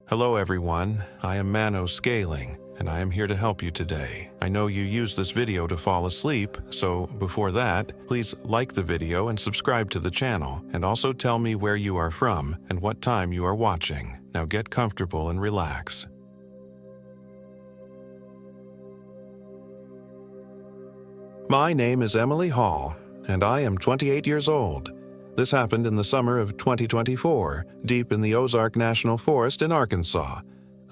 Hello everyone, I am MANO Scaling, and I am here to help you today. I know you use this video to fall asleep, so before that, please like the video and subscribe to the channel, and also tell me where you are from and what time you are watching. Now get comfortable and relax. My name is Emily Hall, and I am 28 years old. This happened in the summer of 2024, deep in the Ozark National Forest in Arkansas.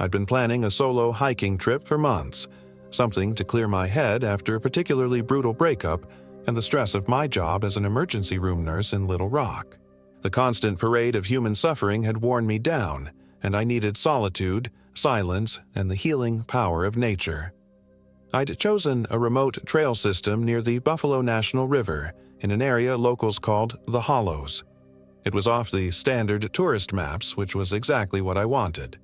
I'd been planning a solo hiking trip for months, something to clear my head after a particularly brutal breakup and the stress of my job as an emergency room nurse in Little Rock. The constant parade of human suffering had worn me down, and I needed solitude, silence, and the healing power of nature. I'd chosen a remote trail system near the Buffalo National River, in an area locals called the Hollows. It was off the standard tourist maps, which was exactly what I wanted.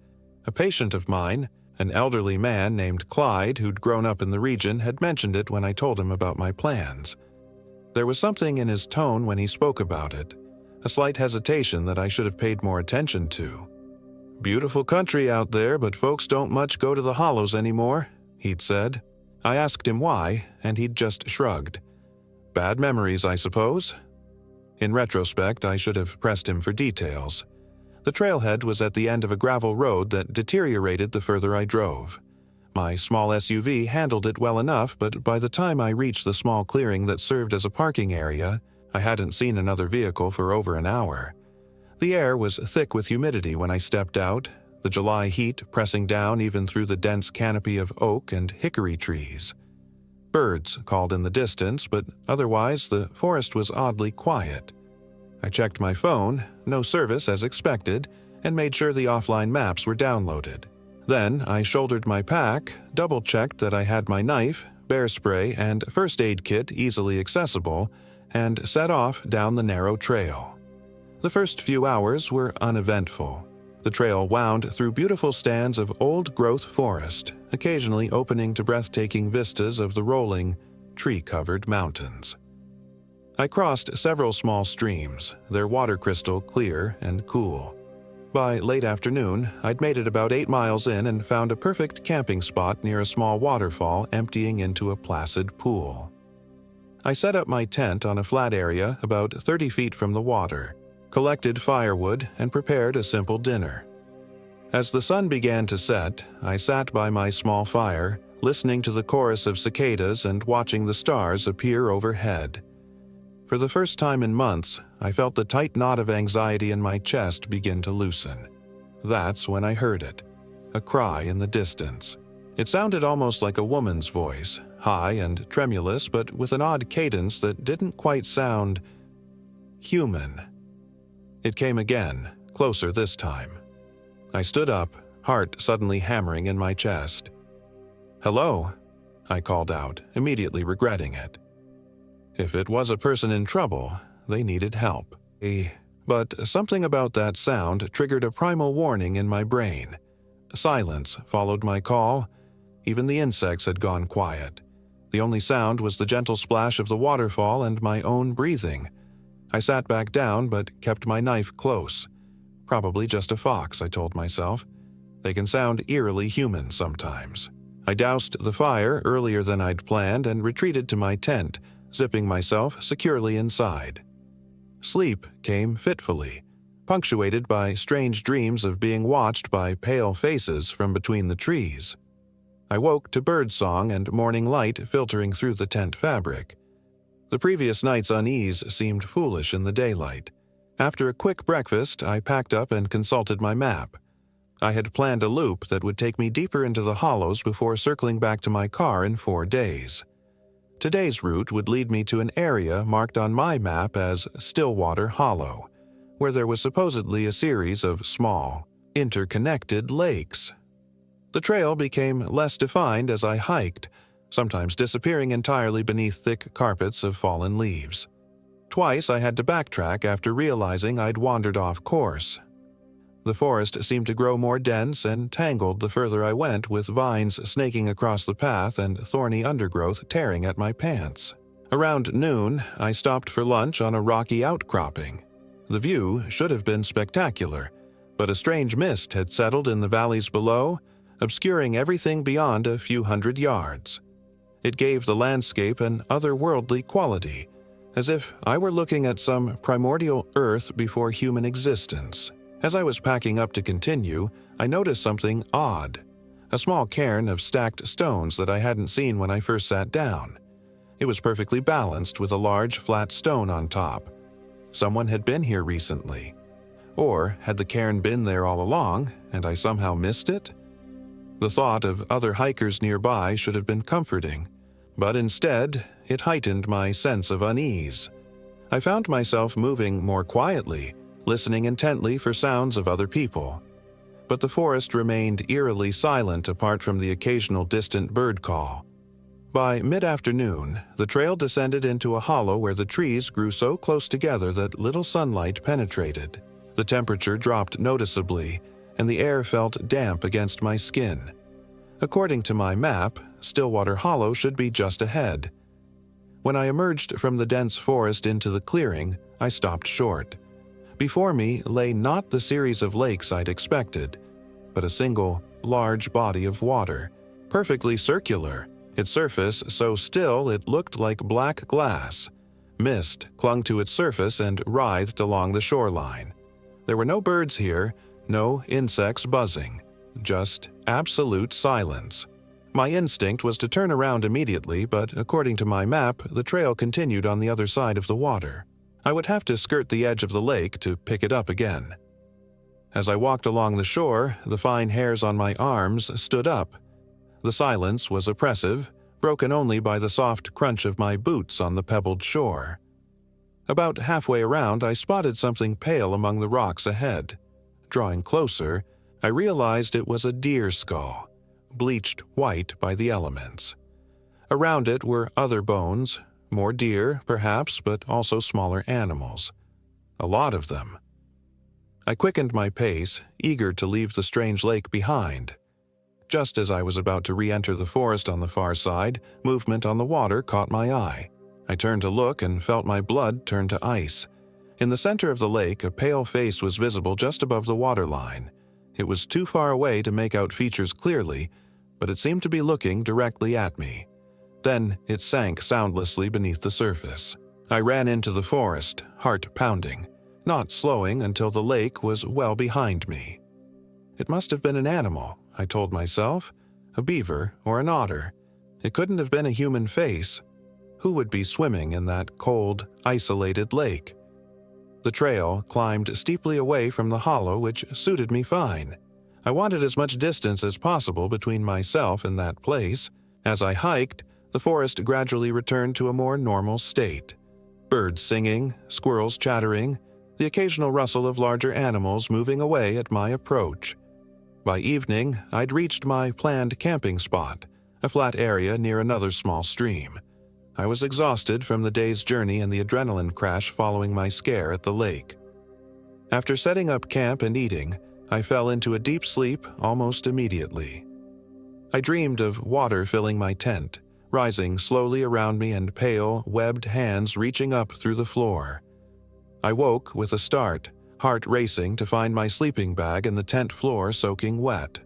A patient of mine, an elderly man named Clyde who'd grown up in the region, had mentioned it when I told him about my plans. There was something in his tone when he spoke about it, a slight hesitation that I should have paid more attention to. "Beautiful country out there, but folks don't much go to the Hollows anymore," he'd said. I asked him why, and he'd just shrugged. Bad memories, I suppose? In retrospect, I should have pressed him for details. The trailhead was at the end of a gravel road that deteriorated the further I drove. My small SUV handled it well enough, but by the time I reached the small clearing that served as a parking area, I hadn't seen another vehicle for over an hour. The air was thick with humidity when I stepped out, the July heat pressing down even through the dense canopy of oak and hickory trees. Birds called in the distance, but otherwise the forest was oddly quiet. I checked my phone, no service as expected, and made sure the offline maps were downloaded. Then I shouldered my pack, double-checked that I had my knife, bear spray, and first aid kit easily accessible, and set off down the narrow trail. The first few hours were uneventful. The trail wound through beautiful stands of old-growth forest, occasionally opening to breathtaking vistas of the rolling, tree-covered mountains. I crossed several small streams, their water crystal clear and cool. By late afternoon, I'd made it about 8 miles in and found a perfect camping spot near a small waterfall emptying into a placid pool. I set up my tent on a flat area about 30 feet from the water, collected firewood, and prepared a simple dinner. As the sun began to set, I sat by my small fire, listening to the chorus of cicadas and watching the stars appear overhead. For the first time in months, I felt the tight knot of anxiety in my chest begin to loosen. That's when I heard it, a cry in the distance. It sounded almost like a woman's voice, high and tremulous, but with an odd cadence that didn't quite sound human. It came again, closer this time. I stood up, heart suddenly hammering in my chest. "Hello," I called out, immediately regretting it. If it was a person in trouble, they needed help. But something about that sound triggered a primal warning in my brain. Silence followed my call. Even the insects had gone quiet. The only sound was the gentle splash of the waterfall and my own breathing. I sat back down but kept my knife close. Probably just a fox, I told myself. They can sound eerily human sometimes. I doused the fire earlier than I'd planned and retreated to my tent, zipping myself securely inside. Sleep came fitfully, punctuated by strange dreams of being watched by pale faces from between the trees. I woke to birdsong and morning light filtering through the tent fabric. The previous night's unease seemed foolish in the daylight. After a quick breakfast, I packed up and consulted my map. I had planned a loop that would take me deeper into the hollows before circling back to my car in 4 days. Today's route would lead me to an area marked on my map as Stillwater Hollow, where there was supposedly a series of small, interconnected lakes. The trail became less defined as I hiked, sometimes disappearing entirely beneath thick carpets of fallen leaves. Twice I had to backtrack after realizing I'd wandered off course. The forest seemed to grow more dense and tangled the further I went, with vines snaking across the path and thorny undergrowth tearing at my pants. Around noon, I stopped for lunch on a rocky outcropping. The view should have been spectacular, but a strange mist had settled in the valleys below, obscuring everything beyond a few hundred yards. It gave the landscape an otherworldly quality, as if I were looking at some primordial Earth before human existence. As I was packing up to continue, I noticed something odd. A small cairn of stacked stones that I hadn't seen when I first sat down. It was perfectly balanced with a large flat stone on top. Someone had been here recently. Or had the cairn been there all along, and I somehow missed it? The thought of other hikers nearby should have been comforting, but instead, it heightened my sense of unease. I found myself moving more quietly, listening intently for sounds of other people. But the forest remained eerily silent apart from the occasional distant bird call. By mid-afternoon, the trail descended into a hollow where the trees grew so close together that little sunlight penetrated. The temperature dropped noticeably, and the air felt damp against my skin. According to my map, Stillwater Hollow should be just ahead. When I emerged from the dense forest into the clearing, I stopped short. Before me lay not the series of lakes I'd expected, but a single, large body of water, perfectly circular, its surface so still it looked like black glass. Mist clung to its surface and writhed along the shoreline. There were no birds here, no insects buzzing, just absolute silence. My instinct was to turn around immediately, but according to my map, the trail continued on the other side of the water. I would have to skirt the edge of the lake to pick it up again. As I walked along the shore, the fine hairs on my arms stood up. The silence was oppressive, broken only by the soft crunch of my boots on the pebbled shore. About halfway around, I spotted something pale among the rocks ahead. Drawing closer, I realized it was a deer skull, bleached white by the elements. Around it were other bones, more deer, perhaps, but also smaller animals. A lot of them. I quickened my pace, eager to leave the strange lake behind. Just as I was about to re-enter the forest on the far side, movement on the water caught my eye. I turned to look and felt my blood turn to ice. In the center of the lake, a pale face was visible just above the waterline. It was too far away to make out features clearly, but it seemed to be looking directly at me. Then it sank soundlessly beneath the surface. I ran into the forest, heart pounding, not slowing until the lake was well behind me. It must have been an animal, I told myself, a beaver or an otter. It couldn't have been a human face. Who would be swimming in that cold, isolated lake? The trail climbed steeply away from the hollow, which suited me fine. I wanted as much distance as possible between myself and that place. As I hiked, the forest gradually returned to a more normal state. Birds singing, squirrels chattering, the occasional rustle of larger animals moving away at my approach. By evening, I'd reached my planned camping spot, a flat area near another small stream. I was exhausted from the day's journey and the adrenaline crash following my scare at the lake. After setting up camp and eating, I fell into a deep sleep almost immediately. I dreamed of water filling my tent, rising slowly around me and pale, webbed hands reaching up through the floor. I woke with a start, heart racing to find my sleeping bag and the tent floor soaking wet.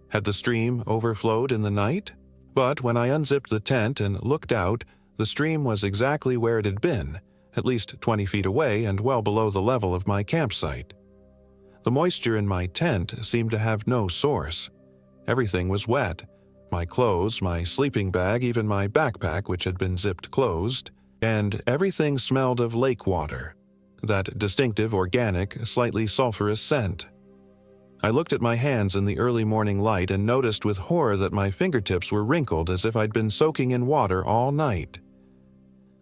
Had the stream overflowed in the night? But when I unzipped the tent and looked out, the stream was exactly where it had been, at least 20 feet away and well below the level of my campsite. The moisture in my tent seemed to have no source. Everything was wet. My clothes, my sleeping bag, even my backpack, which had been zipped closed, and everything smelled of lake water, that distinctive organic, slightly sulfurous scent. I looked at my hands in the early morning light and noticed with horror that my fingertips were wrinkled as if I'd been soaking in water all night.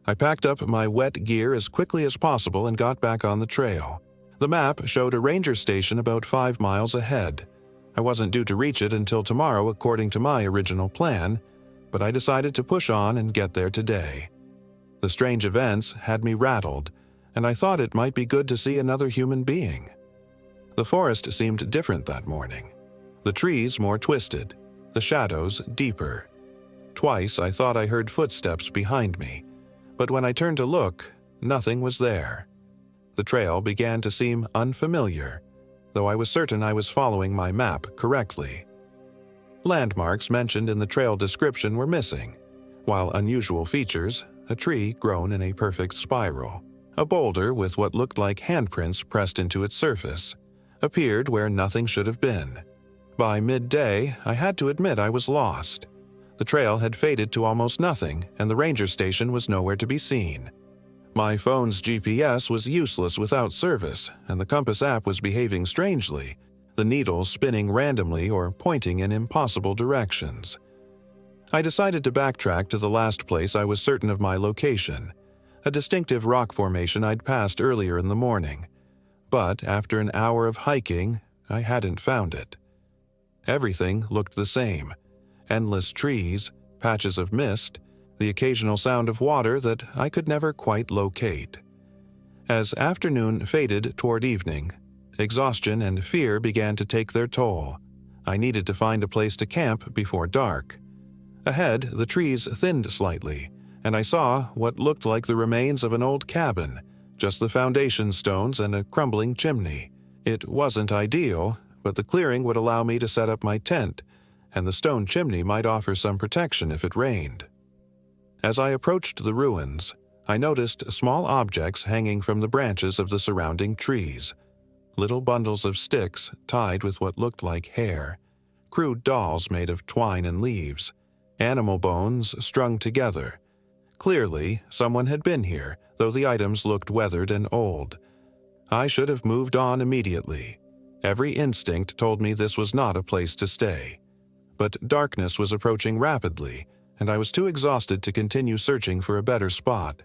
I packed up my wet gear as quickly as possible and got back on the trail. The map showed a ranger station about 5 miles ahead. I wasn't due to reach it until tomorrow according to my original plan, but I decided to push on and get there today. The strange events had me rattled, and I thought it might be good to see another human being. The forest seemed different that morning. The trees more twisted, the shadows deeper. Twice I thought I heard footsteps behind me, but when I turned to look, nothing was there. The trail began to seem unfamiliar. though I was certain I was following my map correctly. Landmarks mentioned in the trail description were missing, while unusual features, a tree grown in a perfect spiral, a boulder with what looked like handprints pressed into its surface, appeared where nothing should have been. By midday, I had to admit I was lost. The trail had faded to almost nothing, and the ranger station was nowhere to be seen. My phone's GPS was useless without service, and the compass app was behaving strangely, the needles spinning randomly or pointing in impossible directions. I decided to backtrack to the last place I was certain of my location, a distinctive rock formation I'd passed earlier in the morning. But after an hour of hiking, I hadn't found it. Everything looked the same: endless trees, patches of mist, the occasional sound of water that I could never quite locate. As afternoon faded toward evening, exhaustion and fear began to take their toll. I needed to find a place to camp before dark. Ahead, the trees thinned slightly, and I saw what looked like the remains of an old cabin, just the foundation stones and a crumbling chimney. It wasn't ideal, but the clearing would allow me to set up my tent, and the stone chimney might offer some protection if it rained. As I approached the ruins, I noticed small objects hanging from the branches of the surrounding trees. Little bundles of sticks tied with what looked like hair, crude dolls made of twine and leaves, animal bones strung together. Clearly, someone had been here, though the items looked weathered and old. I should have moved on immediately. Every instinct told me this was not a place to stay. But darkness was approaching rapidly, and I was too exhausted to continue searching for a better spot.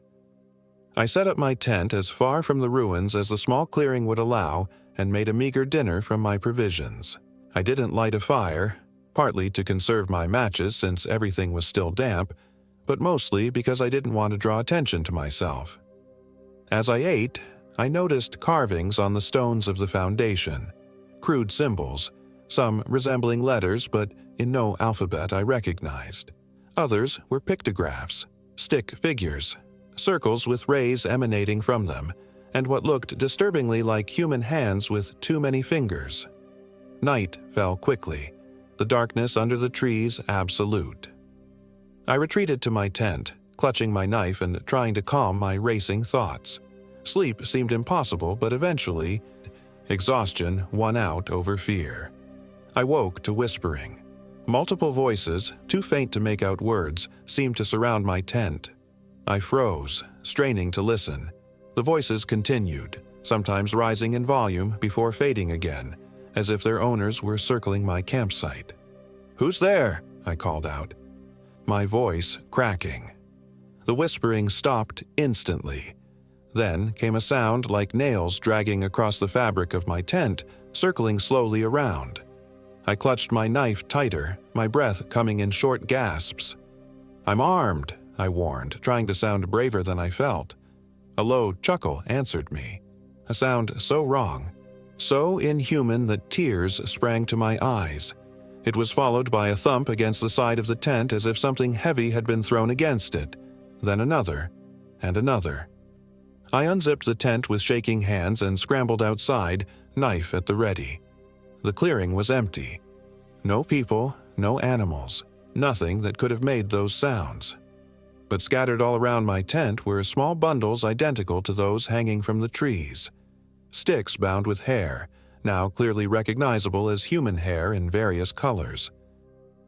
I set up my tent as far from the ruins as the small clearing would allow and made a meager dinner from my provisions. I didn't light a fire, partly to conserve my matches since everything was still damp, but mostly because I didn't want to draw attention to myself. As I ate, I noticed carvings on the stones of the foundation, crude symbols, some resembling letters but in no alphabet I recognized. Others were pictographs, stick figures, circles with rays emanating from them, and what looked disturbingly like human hands with too many fingers. Night fell quickly, the darkness under the trees absolute. I retreated to my tent, clutching my knife and trying to calm my racing thoughts. Sleep seemed impossible, but eventually, exhaustion won out over fear. I woke to whispering. Multiple voices, too faint to make out words, seemed to surround my tent. I froze, straining to listen. The voices continued, sometimes rising in volume before fading again, as if their owners were circling my campsite. "Who's there?" I called out, my voice cracking. The whispering stopped instantly. Then came a sound like nails dragging across the fabric of my tent, circling slowly around. I clutched my knife tighter, my breath coming in short gasps. "I'm armed," I warned, trying to sound braver than I felt. A low chuckle answered me, a sound so wrong, so inhuman that tears sprang to my eyes. It was followed by a thump against the side of the tent as if something heavy had been thrown against it, then another, and another. I unzipped the tent with shaking hands and scrambled outside, knife at the ready. The clearing was empty. No people, no animals, nothing that could have made those sounds. But scattered all around my tent were small bundles identical to those hanging from the trees. Sticks bound with hair, now clearly recognizable as human hair in various colors.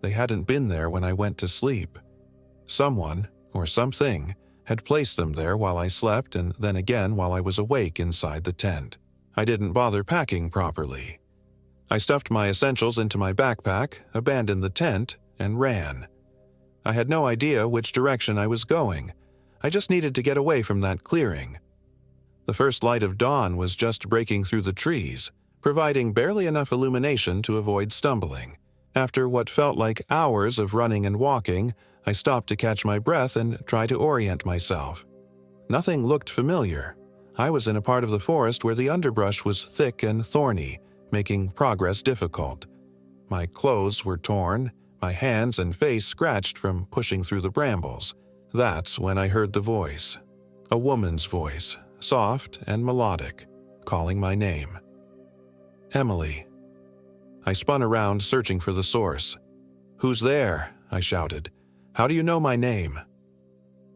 They hadn't been there when I went to sleep. Someone, or something, had placed them there while I slept and then again while I was awake inside the tent. I didn't bother packing properly. I stuffed my essentials into my backpack, abandoned the tent, and ran. I had no idea which direction I was going. I just needed to get away from that clearing. The first light of dawn was just breaking through the trees, providing barely enough illumination to avoid stumbling. After what felt like hours of running and walking, I stopped to catch my breath and try to orient myself. Nothing looked familiar. I was in a part of the forest where the underbrush was thick and thorny, making progress difficult. My clothes were torn, my hands and face scratched from pushing through the brambles. That's when I heard the voice. A woman's voice, soft and melodic, calling my name. Emily. I spun around, searching for the source. "Who's there?" I shouted. "How do you know my name?"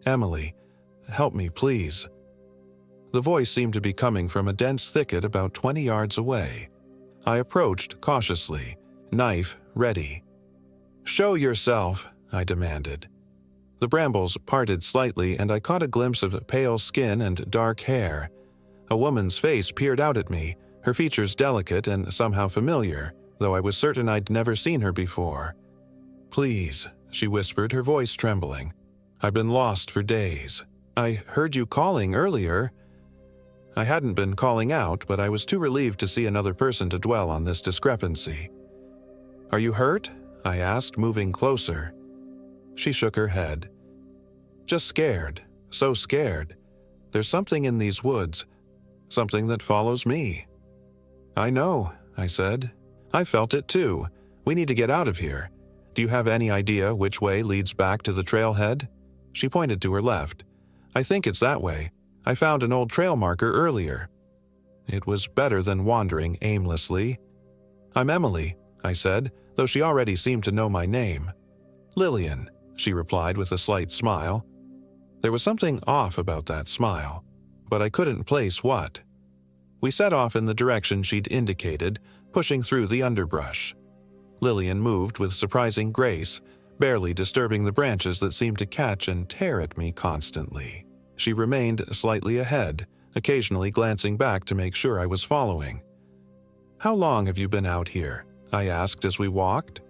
"Emily, help me, please." The voice seemed to be coming from a dense thicket about 20 yards away. I approached cautiously, knife ready. "Show yourself," I demanded. The brambles parted slightly, and I caught a glimpse of pale skin and dark hair. A woman's face peered out at me, her features delicate and somehow familiar, though I was certain I'd never seen her before. "Please," she whispered, her voice trembling. "I've been lost for days. I heard you calling earlier." I hadn't been calling out, but I was too relieved to see another person to dwell on this discrepancy. "Are you hurt?" I asked, moving closer. She shook her head. "Just scared, so scared. There's something in these woods, something that follows me." "I know," I said. "I felt it too. We need to get out of here. Do you have any idea which way leads back to the trailhead?" She pointed to her left. "I think it's that way. I found an old trail marker earlier." It was better than wandering aimlessly. "I'm Emily," I said, though she already seemed to know my name. "Lillian," she replied with a slight smile. There was something off about that smile, but I couldn't place what. We set off in the direction she'd indicated, pushing through the underbrush. Lillian moved with surprising grace, barely disturbing the branches that seemed to catch and tear at me constantly. She remained slightly ahead, occasionally glancing back to make sure I was following. "How long have you been out here?" I asked as we walked.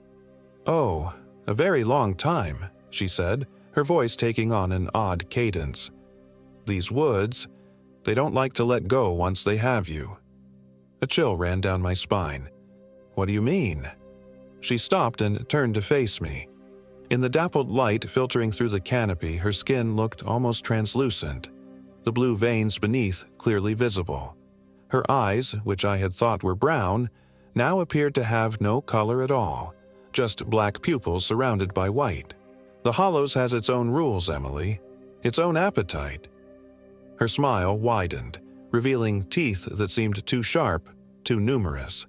"Oh, a very long time," she said, her voice taking on an odd cadence. "These woods, they don't like to let go once they have you." A chill ran down my spine. "What do you mean?" She stopped and turned to face me. In the dappled light filtering through the canopy, her skin looked almost translucent, the blue veins beneath clearly visible. Her eyes, which I had thought were brown, now appeared to have no color at all, just black pupils surrounded by white. "The Hollows has its own rules, Emily, its own appetite." Her smile widened, revealing teeth that seemed too sharp, too numerous.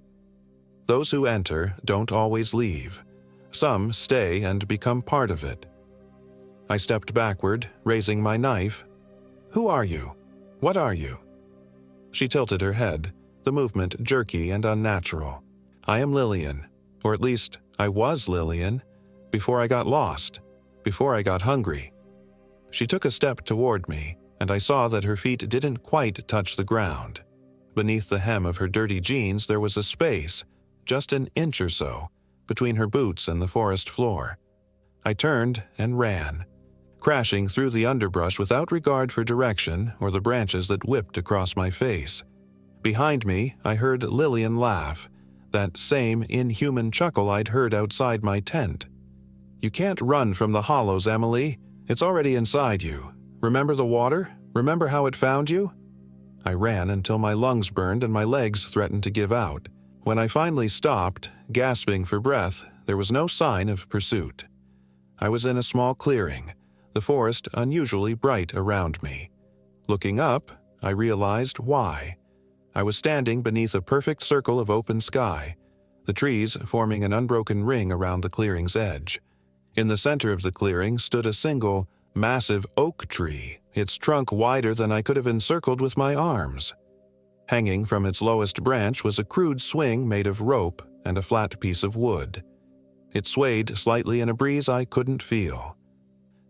"Those who enter don't always leave. Some stay and become part of it." I stepped backward, raising my knife. "Who are you? What are you?" She tilted her head, the movement jerky and unnatural. "I am Lillian, or at least I was Lillian, before I got lost, before I got hungry." She took a step toward me, and I saw that her feet didn't quite touch the ground. Beneath the hem of her dirty jeans there was a space, just an inch or so, between her boots and the forest floor. I turned and ran, crashing through the underbrush without regard for direction or the branches that whipped across my face. Behind me, I heard Lillian laugh, that same inhuman chuckle I'd heard outside my tent. "You can't run from the Hollows, Emily. It's already inside you. Remember the water? Remember how it found you?" I ran until my lungs burned and my legs threatened to give out. When I finally stopped, gasping for breath, there was no sign of pursuit. I was in a small clearing, the forest unusually bright around me. Looking up, I realized why. I was standing beneath a perfect circle of open sky, the trees forming an unbroken ring around the clearing's edge. In the center of the clearing stood a single, massive oak tree, its trunk wider than I could have encircled with my arms. Hanging from its lowest branch was a crude swing made of rope and a flat piece of wood. It swayed slightly in a breeze I couldn't feel.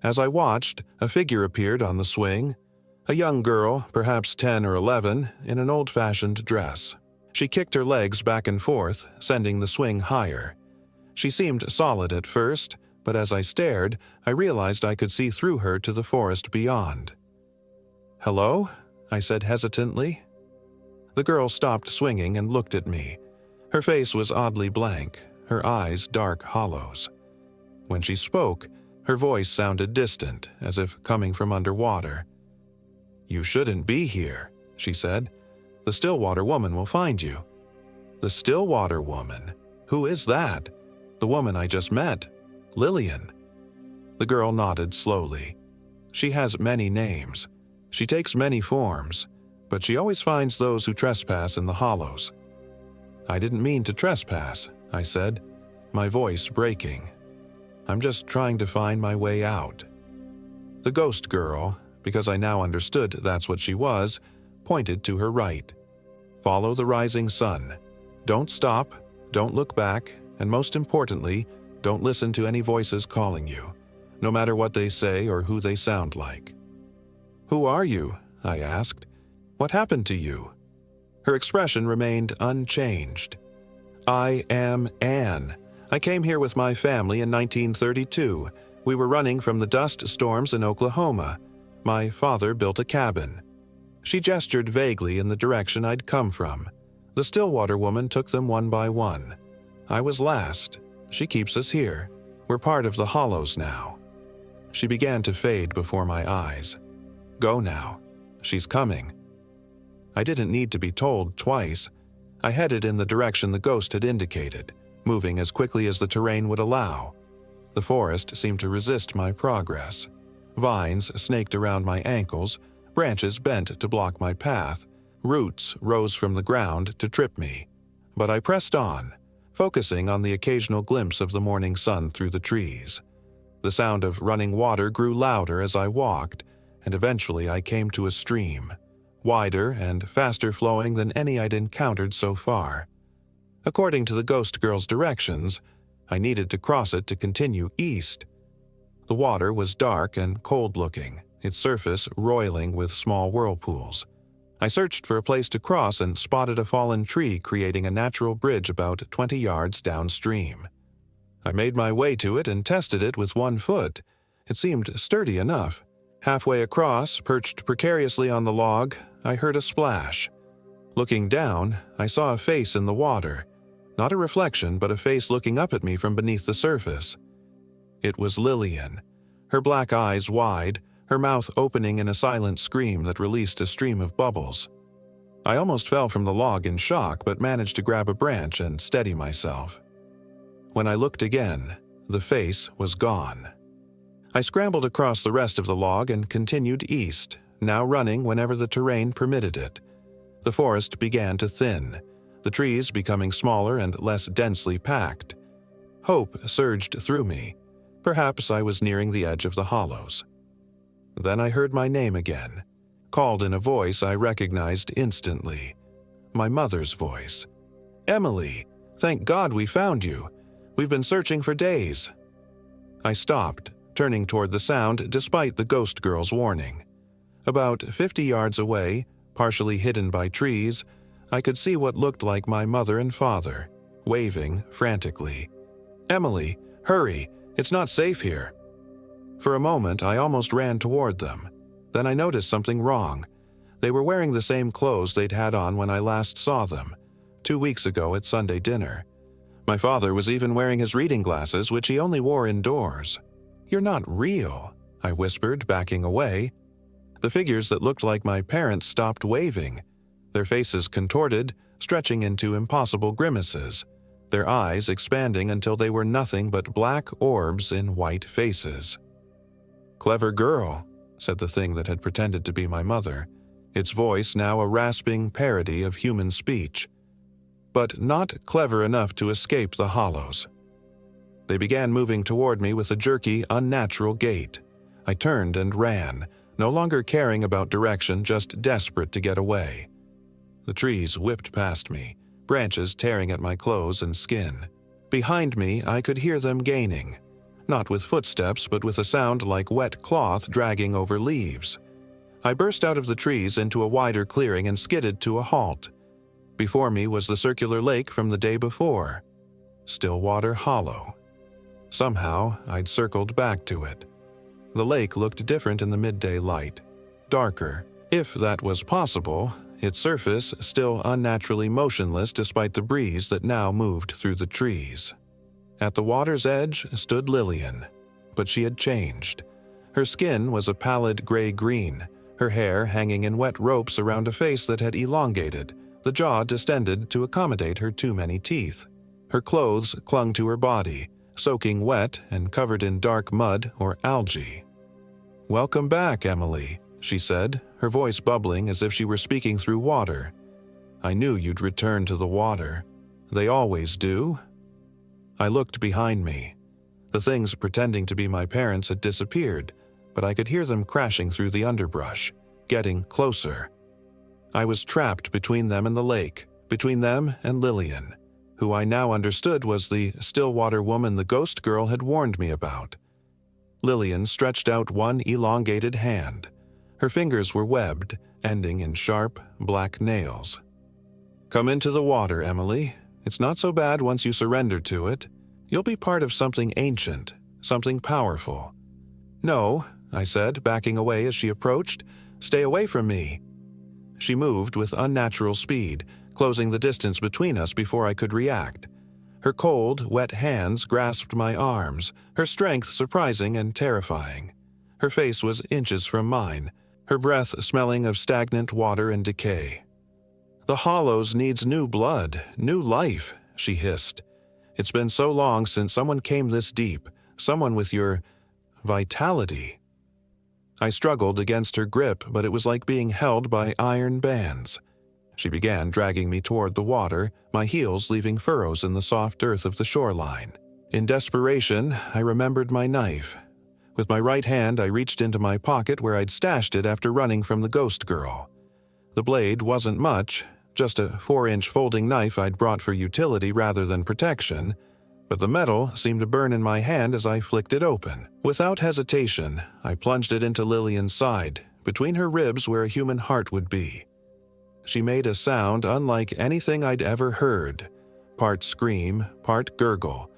As I watched, a figure appeared on the swing, a young girl, perhaps 10 or 11, in an old-fashioned dress. She kicked her legs back and forth, sending the swing higher. She seemed solid at first, but as I stared, I realized I could see through her to the forest beyond. "Hello?" I said hesitantly. The girl stopped swinging and looked at me. Her face was oddly blank, her eyes dark hollows. When she spoke, her voice sounded distant, as if coming from underwater. "You shouldn't be here," she said. "The Stillwater woman will find you." "The Stillwater woman? Who is that?" "The woman I just met. Lillian." The girl nodded slowly. "She has many names. She takes many forms, but she always finds those who trespass in the Hollows." "I didn't mean to trespass," I said, my voice breaking. "I'm just trying to find my way out." The ghost girl, because I now understood that's what she was, pointed to her right. "Follow the rising sun. Don't stop, don't look back, and most importantly, don't listen to any voices calling you, no matter what they say or who they sound like." "Who are you?" I asked. "What happened to you?" Her expression remained unchanged. "I am Anne. I came here with my family in 1932. We were running from the dust storms in Oklahoma. My father built a cabin." She gestured vaguely in the direction I'd come from. The Stillwater woman took them one by one. I was last. She keeps us here. We're part of the Hollows now. She began to fade before my eyes. "Go now. She's coming." I didn't need to be told twice. I headed in the direction the ghost had indicated, moving as quickly as the terrain would allow. The forest seemed to resist my progress. Vines snaked around my ankles, branches bent to block my path, roots rose from the ground to trip me. But I pressed on, focusing on the occasional glimpse of the morning sun through the trees. The sound of running water grew louder as I walked, and eventually I came to a stream, wider and faster flowing than any I'd encountered so far. According to the ghost girl's directions, I needed to cross it to continue east. The water was dark and cold-looking, its surface roiling with small whirlpools. I searched for a place to cross and spotted a fallen tree creating a natural bridge about 20 yards downstream. I made my way to it and tested it with one foot. It seemed sturdy enough. Halfway across, perched precariously on the log, I heard a splash. Looking down, I saw a face in the water. Not a reflection, but a face looking up at me from beneath the surface. It was Lillian, her black eyes wide, her mouth opening in a silent scream that released a stream of bubbles. I almost fell from the log in shock, but managed to grab a branch and steady myself. When I looked again, the face was gone. I scrambled across the rest of the log and continued east, now running whenever the terrain permitted it. The forest began to thin, the trees becoming smaller and less densely packed. Hope surged through me. Perhaps I was nearing the edge of the hollows. Then I heard my name again, called in a voice I recognized instantly. My mother's voice. "Emily, thank God we found you. We've been searching for days." I stopped, turning toward the sound despite the ghost girl's warning. About 50 yards away, partially hidden by trees, I could see what looked like my mother and father, waving frantically. "Emily, hurry, it's not safe here." For a moment, I almost ran toward them. Then I noticed something wrong. They were wearing the same clothes they'd had on when I last saw them, 2 weeks ago at Sunday dinner. My father was even wearing his reading glasses, which he only wore indoors. "You're not real," I whispered, backing away. The figures that looked like my parents stopped waving, their faces contorted, stretching into impossible grimaces, their eyes expanding until they were nothing but black orbs in white faces. "Clever girl," said the thing that had pretended to be my mother, its voice now a rasping parody of human speech. "But not clever enough to escape the hollows." They began moving toward me with a jerky, unnatural gait. I turned and ran, no longer caring about direction, just desperate to get away. The trees whipped past me, branches tearing at my clothes and skin. Behind me, I could hear them gaining, not with footsteps, but with a sound like wet cloth dragging over leaves. I burst out of the trees into a wider clearing and skidded to a halt. Before me was the circular lake from the day before, Stillwater Hollow. Somehow, I'd circled back to it. The lake looked different in the midday light, darker, if that was possible, its surface still unnaturally motionless despite the breeze that now moved through the trees. At the water's edge stood Lillian, but she had changed. Her skin was a pallid gray-green, her hair hanging in wet ropes around a face that had elongated, the jaw distended to accommodate her too many teeth. Her clothes clung to her body, soaking wet and covered in dark mud or algae. "Welcome back, Emily," she said, her voice bubbling as if she were speaking through water. "I knew you'd return to the water. They always do. I looked behind me. The things pretending to be my parents had disappeared, but I could hear them crashing through the underbrush, getting closer. I was trapped between them and the lake, between them and Lillian, who I now understood was the Stillwater woman the ghost girl had warned me about. Lillian stretched out one elongated hand. Her fingers were webbed, ending in sharp, black nails. "Come into the water, Emily. It's not so bad once you surrender to it. You'll be part of something ancient, something powerful." "No," I said, backing away as she approached. "Stay away from me." She moved with unnatural speed, closing the distance between us before I could react. Her cold, wet hands grasped my arms, her strength surprising and terrifying. Her face was inches from mine, her breath smelling of stagnant water and decay. "The Hollows needs new blood, new life," she hissed. "It's been so long since someone came this deep, someone with your vitality." I struggled against her grip, but it was like being held by iron bands. She began dragging me toward the water, my heels leaving furrows in the soft earth of the shoreline. In desperation, I remembered my knife. With my right hand, I reached into my pocket where I'd stashed it after running from the ghost girl. The blade wasn't much, just a 4-inch folding knife I'd brought for utility rather than protection, but the metal seemed to burn in my hand as I flicked it open. Without hesitation, I plunged it into Lillian's side, between her ribs where a human heart would be. She made a sound unlike anything I'd ever heard, part scream, part gurgle,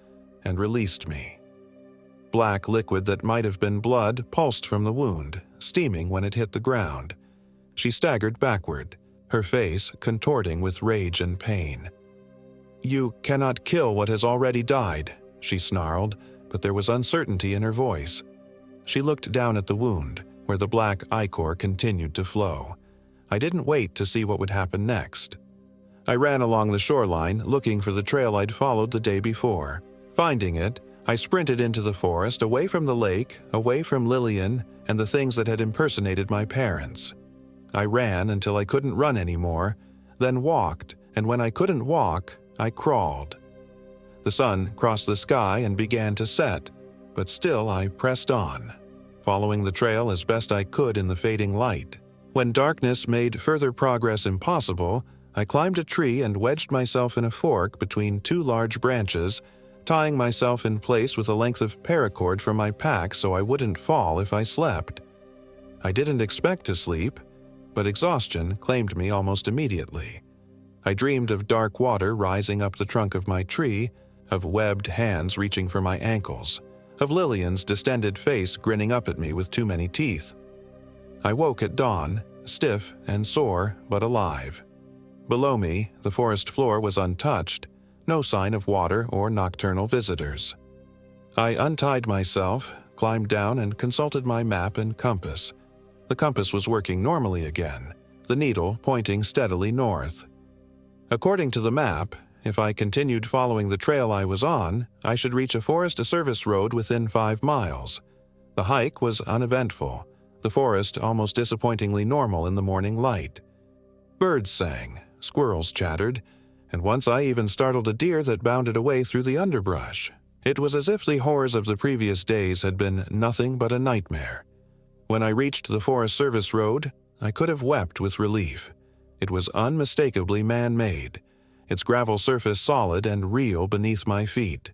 and released me. Black liquid that might have been blood pulsed from the wound, steaming when it hit the ground. She staggered backward, her face contorting with rage and pain. "You cannot kill what has already died," she snarled, but there was uncertainty in her voice. She looked down at the wound, where the black ichor continued to flow. I didn't wait to see what would happen next. I ran along the shoreline, looking for the trail I'd followed the day before. Finding it, I sprinted into the forest, away from the lake, away from Lillian and the things that had impersonated my parents. I ran until I couldn't run anymore, then walked, and when I couldn't walk, I crawled. The sun crossed the sky and began to set, but still I pressed on, following the trail as best I could in the fading light. When darkness made further progress impossible, I climbed a tree and wedged myself in a fork between two large branches, tying myself in place with a length of paracord from my pack so I wouldn't fall if I slept. I didn't expect to sleep, but exhaustion claimed me almost immediately. I dreamed of dark water rising up the trunk of my tree, of webbed hands reaching for my ankles, of Lillian's distended face grinning up at me with too many teeth. I woke at dawn, stiff and sore but alive. Below me, the forest floor was untouched, no sign of water or nocturnal visitors. I untied myself, climbed down and consulted my map and compass. The compass was working normally again, the needle pointing steadily north. According to the map, if I continued following the trail I was on, I should reach a Forest Service road within 5 miles. The hike was uneventful, the forest almost disappointingly normal in the morning light. Birds sang, squirrels chattered, and once I even startled a deer that bounded away through the underbrush. It was as if the horrors of the previous days had been nothing but a nightmare. When I reached the Forest Service road, I could have wept with relief. It was unmistakably man-made, its gravel surface solid and real beneath my feet.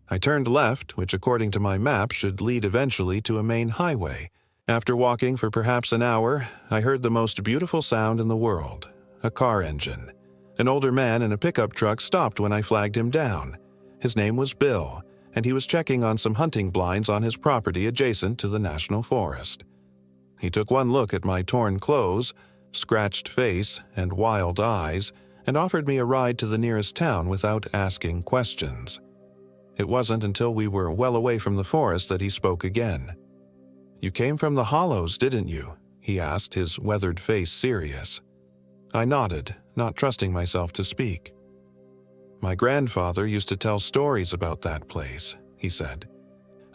I turned left, which according to my map should lead eventually to a main highway. After walking for perhaps an hour, I heard the most beautiful sound in the world, a car engine. An older man in a pickup truck stopped when I flagged him down. His name was Bill, and he was checking on some hunting blinds on his property adjacent to the National Forest. He took one look at my torn clothes, scratched face, and wild eyes, and offered me a ride to the nearest town without asking questions. It wasn't until we were well away from the forest that he spoke again. "You came from the Hollows, didn't you?" he asked, his weathered face serious. I nodded, not trusting myself to speak. "My grandfather used to tell stories about that place," he said.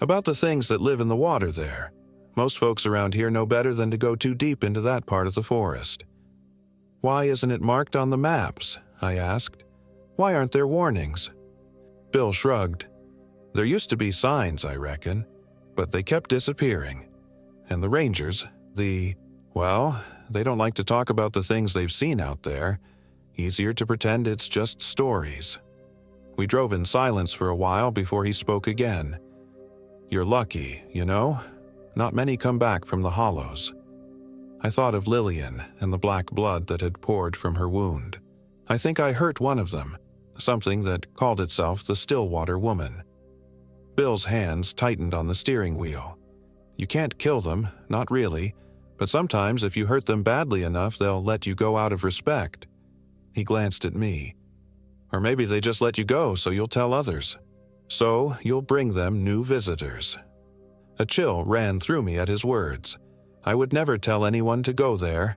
"About the things that live in the water there. Most folks around here know better than to go too deep into that part of the forest." "Why isn't it marked on the maps?" I asked. Why aren't there warnings?" Bill shrugged. "There used to be signs, I reckon, but they kept disappearing. And the rangers, well, they don't like to talk about the things they've seen out there. Easier to pretend it's just stories." We drove in silence for a while before he spoke again. "You're lucky, you know? Not many come back from the hollows." I thought of Lillian and the black blood that had poured from her wound. I think I hurt one of them, something that called itself the Stillwater Woman. Bill's hands tightened on the steering wheel. "You can't kill them, not really, but sometimes if you hurt them badly enough, they'll let you go out of respect." He glanced at me. "Or maybe they just let you go so you'll tell others. So you'll bring them new visitors." A chill ran through me at his words. I would never tell anyone to go there.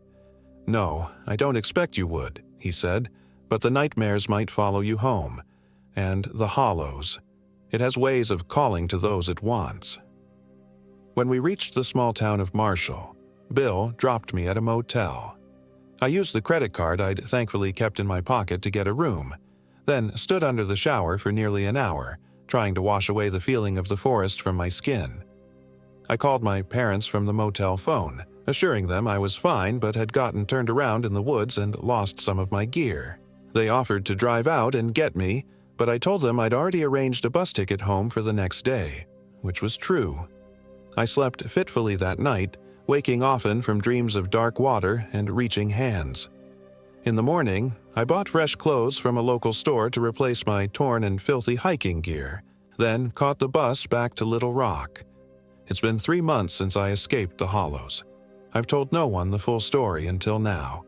"No, I don't expect you would," he said, "but the nightmares might follow you home. And the hollows. It has ways of calling to those it wants." When we reached the small town of Marshall, Bill dropped me at a motel. I used the credit card I'd thankfully kept in my pocket to get a room, then stood under the shower for nearly an hour, trying to wash away the feeling of the forest from my skin. I called my parents from the motel phone, assuring them I was fine but had gotten turned around in the woods and lost some of my gear. They offered to drive out and get me, but I told them I'd already arranged a bus ticket home for the next day, which was true. I slept fitfully that night, waking often from dreams of dark water and reaching hands. In the morning, I bought fresh clothes from a local store to replace my torn and filthy hiking gear, then caught the bus back to Little Rock. It's been 3 months since I escaped the hollows. I've told no one the full story until now.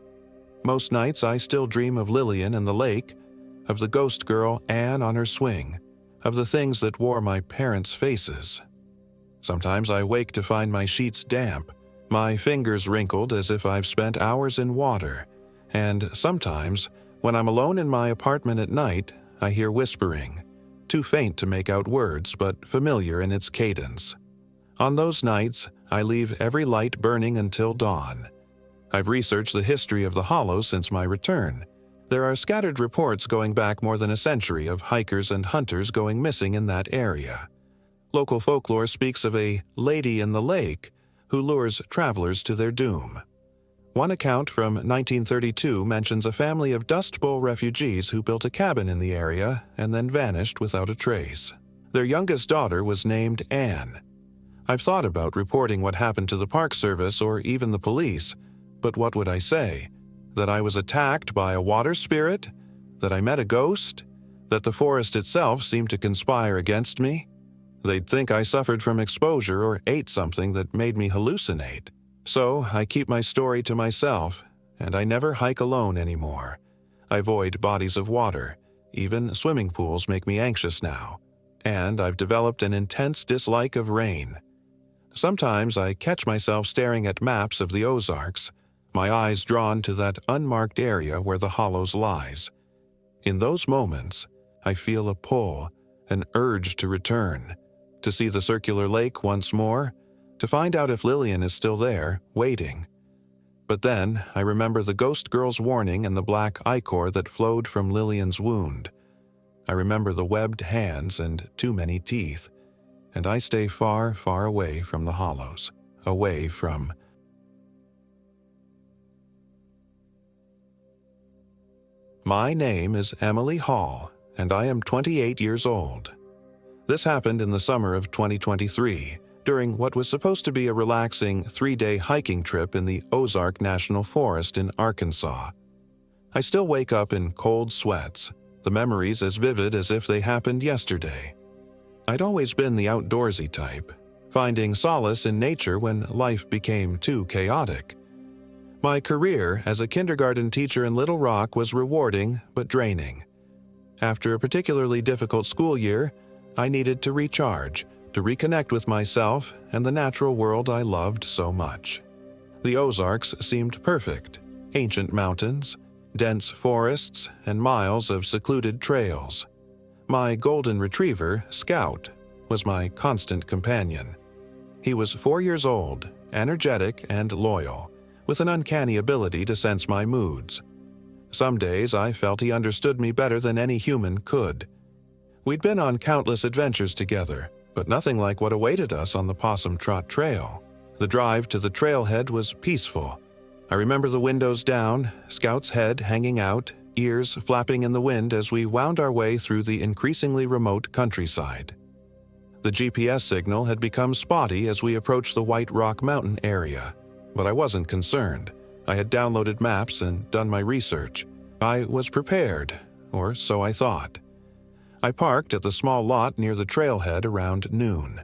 Most nights I still dream of Lillian and the lake, of the ghost girl Anne on her swing, of the things that wore my parents' faces. Sometimes I wake to find my sheets damp, my fingers wrinkled as if I've spent hours in water, and sometimes, when I'm alone in my apartment at night, I hear whispering, too faint to make out words but familiar in its cadence. On those nights, I leave every light burning until dawn. I've researched the history of the hollows since my return. There are scattered reports going back more than a century of hikers and hunters going missing in that area. Local folklore speaks of a lady in the lake who lures travelers to their doom. One account from 1932 mentions a family of Dust Bowl refugees who built a cabin in the area and then vanished without a trace. Their youngest daughter was named Anne. I've thought about reporting what happened to the Park Service or even the police, but what would I say? That I was attacked by a water spirit? That I met a ghost? That the forest itself seemed to conspire against me? They'd think I suffered from exposure or ate something that made me hallucinate. So I keep my story to myself, and I never hike alone anymore. I avoid bodies of water. Even swimming pools make me anxious now. And I've developed an intense dislike of rain. Sometimes I catch myself staring at maps of the Ozarks, my eyes drawn to that unmarked area where the hollows lies. In those moments, I feel a pull, an urge to return, to see the circular lake once more, to find out if Lillian is still there, waiting. But then I remember the ghost girl's warning and the black ichor that flowed from Lillian's wound. I remember the webbed hands and too many teeth, and I stay far, far away from the hollows, away from... My name is Emily Hall, and I am 28 years old. This happened in the summer of 2023, during what was supposed to be a relaxing 3-day hiking trip in the Ozark National Forest in Arkansas. I still wake up in cold sweats, the memories as vivid as if they happened yesterday. I'd always been the outdoorsy type, finding solace in nature when life became too chaotic. My career as a kindergarten teacher in Little Rock was rewarding but draining. After a particularly difficult school year, I needed to recharge, to reconnect with myself and the natural world I loved so much. The Ozarks seemed perfect: ancient mountains, dense forests, and miles of secluded trails. My golden retriever, Scout, was my constant companion. He was 4 years old, energetic and loyal, with an uncanny ability to sense my moods. Some days I felt he understood me better than any human could. We'd been on countless adventures together, but nothing like what awaited us on the Possum Trot Trail. The drive to the trailhead was peaceful. I remember the windows down, Scout's head hanging out, ears flapping in the wind as we wound our way through the increasingly remote countryside. The GPS signal had become spotty as we approached the White Rock Mountain area, but I wasn't concerned. I had downloaded maps and done my research. I was prepared, or so I thought. I parked at the small lot near the trailhead around noon.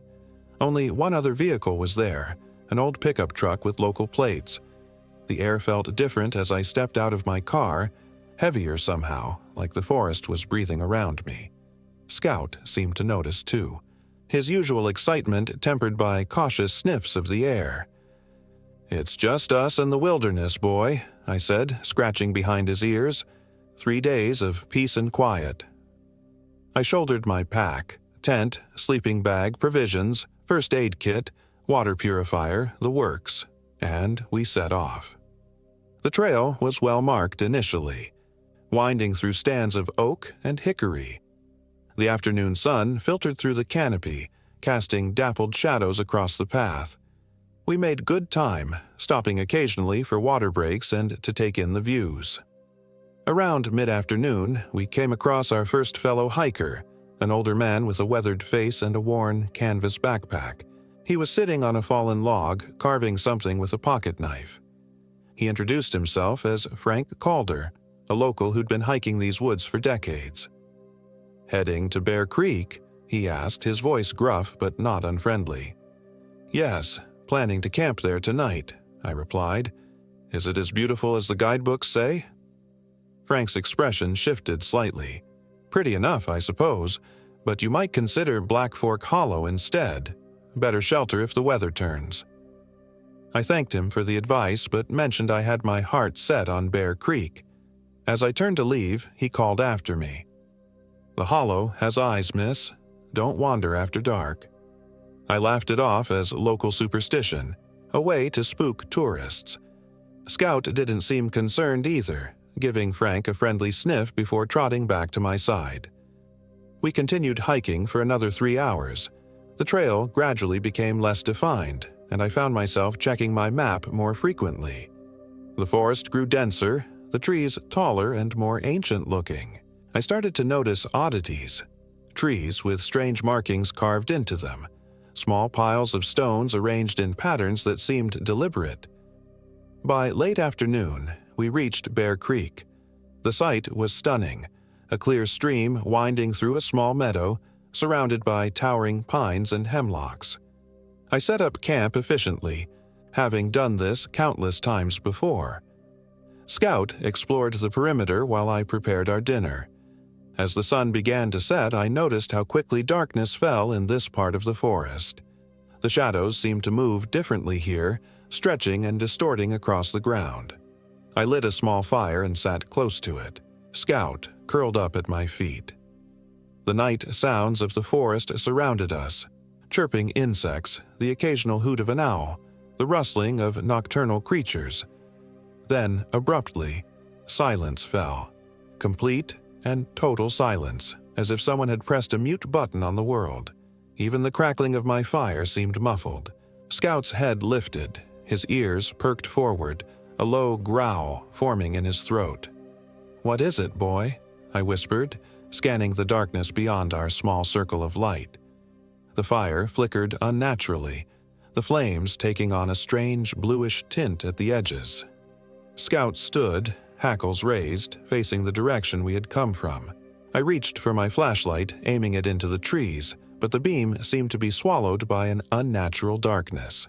Only one other vehicle was there, an old pickup truck with local plates. The air felt different as I stepped out of my car, heavier somehow, like the forest was breathing around me. Scout seemed to notice too, his usual excitement tempered by cautious sniffs of the air. "It's just us and the wilderness, boy," I said, scratching behind his ears. 3 days of peace and quiet. I shouldered my pack, tent, sleeping bag, provisions, first aid kit, water purifier, the works, and we set off. The trail was well marked initially, winding through stands of oak and hickory. The afternoon sun filtered through the canopy, casting dappled shadows across the path. We made good time, stopping occasionally for water breaks and to take in the views. Around mid-afternoon, we came across our first fellow hiker, an older man with a weathered face and a worn canvas backpack. He was sitting on a fallen log, carving something with a pocket knife. He introduced himself as Frank Calder, a local who'd been hiking these woods for decades. "Heading to Bear Creek?" he asked, his voice gruff but not unfriendly. "Yes, planning to camp there tonight," I replied. "Is it as beautiful as the guidebooks say?" Frank's expression shifted slightly. "Pretty enough, I suppose, but you might consider Black Fork Hollow instead. Better shelter if the weather turns." I thanked him for the advice, but mentioned I had my heart set on Bear Creek. As I turned to leave, he called after me. "The hollow has eyes, miss. Don't wander after dark." I laughed it off as local superstition, a way to spook tourists. Scout didn't seem concerned either, giving Frank a friendly sniff before trotting back to my side. We continued hiking for another 3 hours. The trail gradually became less defined, and I found myself checking my map more frequently. The forest grew denser, the trees taller and more ancient-looking. I started to notice oddities. Trees with strange markings carved into them, small piles of stones arranged in patterns that seemed deliberate. By late afternoon, we reached Bear Creek. The sight was stunning, a clear stream winding through a small meadow, surrounded by towering pines and hemlocks. I set up camp efficiently, having done this countless times before. Scout explored the perimeter while I prepared our dinner. As the sun began to set, I noticed how quickly darkness fell in this part of the forest. The shadows seemed to move differently here, stretching and distorting across the ground. I lit a small fire and sat close to it, Scout curled up at my feet. The night sounds of the forest surrounded us, chirping insects, the occasional hoot of an owl, the rustling of nocturnal creatures. Then, abruptly, silence fell, complete and total silence, as if someone had pressed a mute button on the world. Even the crackling of my fire seemed muffled. Scout's head lifted, his ears perked forward, a low growl forming in his throat. "What is it, boy?" I whispered, scanning the darkness beyond our small circle of light. The fire flickered unnaturally, the flames taking on a strange bluish tint at the edges. Scout stood, hackles raised, facing the direction we had come from. I reached for my flashlight, aiming it into the trees, but the beam seemed to be swallowed by an unnatural darkness.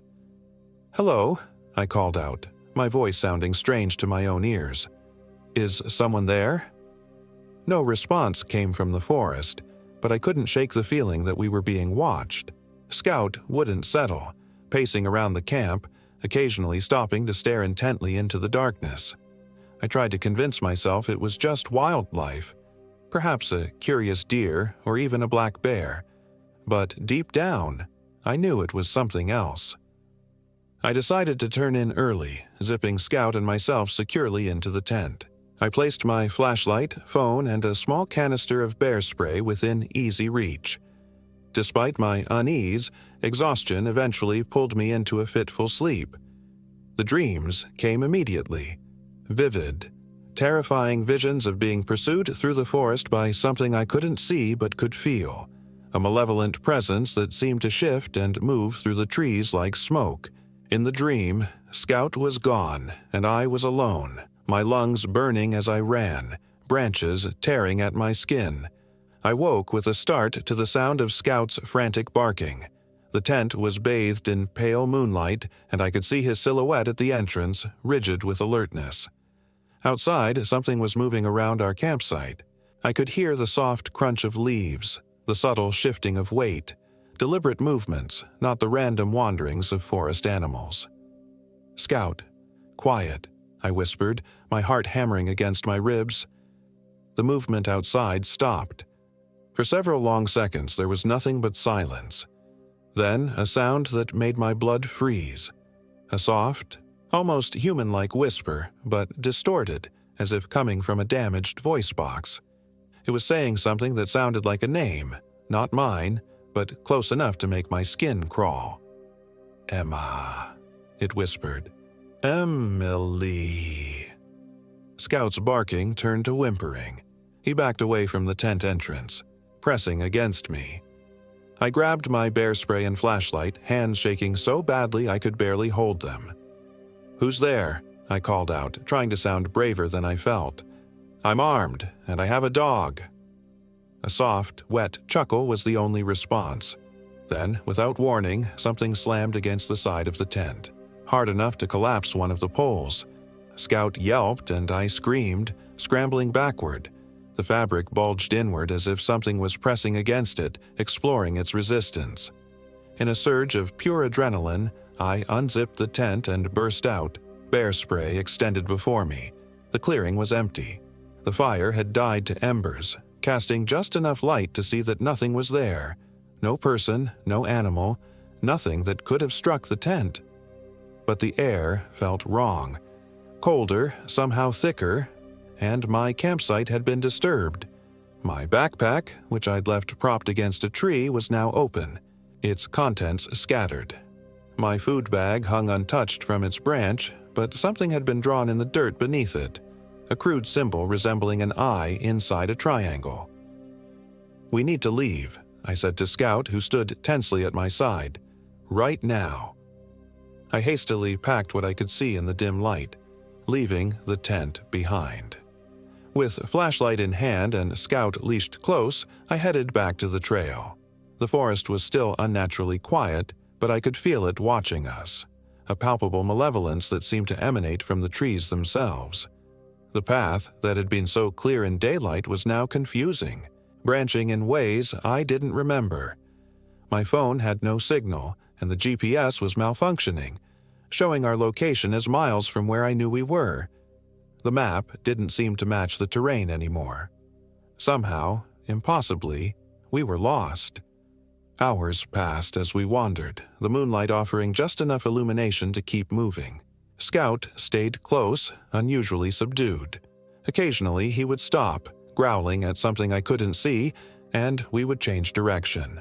"Hello," I called out, my voice sounding strange to my own ears. "Is someone there?" No response came from the forest, but I couldn't shake the feeling that we were being watched. Scout wouldn't settle, pacing around the camp, occasionally stopping to stare intently into the darkness. I tried to convince myself it was just wildlife, perhaps a curious deer or even a black bear, but deep down, I knew it was something else. I decided to turn in early, zipping Scout and myself securely into the tent. I placed my flashlight, phone, and a small canister of bear spray within easy reach. Despite my unease, exhaustion eventually pulled me into a fitful sleep. The dreams came immediately. Vivid, terrifying visions of being pursued through the forest by something I couldn't see but could feel, a malevolent presence that seemed to shift and move through the trees like smoke. In the dream, Scout was gone, and I was alone, my lungs burning as I ran, branches tearing at my skin. I woke with a start to the sound of Scout's frantic barking. The tent was bathed in pale moonlight, and I could see his silhouette at the entrance, rigid with alertness. Outside, something was moving around our campsite. I could hear the soft crunch of leaves, the subtle shifting of weight, deliberate movements, not the random wanderings of forest animals. "Scout, quiet," I whispered, my heart hammering against my ribs. The movement outside stopped. For several long seconds there was nothing but silence. Then a sound that made my blood freeze. A soft, almost human-like whisper, but distorted, as if coming from a damaged voice box. It was saying something that sounded like a name, not mine, but close enough to make my skin crawl. "Emma," it whispered. "Emily." Scout's barking turned to whimpering. He backed away from the tent entrance, pressing against me. I grabbed my bear spray and flashlight, hands shaking so badly I could barely hold them. "Who's there?" I called out, trying to sound braver than I felt. "I'm armed, and I have a dog." A soft, wet chuckle was the only response. Then, without warning, something slammed against the side of the tent, hard enough to collapse one of the poles. Scout yelped and I screamed, scrambling backward. The fabric bulged inward as if something was pressing against it, exploring its resistance. In a surge of pure adrenaline, I unzipped the tent and burst out, bear spray extended before me. The clearing was empty. The fire had died to embers, casting just enough light to see that nothing was there. No person, no animal, nothing that could have struck the tent. But the air felt wrong. Colder, somehow thicker, and my campsite had been disturbed. My backpack, which I'd left propped against a tree, was now open, its contents scattered. My food bag hung untouched from its branch, but something had been drawn in the dirt beneath it, a crude symbol resembling an eye inside a triangle. "We need to leave," I said to Scout, who stood tensely at my side. "Right now." I hastily packed what I could see in the dim light, leaving the tent behind. With flashlight in hand and Scout leashed close, I headed back to the trail. The forest was still unnaturally quiet, but I could feel it watching us, a palpable malevolence that seemed to emanate from the trees themselves. The path that had been so clear in daylight was now confusing, branching in ways I didn't remember. My phone had no signal, and the GPS was malfunctioning, showing our location as miles from where I knew we were. The map didn't seem to match the terrain anymore. Somehow, impossibly, we were lost. Hours passed as we wandered, the moonlight offering just enough illumination to keep moving. Scout stayed close, unusually subdued. Occasionally he would stop, growling at something I couldn't see, and we would change direction.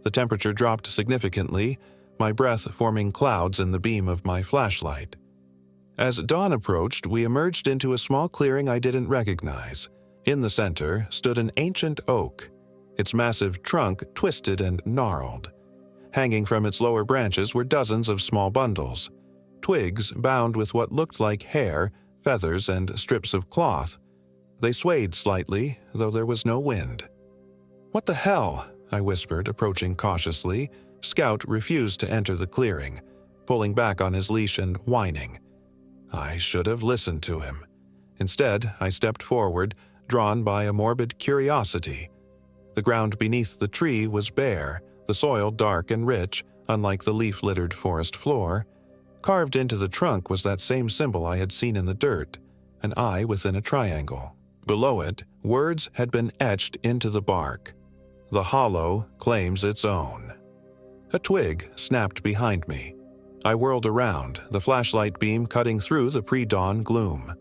The temperature dropped significantly, my breath forming clouds in the beam of my flashlight. As dawn approached, we emerged into a small clearing I didn't recognize. In the center stood an ancient oak, its massive trunk twisted and gnarled. Hanging from its lower branches were dozens of small bundles, twigs bound with what looked like hair, feathers, and strips of cloth. They swayed slightly, though there was no wind. "What the hell?" I whispered, approaching cautiously. Scout refused to enter the clearing, pulling back on his leash and whining. I should have listened to him. Instead, I stepped forward, drawn by a morbid curiosity. The ground beneath the tree was bare, the soil dark and rich, unlike the leaf-littered forest floor. Carved into the trunk was that same symbol I had seen in the dirt, an eye within a triangle. Below it, words had been etched into the bark. "The hollow claims its own." A twig snapped behind me. I whirled around, the flashlight beam cutting through the pre-dawn gloom.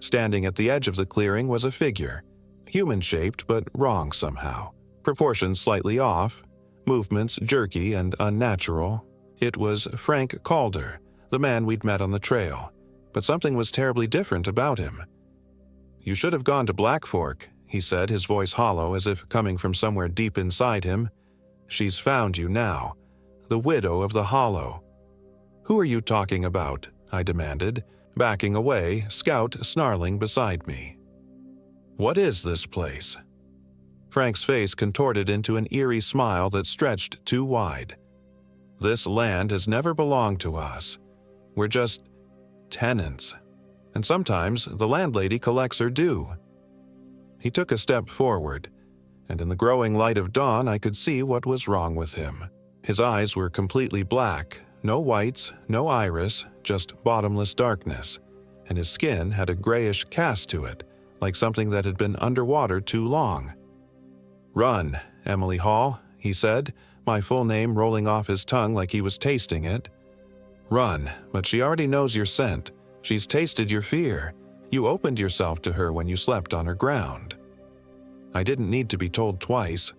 Standing at the edge of the clearing was a figure, human-shaped but wrong somehow, proportions slightly off, movements jerky and unnatural. It was Frank Calder, the man we'd met on the trail, but something was terribly different about him. "You should have gone to Black Fork," he said, his voice hollow as if coming from somewhere deep inside him. "She's found you now, the widow of the Hollow." "Who are you talking about?" I demanded, backing away, Scout snarling beside me. "What is this place?" Frank's face contorted into an eerie smile that stretched too wide. "This land has never belonged to us. We're just tenants. And sometimes the landlady collects her due." He took a step forward, and in the growing light of dawn I could see what was wrong with him. His eyes were completely black, no whites, no iris, just bottomless darkness, and his skin had a grayish cast to it, like something that had been underwater too long. "Run, Emily Hall," he said, my full name rolling off his tongue like he was tasting it. "Run, but she already knows your scent. She's tasted your fear. You opened yourself to her when you slept on her ground." I didn't need to be told twice.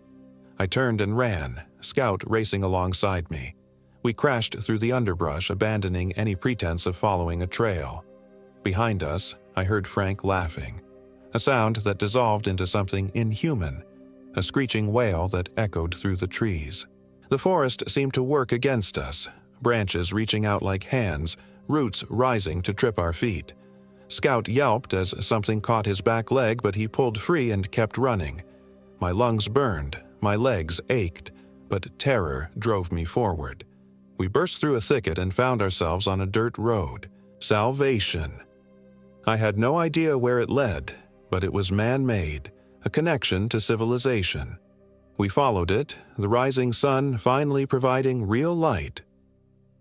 I turned and ran, Scout racing alongside me. We crashed through the underbrush, abandoning any pretense of following a trail. Behind us, I heard Frank laughing, a sound that dissolved into something inhuman, a screeching wail that echoed through the trees. The forest seemed to work against us, branches reaching out like hands, roots rising to trip our feet. Scout yelped as something caught his back leg, but he pulled free and kept running. My lungs burned, my legs ached, but terror drove me forward. We burst through a thicket and found ourselves on a dirt road. Salvation. I had no idea where it led, but it was man-made, a connection to civilization. We followed it, the rising sun finally providing real light.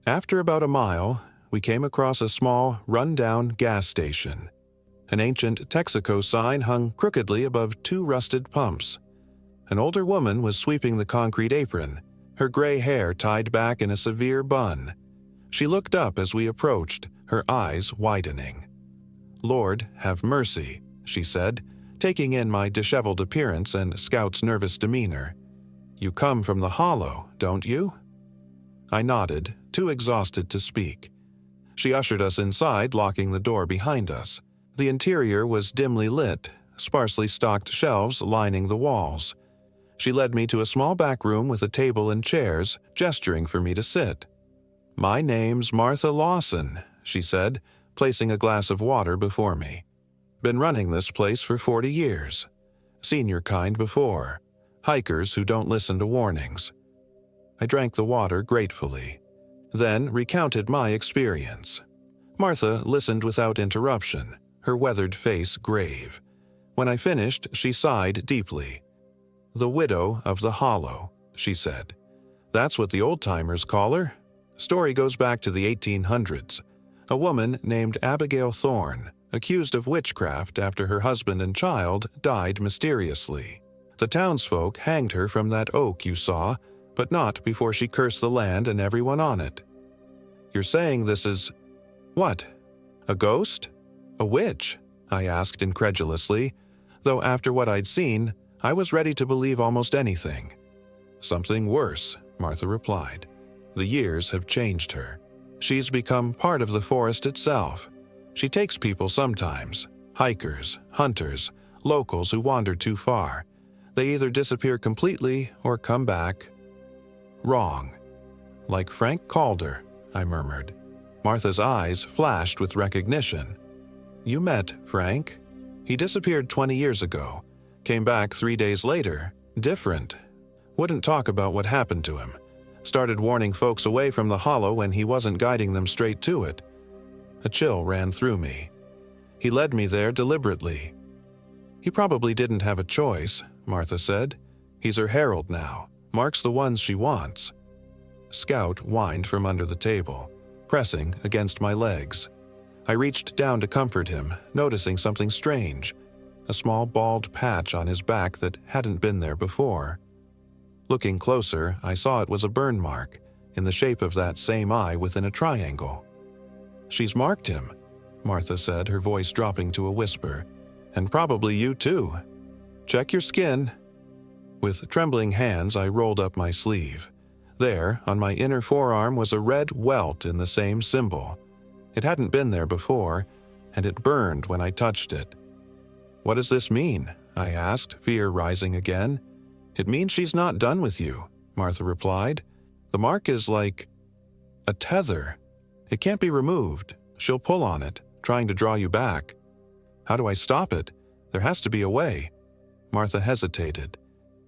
After about a mile, we came across a small, run-down gas station. An ancient Texaco sign hung crookedly above two rusted pumps. An older woman was sweeping the concrete apron, her gray hair tied back in a severe bun. She looked up as we approached, her eyes widening. "Lord, have mercy," she said, taking in my disheveled appearance and Scout's nervous demeanor. "You come from the Hollow, don't you?" I nodded, too exhausted to speak. She ushered us inside, locking the door behind us. The interior was dimly lit, sparsely stocked shelves lining the walls. She led me to a small back room with a table and chairs, gesturing for me to sit. "My name's Martha Lawson," she said, placing a glass of water before me. "Been running this place for 40 years. Seen your kind before. Hikers who don't listen to warnings." I drank the water gratefully, then recounted my experience. Martha listened without interruption, her weathered face grave. When I finished, she sighed deeply. "The widow of the Hollow," she said. "That's what the old-timers call her. Story goes back to the 1800s. A woman named Abigail Thorne, accused of witchcraft after her husband and child died mysteriously. The townsfolk hanged her from that oak you saw, but not before she cursed the land and everyone on it." "You're saying this is... what? A ghost? A witch?" I asked incredulously, though after what I'd seen, I was ready to believe almost anything. "Something worse," Martha replied. "The years have changed her. She's become part of the forest itself. She takes people sometimes, hikers, hunters, locals who wander too far. They either disappear completely or come back. Wrong. Like Frank Calder," I murmured. Martha's eyes flashed with recognition. "You met Frank? He disappeared 20 years ago. Came back 3 days later, different. Wouldn't talk about what happened to him. Started warning folks away from the Hollow when he wasn't guiding them straight to it." A chill ran through me. "He led me there deliberately." "He probably didn't have a choice," Martha said. "He's her herald now, marks the ones she wants." Scout whined from under the table, pressing against my legs. I reached down to comfort him, noticing something strange. A small bald patch on his back that hadn't been there before. Looking closer, I saw it was a burn mark, in the shape of that same eye within a triangle. "She's marked him. Martha said, her voice dropping to a whisper. "And probably you too. Check your skin." With trembling hands, I rolled up my sleeve. There, on my inner forearm, was a red welt in the same symbol. It hadn't been there before, and it burned when I touched it. "What does this mean?" I asked, fear rising again. "It means she's not done with you," Martha replied. "The mark is like a tether. It can't be removed. She'll pull on it, trying to draw you back." "How do I stop it? There has to be a way." Martha hesitated.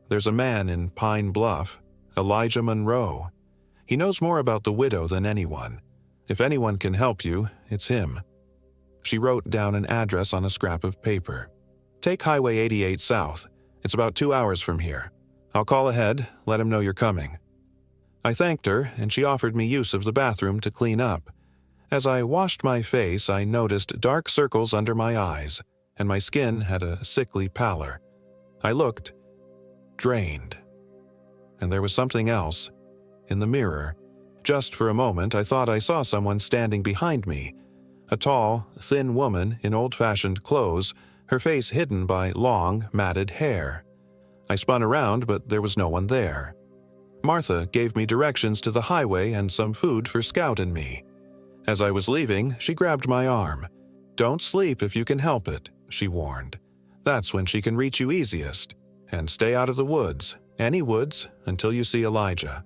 "There's a man in Pine Bluff, Elijah Monroe. He knows more about the widow than anyone. If anyone can help you, it's him." She wrote down an address on a scrap of paper. "Take Highway 88 south. It's about 2 hours from here. I'll call ahead, let him know you're coming." I thanked her, and she offered me use of the bathroom to clean up. As I washed my face, I noticed dark circles under my eyes, and my skin had a sickly pallor. I looked drained. And there was something else. In the mirror, just for a moment, I thought I saw someone standing behind me. A tall, thin woman in old-fashioned clothes, her face hidden by long, matted hair. I spun around, but there was no one there. Martha gave me directions to the highway and some food for Scout and me. As I was leaving, she grabbed my arm. "Don't sleep if you can help it," she warned. "That's when she can reach you easiest. And stay out of the woods, any woods, until you see Elijah."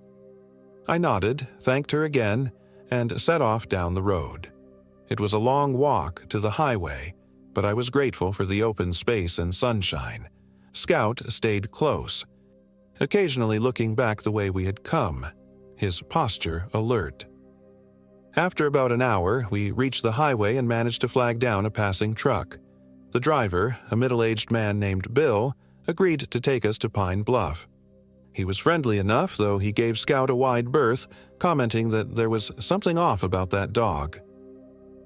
I nodded, thanked her again, and set off down the road. It was a long walk to the highway, but I was grateful for the open space and sunshine. Scout stayed close, occasionally looking back the way we had come, his posture alert. After about an hour, we reached the highway and managed to flag down a passing truck. The driver, a middle-aged man named Bill, agreed to take us to Pine Bluff. He was friendly enough, though he gave Scout a wide berth, commenting that there was something off about that dog.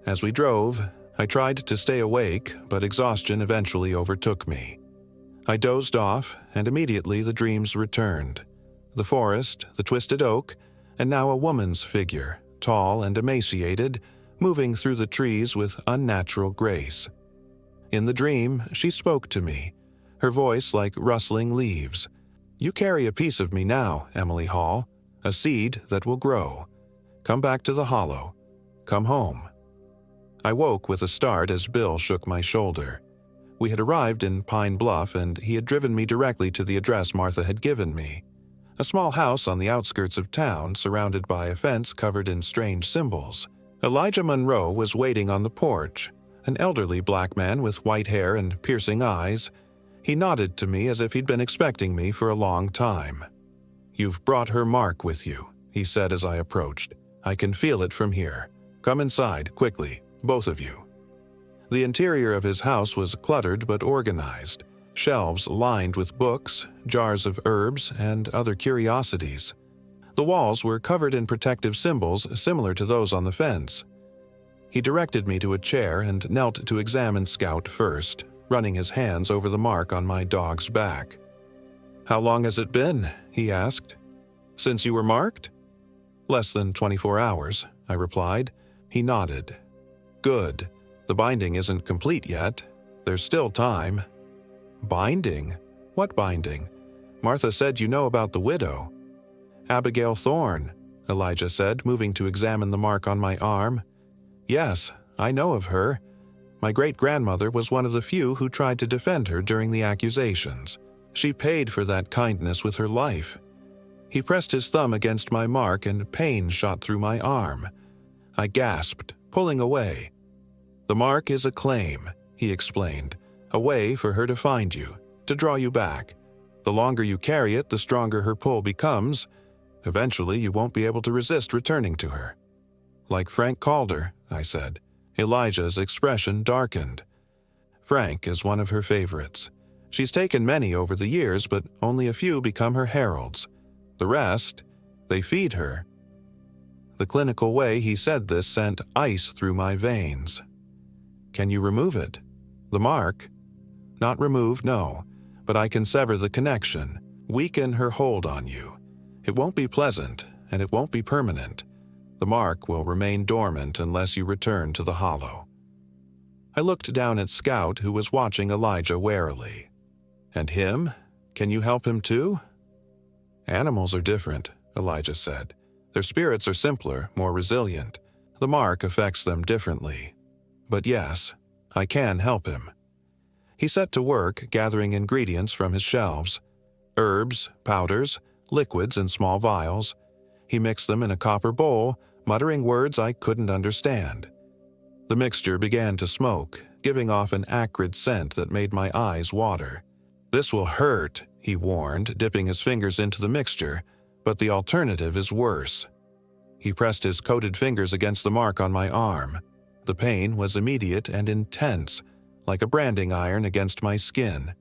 As we drove, I tried to stay awake, but exhaustion eventually overtook me. I dozed off, and immediately the dreams returned. The forest, the twisted oak, and now a woman's figure, tall and emaciated, moving through the trees with unnatural grace. In the dream, she spoke to me, her voice like rustling leaves. "You carry a piece of me now, Emily Hall, a seed that will grow. Come back to the hollow. Come home." I woke with a start as Bill shook my shoulder. We had arrived in Pine Bluff, and he had driven me directly to the address Martha had given me. A small house on the outskirts of town, surrounded by a fence covered in strange symbols. Elijah Monroe was waiting on the porch, an elderly black man with white hair and piercing eyes. He nodded to me as if he'd been expecting me for a long time. "You've brought her mark with you," he said as I approached. "I can feel it from here. Come inside, quickly, both of you." The interior of his house was cluttered but organized, shelves lined with books, jars of herbs, and other curiosities. The walls were covered in protective symbols similar to those on the fence. He directed me to a chair and knelt to examine Scout first, running his hands over the mark on my dog's back. "How long has it been?" he asked. "Since you were marked?" "Less than 24 hours, I replied. He nodded. "Good. The binding isn't complete yet. There's still time." "Binding? What binding? Martha said you know about the widow." "Abigail Thorne," Elijah said, moving to examine the mark on my arm. "Yes, I know of her. My great-grandmother was one of the few who tried to defend her during the accusations. She paid for that kindness with her life." He pressed his thumb against my mark and pain shot through my arm. I gasped, pulling away. "The mark is a claim," he explained, "a way for her to find you, to draw you back. The longer you carry it, the stronger her pull becomes. Eventually, you won't be able to resist returning to her." "Like Frank Calder," I said. Elijah's expression darkened. "Frank is one of her favorites. She's taken many over the years, but only a few become her heralds. The rest, they feed her." The clinical way he said this sent ice through my veins. "Can you remove it? The mark?" "Not remove, no, but I can sever the connection, weaken her hold on you. It won't be pleasant, and it won't be permanent. The mark will remain dormant unless you return to the hollow." I looked down at Scout, who was watching Elijah warily. "And him? Can you help him too?" "Animals are different," Elijah said. "Their spirits are simpler, more resilient. The mark affects them differently. But yes, I can help him." He set to work gathering ingredients from his shelves. Herbs, powders, liquids in small vials. He mixed them in a copper bowl, muttering words I couldn't understand. The mixture began to smoke, giving off an acrid scent that made my eyes water. "This will hurt," he warned, dipping his fingers into the mixture, "but the alternative is worse." He pressed his coated fingers against the mark on my arm. The pain was immediate and intense, like a branding iron against my skin.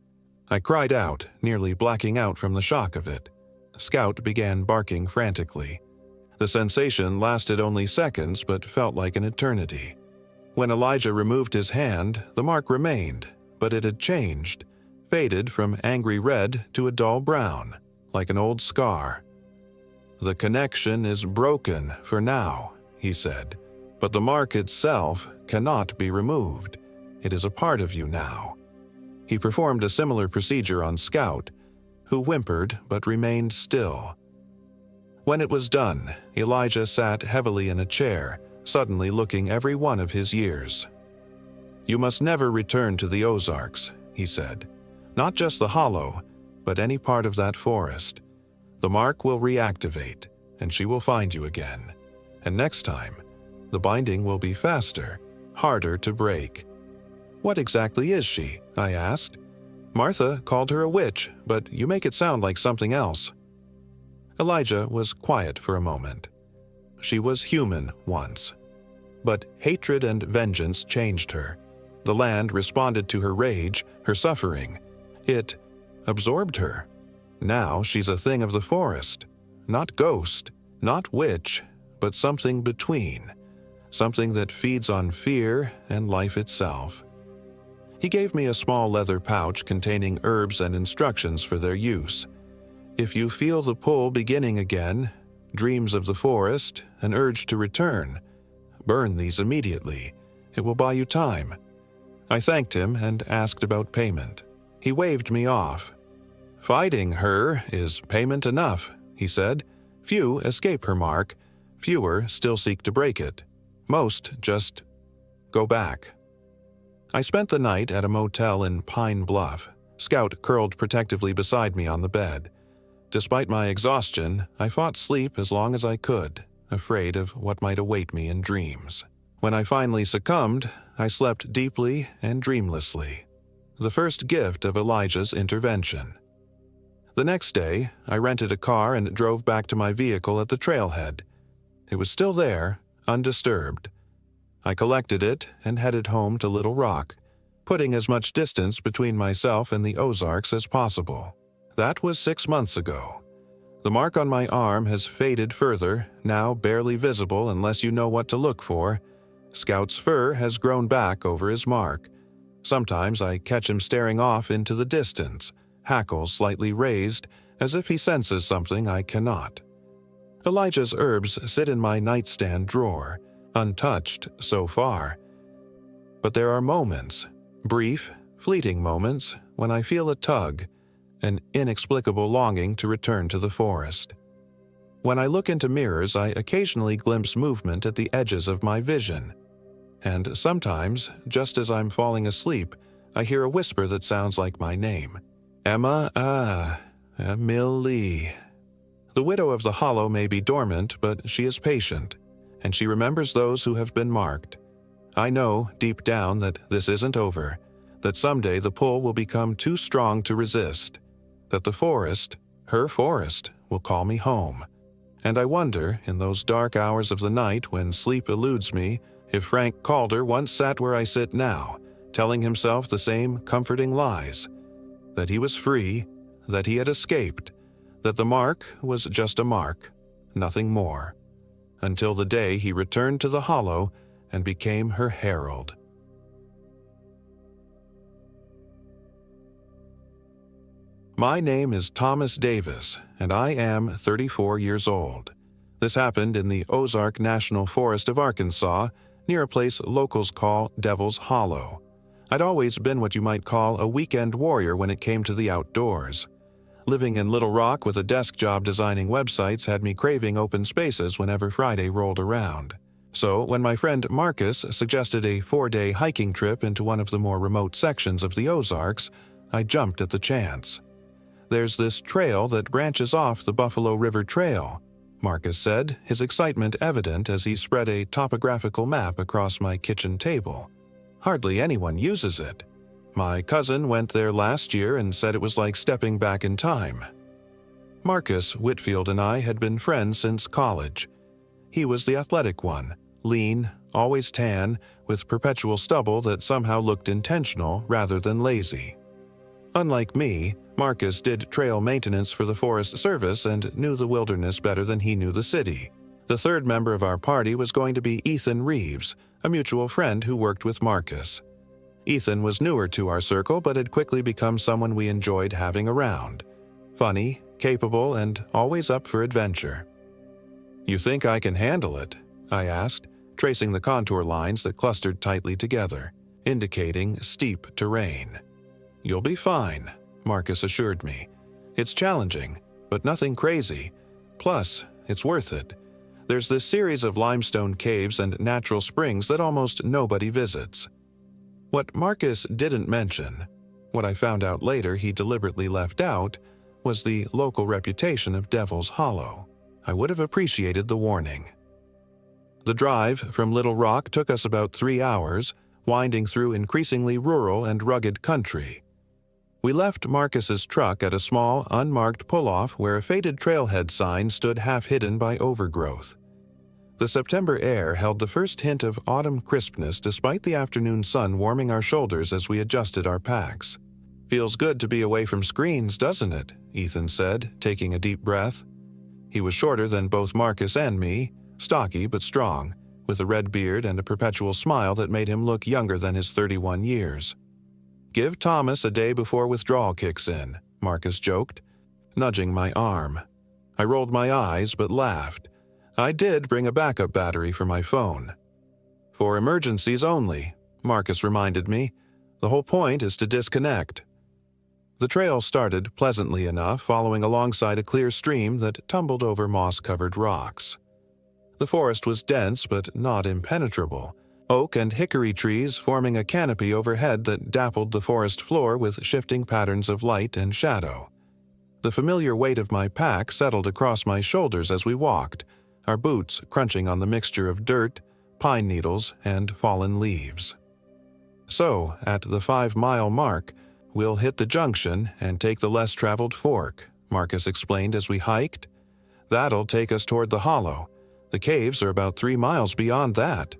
I cried out, nearly blacking out from the shock of it. Scout began barking frantically. The sensation lasted only seconds but felt like an eternity. When Elijah removed his hand, the mark remained, but it had changed, faded from angry red to a dull brown, like an old scar. "The connection is broken for now," he said, "but the mark itself cannot be removed. It is a part of you now." He performed a similar procedure on Scout, who whimpered but remained still. When it was done, Elijah sat heavily in a chair, suddenly looking every one of his years. "You must never return to the Ozarks," he said. "Not just the Hollow, but any part of that forest. The mark will reactivate, and she will find you again. And next time, the binding will be faster, harder to break." "What exactly is she?" I asked. "Martha called her a witch, but you make it sound like something else." Elijah was quiet for a moment. "She was human once. But hatred and vengeance changed her. The land responded to her rage, her suffering. It absorbed her. Now she's a thing of the forest. Not ghost, not witch, but something between. Something that feeds on fear and life itself." He gave me a small leather pouch containing herbs and instructions for their use. "If you feel the pull beginning again, dreams of the forest, an urge to return, burn these immediately. It will buy you time." I thanked him and asked about payment. He waved me off. "Fighting her is payment enough," he said. "Few escape her mark. Fewer still seek to break it. Most just go back." I spent the night at a motel in Pine Bluff. Scout curled protectively beside me on the bed. Despite my exhaustion, I fought sleep as long as I could, afraid of what might await me in dreams. When I finally succumbed, I slept deeply and dreamlessly. The first gift of Elijah's intervention. The next day, I rented a car and drove back to my vehicle at the trailhead. It was still there, undisturbed. I collected it and headed home to Little Rock, putting as much distance between myself and the Ozarks as possible. That was 6 months ago. The mark on my arm has faded further, now barely visible unless you know what to look for. Scout's fur has grown back over his mark. Sometimes I catch him staring off into the distance, hackles slightly raised, as if he senses something I cannot. Elijah's herbs sit in my nightstand drawer, untouched so far. But there are moments, brief, fleeting moments, when I feel a tug, an inexplicable longing to return to the forest. When I look into mirrors, I occasionally glimpse movement at the edges of my vision. And sometimes, just as I'm falling asleep, I hear a whisper that sounds like my name. Emily. The widow of the Hollow may be dormant, but she is patient, and she remembers those who have been marked. I know, deep down, that this isn't over, that someday the pull will become too strong to resist, that the forest, her forest, will call me home. And I wonder, in those dark hours of the night when sleep eludes me, if Frank Calder once sat where I sit now, telling himself the same comforting lies, that he was free, that he had escaped, that the mark was just a mark, nothing more, until the day he returned to the Hollow and became her herald. My name is Thomas Davis, and I am 34 years old. This happened in the Ozark National Forest of Arkansas, near a place locals call Devil's Hollow. I'd always been what you might call a weekend warrior when it came to the outdoors. Living in Little Rock with a desk job designing websites had me craving open spaces whenever Friday rolled around. So when my friend Marcus suggested a 4-day hiking trip into one of the more remote sections of the Ozarks, I jumped at the chance. "There's this trail that branches off the Buffalo River Trail," Marcus said, his excitement evident as he spread a topographical map across my kitchen table. "Hardly anyone uses it. My cousin went there last year and said it was like stepping back in time." Marcus, Whitfield, and I had been friends since college. He was the athletic one, lean, always tan, with perpetual stubble that somehow looked intentional rather than lazy. Unlike me, Marcus did trail maintenance for the Forest Service and knew the wilderness better than he knew the city. The third member of our party was going to be Ethan Reeves, a mutual friend who worked with Marcus. Ethan was newer to our circle but had quickly become someone we enjoyed having around. Funny, capable, and always up for adventure. "You think I can handle it?" I asked, tracing the contour lines that clustered tightly together, indicating steep terrain. "You'll be fine," Marcus assured me. "It's challenging, but nothing crazy. Plus, it's worth it. There's this series of limestone caves and natural springs that almost nobody visits." What Marcus didn't mention, what I found out later he deliberately left out, was the local reputation of Devil's Hollow. I would have appreciated the warning. The drive from Little Rock took us about 3 hours, winding through increasingly rural and rugged country. We left Marcus's truck at a small, unmarked pull-off where a faded trailhead sign stood half-hidden by overgrowth. The September air held the first hint of autumn crispness despite the afternoon sun warming our shoulders as we adjusted our packs. "Feels good to be away from screens, doesn't it?" Ethan said, taking a deep breath. He was shorter than both Marcus and me, stocky but strong, with a red beard and a perpetual smile that made him look younger than his 31 years. "Give Thomas a day before withdrawal kicks in," Marcus joked, nudging my arm. I rolled my eyes but laughed. I did bring a backup battery for my phone. "For emergencies only," Marcus reminded me. "The whole point is to disconnect." The trail started pleasantly enough, following alongside a clear stream that tumbled over moss-covered rocks. The forest was dense but not impenetrable, oak and hickory trees forming a canopy overhead that dappled the forest floor with shifting patterns of light and shadow. The familiar weight of my pack settled across my shoulders as we walked, our boots crunching on the mixture of dirt, pine needles, and fallen leaves. "So, at the 5-mile mark, we'll hit the junction and take the less-traveled fork," Marcus explained as we hiked. "That'll take us toward the hollow. The caves are about 3 miles beyond that."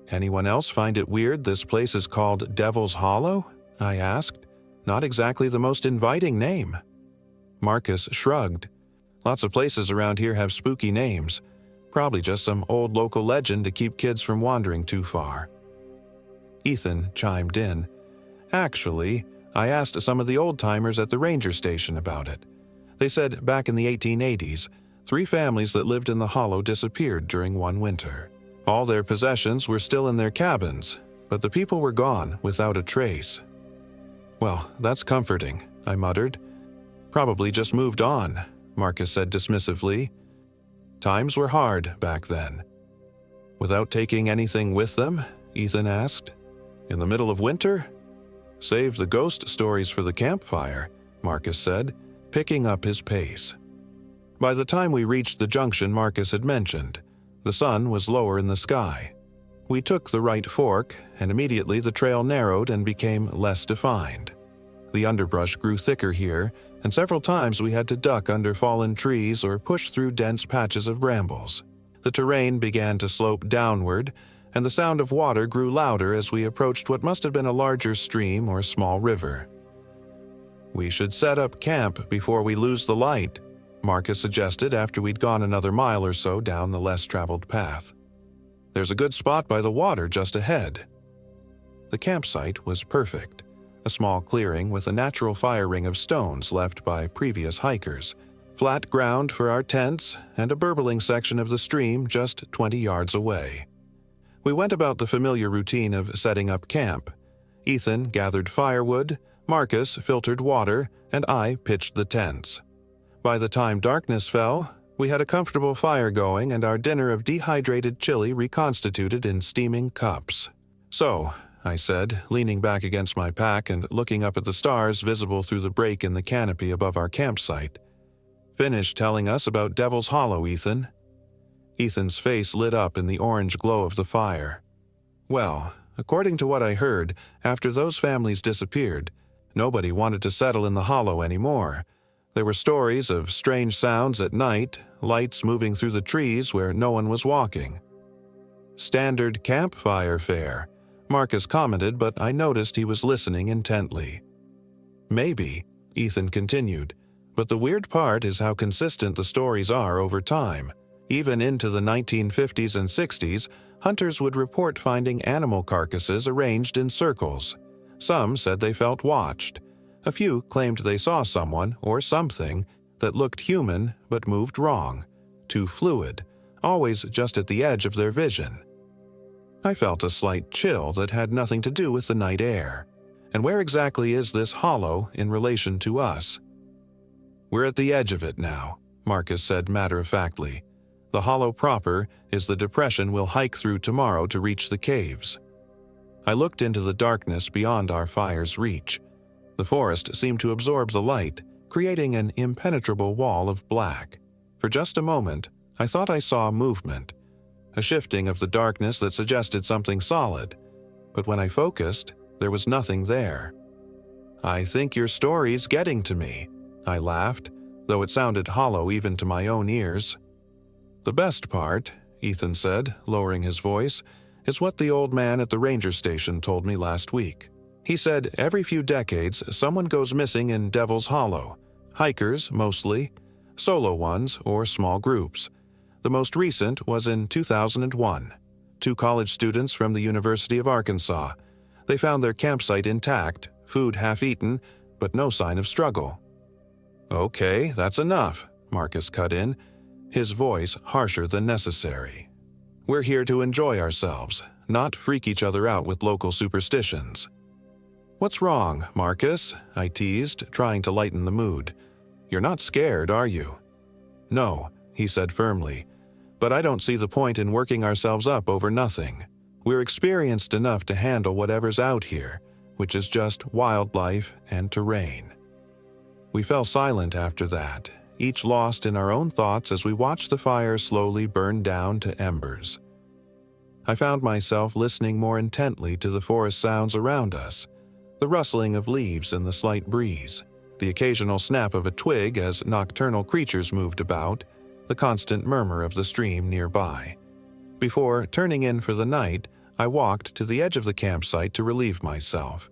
"Anyone else find it weird this place is called Devil's Hollow?" I asked. "Not exactly the most inviting name." Marcus shrugged. "Lots of places around here have spooky names. Probably just some old local legend to keep kids from wandering too far." Ethan chimed in. "Actually, I asked some of the old-timers at the ranger station about it. They said back in the 1880s, 3 families that lived in the hollow disappeared during one winter. All their possessions were still in their cabins, but the people were gone without a trace." "Well, that's comforting," I muttered. "Probably just moved on," Marcus said dismissively. "Times were hard back then." "Without taking anything with them?" Ethan asked. "In the middle of winter?" "Save the ghost stories for the campfire," Marcus said, picking up his pace. By the time we reached the junction Marcus had mentioned, the sun was lower in the sky. We took the right fork, and immediately the trail narrowed and became less defined. The underbrush grew thicker here, and several times we had to duck under fallen trees or push through dense patches of brambles. The terrain began to slope downward, and the sound of water grew louder as we approached what must have been a larger stream or small river. "We should set up camp before we lose the light," Marcus suggested after we'd gone another mile or so down the less-traveled path. "There's a good spot by the water just ahead." The campsite was perfect. A small clearing with a natural fire ring of stones left by previous hikers, flat ground for our tents, and a burbling section of the stream just 20 yards away. We went about the familiar routine of setting up camp. Ethan gathered firewood, Marcus filtered water, and I pitched the tents. By the time darkness fell, we had a comfortable fire going and our dinner of dehydrated chili reconstituted in steaming cups. "So," I said, leaning back against my pack and looking up at the stars visible through the break in the canopy above our campsite. "Finish telling us about Devil's Hollow, Ethan." Ethan's face lit up in the orange glow of the fire. "Well, according to what I heard, after those families disappeared, nobody wanted to settle in the hollow anymore. There were stories of strange sounds at night, lights moving through the trees where no one was walking. Standard campfire fare," Marcus commented, but I noticed he was listening intently. "Maybe," Ethan continued, "but the weird part is how consistent the stories are over time. Even into the 1950s and 60s, hunters would report finding animal carcasses arranged in circles. Some said they felt watched. A few claimed they saw someone or something that looked human but moved wrong, too fluid, always just at the edge of their vision. I felt a slight chill that had nothing to do with the night air. And where exactly is this hollow in relation to us? "We're at the edge of it now," Marcus said matter-of-factly. "The hollow proper is the depression we'll hike through tomorrow to reach the caves." I looked into the darkness beyond our fire's reach. The forest seemed to absorb the light, creating an impenetrable wall of black. For just a moment, I thought I saw movement, a shifting of the darkness that suggested something solid, but when I focused, there was nothing there. "I think your story's getting to me," I laughed, though it sounded hollow even to my own ears. "The best part," Ethan said, lowering his voice, "is what the old man at the ranger station told me last week. He said every few decades someone goes missing in Devil's Hollow. Hikers, mostly, solo ones, or small groups. The most recent was in 2001. 2 college students from the University of Arkansas. They found their campsite intact, food half-eaten, but no sign of struggle." "Okay, that's enough," Marcus cut in, his voice harsher than necessary. "We're here to enjoy ourselves, not freak each other out with local superstitions." "What's wrong, Marcus?" I teased, trying to lighten the mood. "You're not scared, are you?" "No," he said firmly, "but I don't see the point in working ourselves up over nothing. We're experienced enough to handle whatever's out here, which is just wildlife and terrain." We fell silent after that, each lost in our own thoughts as we watched the fire slowly burn down to embers. I found myself listening more intently to the forest sounds around us, the rustling of leaves in the slight breeze, the occasional snap of a twig as nocturnal creatures moved about, the constant murmur of the stream nearby. Before turning in for the night, I walked to the edge of the campsite to relieve myself.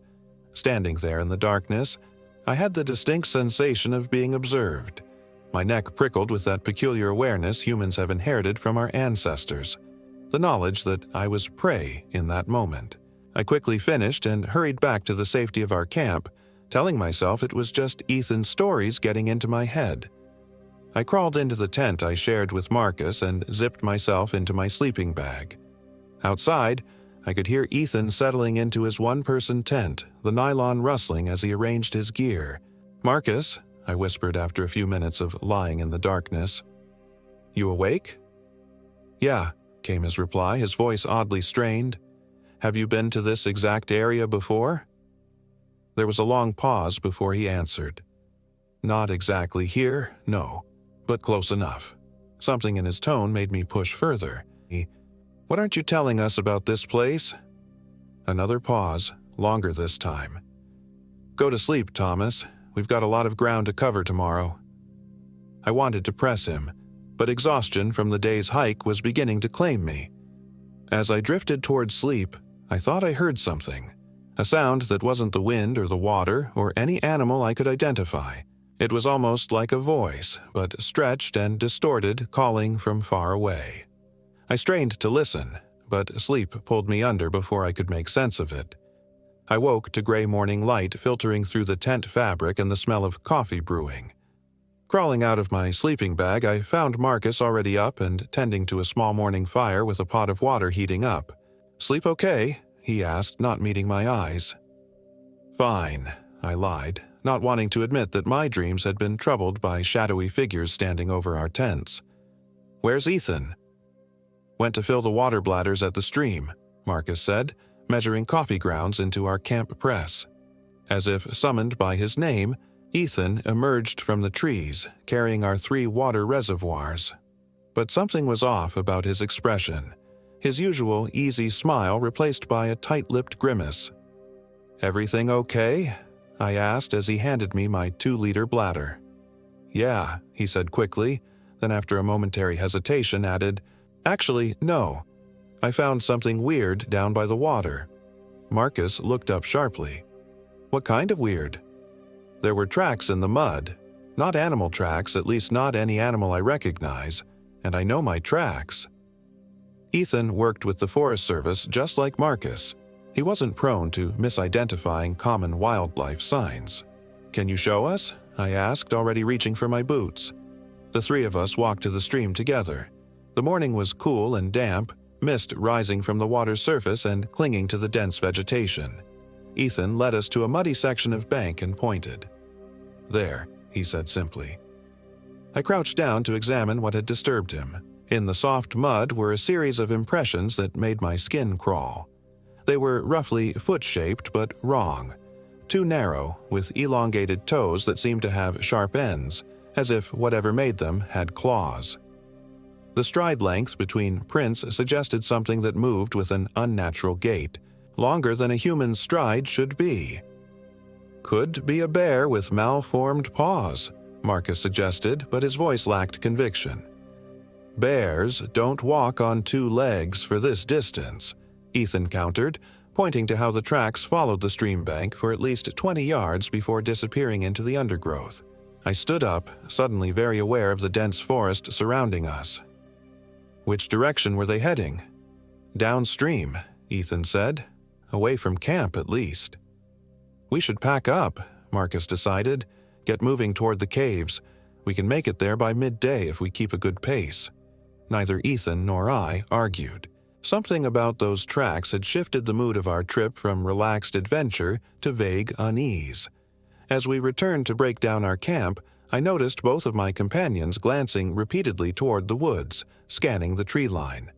Standing there in the darkness, I had the distinct sensation of being observed. My neck prickled with that peculiar awareness humans have inherited from our ancestors, the knowledge that I was prey in that moment. I quickly finished and hurried back to the safety of our camp, telling myself it was just Ethan's stories getting into my head. I crawled into the tent I shared with Marcus and zipped myself into my sleeping bag. Outside, I could hear Ethan settling into his one-person tent, the nylon rustling as he arranged his gear. "Marcus," I whispered after a few minutes of lying in the darkness. "You awake?" "Yeah," came his reply, his voice oddly strained. "Have you been to this exact area before?" There was a long pause before he answered. "Not exactly here, no, but close enough." Something in his tone made me push further. "What aren't you telling us about this place?" Another pause, longer this time. "Go to sleep, Thomas. We've got a lot of ground to cover tomorrow." I wanted to press him, but exhaustion from the day's hike was beginning to claim me. As I drifted towards sleep, I thought I heard something. A sound that wasn't the wind or the water or any animal I could identify. It was almost like a voice, but stretched and distorted, calling from far away. I strained to listen, but sleep pulled me under before I could make sense of it. I woke to gray morning light filtering through the tent fabric and the smell of coffee brewing. Crawling out of my sleeping bag, I found Marcus already up and tending to a small morning fire with a pot of water heating up. "Sleep okay?" he asked, not meeting my eyes. Fine, I lied, not wanting to admit that my dreams had been troubled by shadowy figures standing over our tents. Where's Ethan? Went to fill the water bladders at the stream, Marcus said, measuring coffee grounds into our camp press. As if summoned by his name, Ethan emerged from the trees, carrying our 3 water reservoirs. But something was off about his expression, his usual easy smile replaced by a tight-lipped grimace. "Everything okay?" I asked as he handed me my 2-liter bladder. "Yeah," he said quickly, then after a momentary hesitation added, "Actually, no. I found something weird down by the water." Marcus looked up sharply. "What kind of weird?" "There were tracks in the mud. Not animal tracks, at least not any animal I recognize, and I know my tracks." Ethan worked with the Forest Service just like Marcus. He wasn't prone to misidentifying common wildlife signs. "Can you show us?" I asked, already reaching for my boots. The 3 of us walked to the stream together. The morning was cool and damp, mist rising from the water's surface and clinging to the dense vegetation. Ethan led us to a muddy section of bank and pointed. "There," he said simply. I crouched down to examine what had disturbed him. In the soft mud were a series of impressions that made my skin crawl. They were roughly foot-shaped but wrong, too narrow, with elongated toes that seemed to have sharp ends, as if whatever made them had claws. The stride length between prints suggested something that moved with an unnatural gait, longer than a human's stride should be. "Could be a bear with malformed paws," Marcus suggested, but his voice lacked conviction. "Bears don't walk on 2 legs for this distance," Ethan countered, pointing to how the tracks followed the stream bank for at least 20 yards before disappearing into the undergrowth. I stood up, suddenly very aware of the dense forest surrounding us. "Which direction were they heading?" "Downstream," Ethan said. "Away from camp, at least." "We should pack up," Marcus decided. "Get moving toward the caves. We can make it there by midday if we keep a good pace." Neither Ethan nor I argued. Something about those tracks had shifted the mood of our trip from relaxed adventure to vague unease. As we returned to break down our camp, I noticed both of my companions glancing repeatedly toward the woods, scanning the tree line.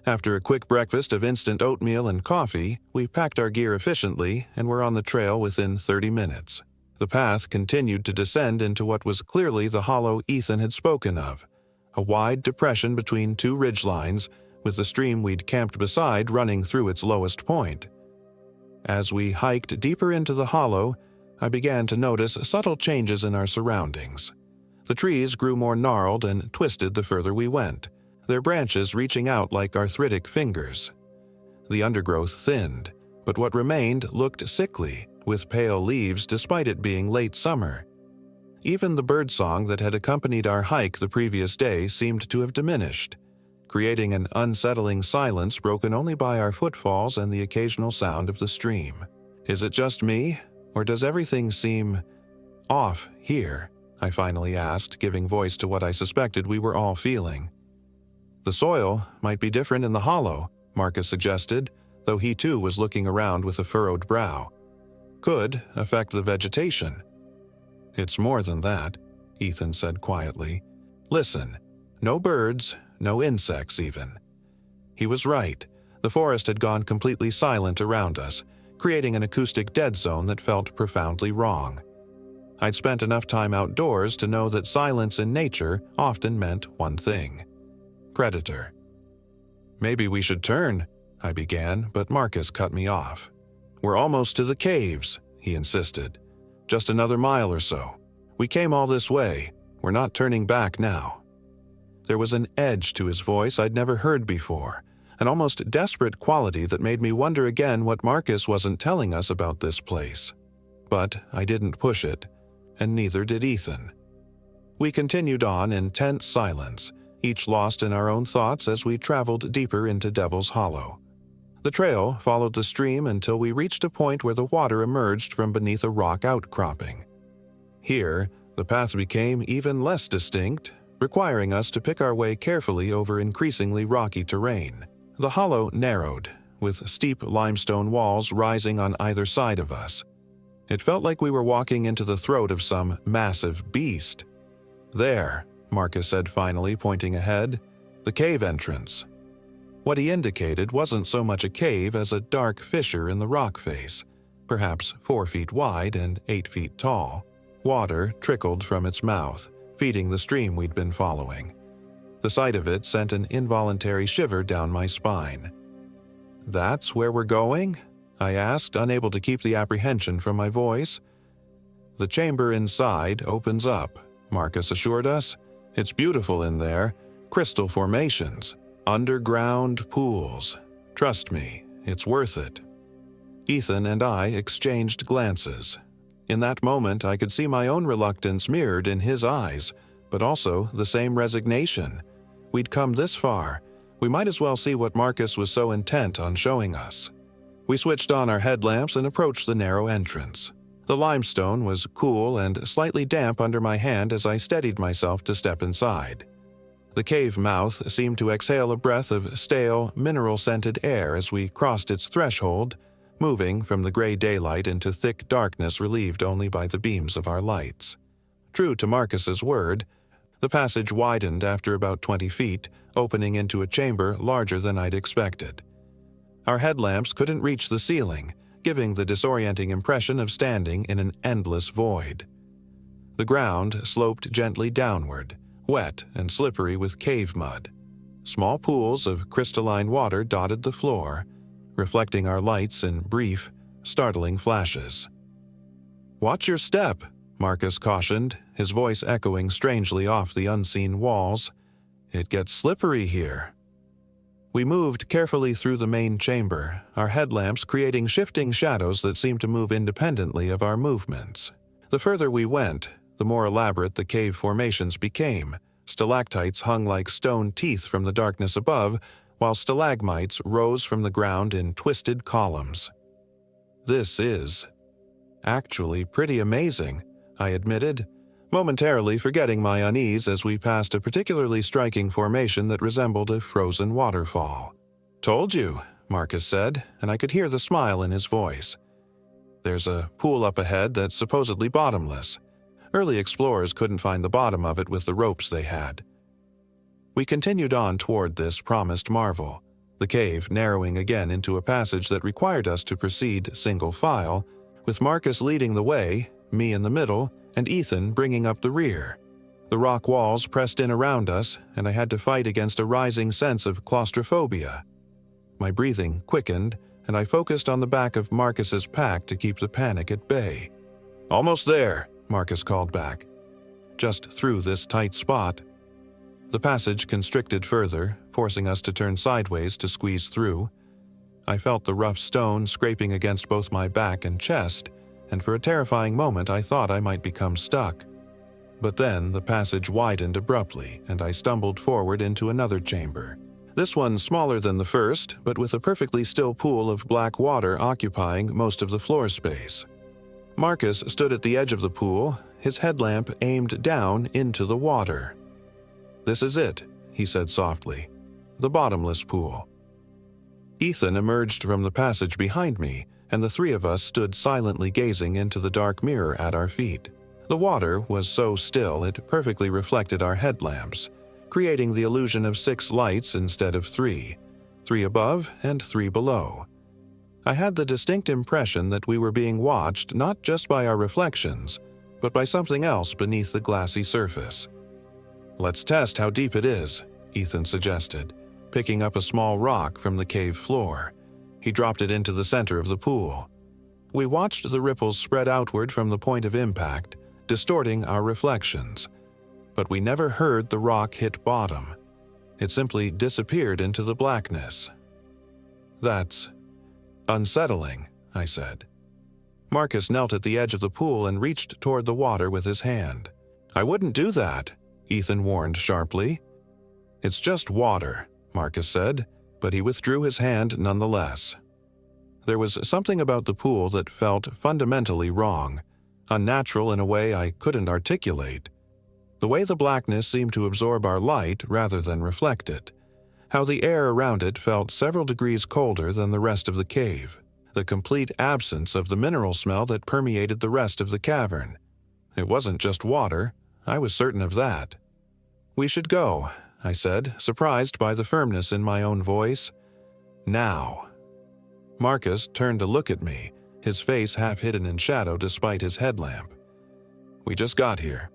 After a quick breakfast of instant oatmeal and coffee, we packed our gear efficiently and were on the trail within 30 minutes. The path continued to descend into what was clearly the hollow Ethan had spoken of, a wide depression between 2 ridgelines, with the stream we'd camped beside running through its lowest point. As we hiked deeper into the hollow, I began to notice subtle changes in our surroundings. The trees grew more gnarled and twisted the further we went, their branches reaching out like arthritic fingers. The undergrowth thinned, but what remained looked sickly, with pale leaves despite it being late summer. Even the birdsong that had accompanied our hike the previous day seemed to have diminished, creating an unsettling silence broken only by our footfalls and the occasional sound of the stream. "Is it just me, or does everything seem off here?" I finally asked, giving voice to what I suspected we were all feeling. "The soil might be different in the hollow," Marcus suggested, though he too was looking around with a furrowed brow. "Could affect the vegetation." "It's more than that," Ethan said quietly. "Listen, no birds, no insects even." He was right. The forest had gone completely silent around us, creating an acoustic dead zone that felt profoundly wrong. I'd spent enough time outdoors to know that silence in nature often meant one thing: predator. "Maybe we should turn," I began, but Marcus cut me off. "We're almost to the caves," he insisted. "Just another mile or so. We came all this way. We're not turning back now." There was an edge to his voice I'd never heard before, an almost desperate quality that made me wonder again what Marcus wasn't telling us about this place. But I didn't push it, and neither did Ethan. We continued on in tense silence, each lost in our own thoughts as we traveled deeper into Devil's Hollow. The trail followed the stream until we reached a point where the water emerged from beneath a rock outcropping. Here, the path became even less distinct, requiring us to pick our way carefully over increasingly rocky terrain. The hollow narrowed, with steep limestone walls rising on either side of us. It felt like we were walking into the throat of some massive beast. "There," Marcus said finally, pointing ahead, "the cave entrance." What he indicated wasn't so much a cave as a dark fissure in the rock face, perhaps 4 feet wide and 8 feet tall. Water trickled from its mouth, feeding the stream we'd been following. The sight of it sent an involuntary shiver down my spine. "That's where we're going?" I asked, unable to keep the apprehension from my voice. "The chamber inside opens up," Marcus assured us. "It's beautiful in there, crystal formations, underground pools. Trust me, it's worth it." Ethan and I exchanged glances. In that moment, I could see my own reluctance mirrored in his eyes, but also the same resignation. We'd come this far. We might as well see what Marcus was so intent on showing us. We switched on our headlamps and approached the narrow entrance. The limestone was cool and slightly damp under my hand as I steadied myself to step inside. The cave mouth seemed to exhale a breath of stale, mineral-scented air as we crossed its threshold, moving from the gray daylight into thick darkness relieved only by the beams of our lights. True to Marcus's word, the passage widened after about 20 feet, opening into a chamber larger than I'd expected. Our headlamps couldn't reach the ceiling, giving the disorienting impression of standing in an endless void. The ground sloped gently downward, wet and slippery with cave mud. Small pools of crystalline water dotted the floor, reflecting our lights in brief, startling flashes. "Watch your step," Marcus cautioned, his voice echoing strangely off the unseen walls. "It gets slippery here." We moved carefully through the main chamber, our headlamps creating shifting shadows that seemed to move independently of our movements. The further we went, the more elaborate the cave formations became. Stalactites hung like stone teeth from the darkness above, while stalagmites rose from the ground in twisted columns. "This is actually pretty amazing," I admitted, momentarily forgetting my unease as we passed a particularly striking formation that resembled a frozen waterfall. "Told you," Marcus said, and I could hear the smile in his voice. "There's a pool up ahead that's supposedly bottomless. Early explorers couldn't find the bottom of it with the ropes they had." We continued on toward this promised marvel, the cave narrowing again into a passage that required us to proceed single file, with Marcus leading the way, me in the middle, and Ethan bringing up the rear. The rock walls pressed in around us, and I had to fight against a rising sense of claustrophobia. My breathing quickened, and I focused on the back of Marcus's pack to keep the panic at bay. "Almost there," Marcus called back. "Just through this tight spot." The passage constricted further, forcing us to turn sideways to squeeze through. I felt the rough stone scraping against both my back and chest, and for a terrifying moment I thought I might become stuck. But then the passage widened abruptly, and I stumbled forward into another chamber. This one smaller than the first, but with a perfectly still pool of black water occupying most of the floor space. Marcus stood at the edge of the pool, his headlamp aimed down into the water. "This is it," he said softly. "The bottomless pool." Ethan emerged from the passage behind me, and the three of us stood silently gazing into the dark mirror at our feet. The water was so still it perfectly reflected our headlamps, creating the illusion of 6 lights instead of 3, 3 above and 3 below. I had the distinct impression that we were being watched not just by our reflections, but by something else beneath the glassy surface. "Let's test how deep it is," Ethan suggested, picking up a small rock from the cave floor. He dropped it into the center of the pool. We watched the ripples spread outward from the point of impact, distorting our reflections. But we never heard the rock hit bottom. It simply disappeared into the blackness. "That's unsettling," I said. Marcus knelt at the edge of the pool and reached toward the water with his hand. "I wouldn't do that," Ethan warned sharply. "It's just water," Marcus said, but he withdrew his hand nonetheless. There was something about the pool that felt fundamentally wrong, unnatural in a way I couldn't articulate. The way the blackness seemed to absorb our light rather than reflect it. How the air around it felt several degrees colder than the rest of the cave. the complete absence of the mineral smell that permeated the rest of the cavern. It wasn't just water, I was certain of that. "We should go," I said, surprised by the firmness in my own voice. "Now." Marcus turned to look at me, his face half hidden in shadow despite his headlamp. "We just got here.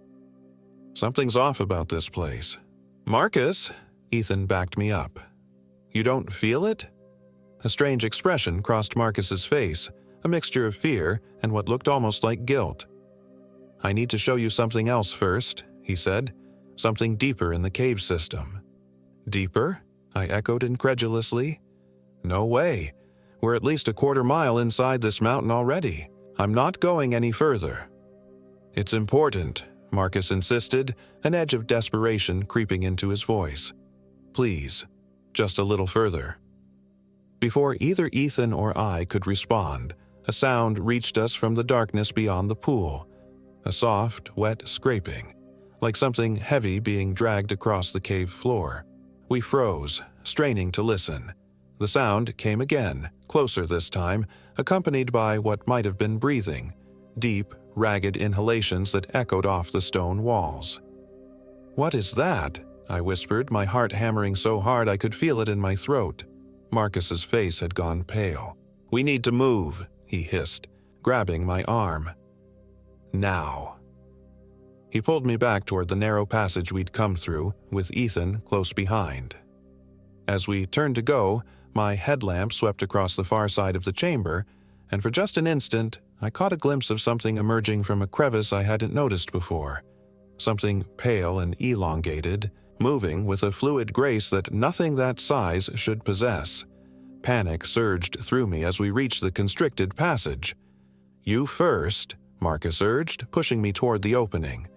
Something's off about this place." "Marcus," Ethan backed me up. "You don't feel it?" A strange expression crossed Marcus's face, a mixture of fear and what looked almost like guilt. "I need to show you something else first," he said. "Something deeper in the cave system." "Deeper?" I echoed incredulously. "No way. We're at least a quarter mile inside this mountain already. I'm not going any further." "It's important," Marcus insisted, an edge of desperation creeping into his voice. "Please, just a little further." Before either Ethan or I could respond, a sound reached us from the darkness beyond the pool, a soft, wet scraping, like something heavy being dragged across the cave floor. We froze, straining to listen. The sound came again, closer this time, accompanied by what might have been breathing, deep, ragged inhalations that echoed off the stone walls. "What is that?" I whispered, my heart hammering so hard I could feel it in my throat. Marcus's face had gone pale. "We need to move," he hissed, grabbing my arm. "Now." He pulled me back toward the narrow passage we'd come through, with Ethan close behind. As we turned to go, my headlamp swept across the far side of the chamber, and for just an instant, I caught a glimpse of something emerging from a crevice I hadn't noticed before. Something pale and elongated, moving with a fluid grace that nothing that size should possess. Panic surged through me as we reached the constricted passage. "You first," Marcus urged, pushing me toward the opening.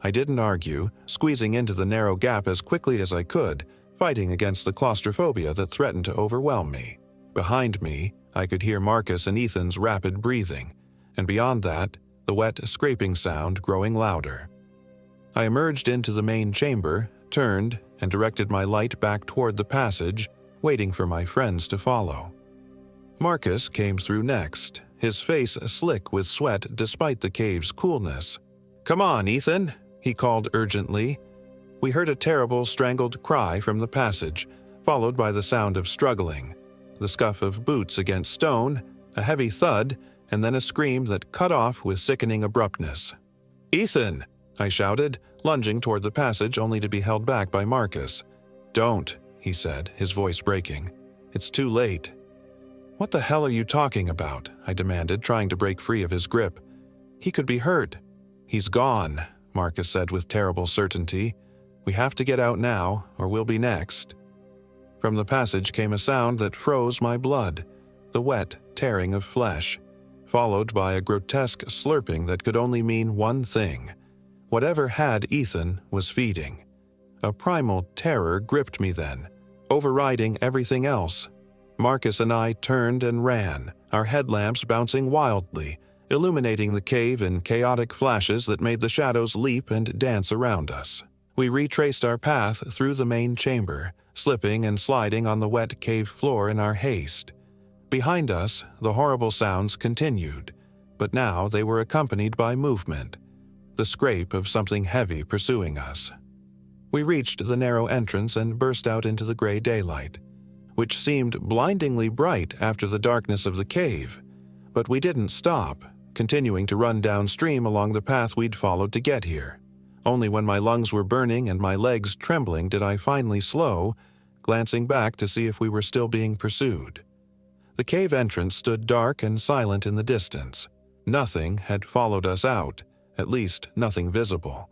I didn't argue, squeezing into the narrow gap as quickly as I could, fighting against the claustrophobia that threatened to overwhelm me. Behind me, I could hear Marcus and Ethan's rapid breathing, and beyond that, the wet scraping sound growing louder. I emerged into the main chamber, turned, and directed my light back toward the passage, waiting for my friends to follow. Marcus came through next, his face slick with sweat despite the cave's coolness. "Come on, Ethan," he called urgently. We heard a terrible, strangled cry from the passage, followed by the sound of struggling, the scuff of boots against stone, a heavy thud, and then a scream that cut off with sickening abruptness. "Ethan!" I shouted, lunging toward the passage only to be held back by Marcus. "Don't," he said, his voice breaking. "It's too late." "What the hell are you talking about?" I demanded, trying to break free of his grip. "He could be hurt." "He's gone," Marcus said with terrible certainty. "We have to get out now, or we'll be next." From the passage came a sound that froze my blood, the wet tearing of flesh, followed by a grotesque slurping that could only mean one thing. Whatever had Ethan was feeding. A primal terror gripped me then, overriding everything else. Marcus and I turned and ran, our headlamps bouncing wildly, illuminating the cave in chaotic flashes that made the shadows leap and dance around us. We retraced our path through the main chamber, slipping and sliding on the wet cave floor in our haste. Behind us, the horrible sounds continued, but now they were accompanied by movement, the scrape of something heavy pursuing us. We reached the narrow entrance and burst out into the gray daylight, which seemed blindingly bright after the darkness of the cave. But we didn't stop, continuing to run downstream along the path we'd followed to get here. Only when my lungs were burning and my legs trembling did I finally slow, glancing back to see if we were still being pursued. The cave entrance stood dark and silent in the distance. Nothing had followed us out, at least nothing visible.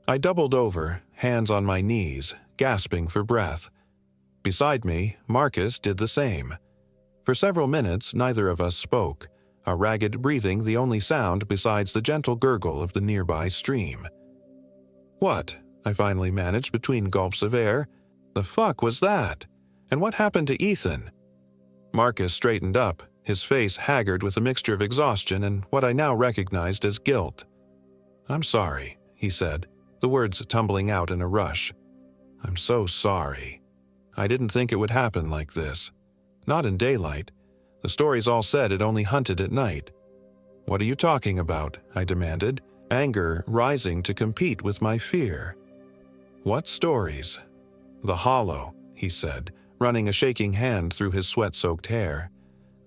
I doubled over, hands on my knees, gasping for breath. Beside me, Marcus did the same. For several minutes, neither of us spoke, our ragged breathing the only sound besides the gentle gurgle of the nearby stream. "What?" I finally managed between gulps of air. "The fuck was that? And what happened to Ethan?" Marcus straightened up, his face haggard with a mixture of exhaustion and what I now recognized as guilt. "I'm sorry," he said, the words tumbling out in a rush. "I'm so sorry. I didn't think it would happen like this. Not in daylight. The stories all said it only hunted at night. What are you talking about? I demanded, anger rising to compete with my fear. What stories? The hollow, he said, running a shaking hand through his sweat-soaked hair.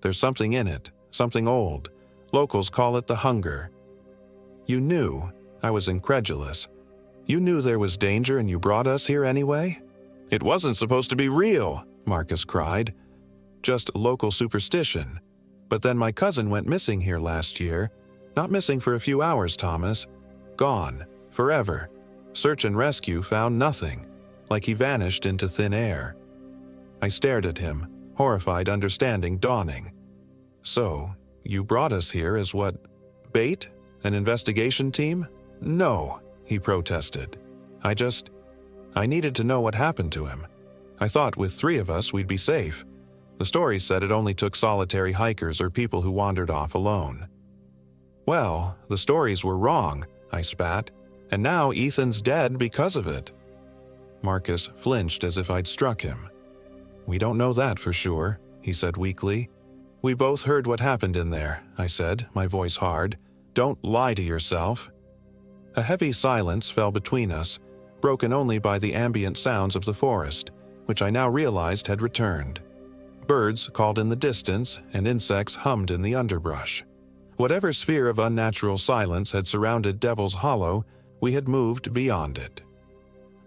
There's something in it, something old. Locals call it the hunger. You knew? I was incredulous. You knew there was danger and you brought us here anyway? It wasn't supposed to be real, Marcus cried. Just local superstition. But then my cousin went missing here last year. Not missing for a few hours, Thomas. Gone. Forever. Search and rescue found nothing. Like he vanished into thin air. I stared at him, horrified understanding dawning. So, you brought us here as what? Bait? An investigation team? No, he protested. I needed to know what happened to him. I thought with 3 of us we'd be safe. The stories said it only took solitary hikers or people who wandered off alone. Well, the stories were wrong, I spat, and now Ethan's dead because of it. Marcus flinched as if I'd struck him. We don't know that for sure, he said weakly. We both heard what happened in there, I said, my voice hard. Don't lie to yourself. A heavy silence fell between us, broken only by the ambient sounds of the forest, which I now realized had returned. Birds called in the distance, and insects hummed in the underbrush. Whatever sphere of unnatural silence had surrounded Devil's Hollow, we had moved beyond it.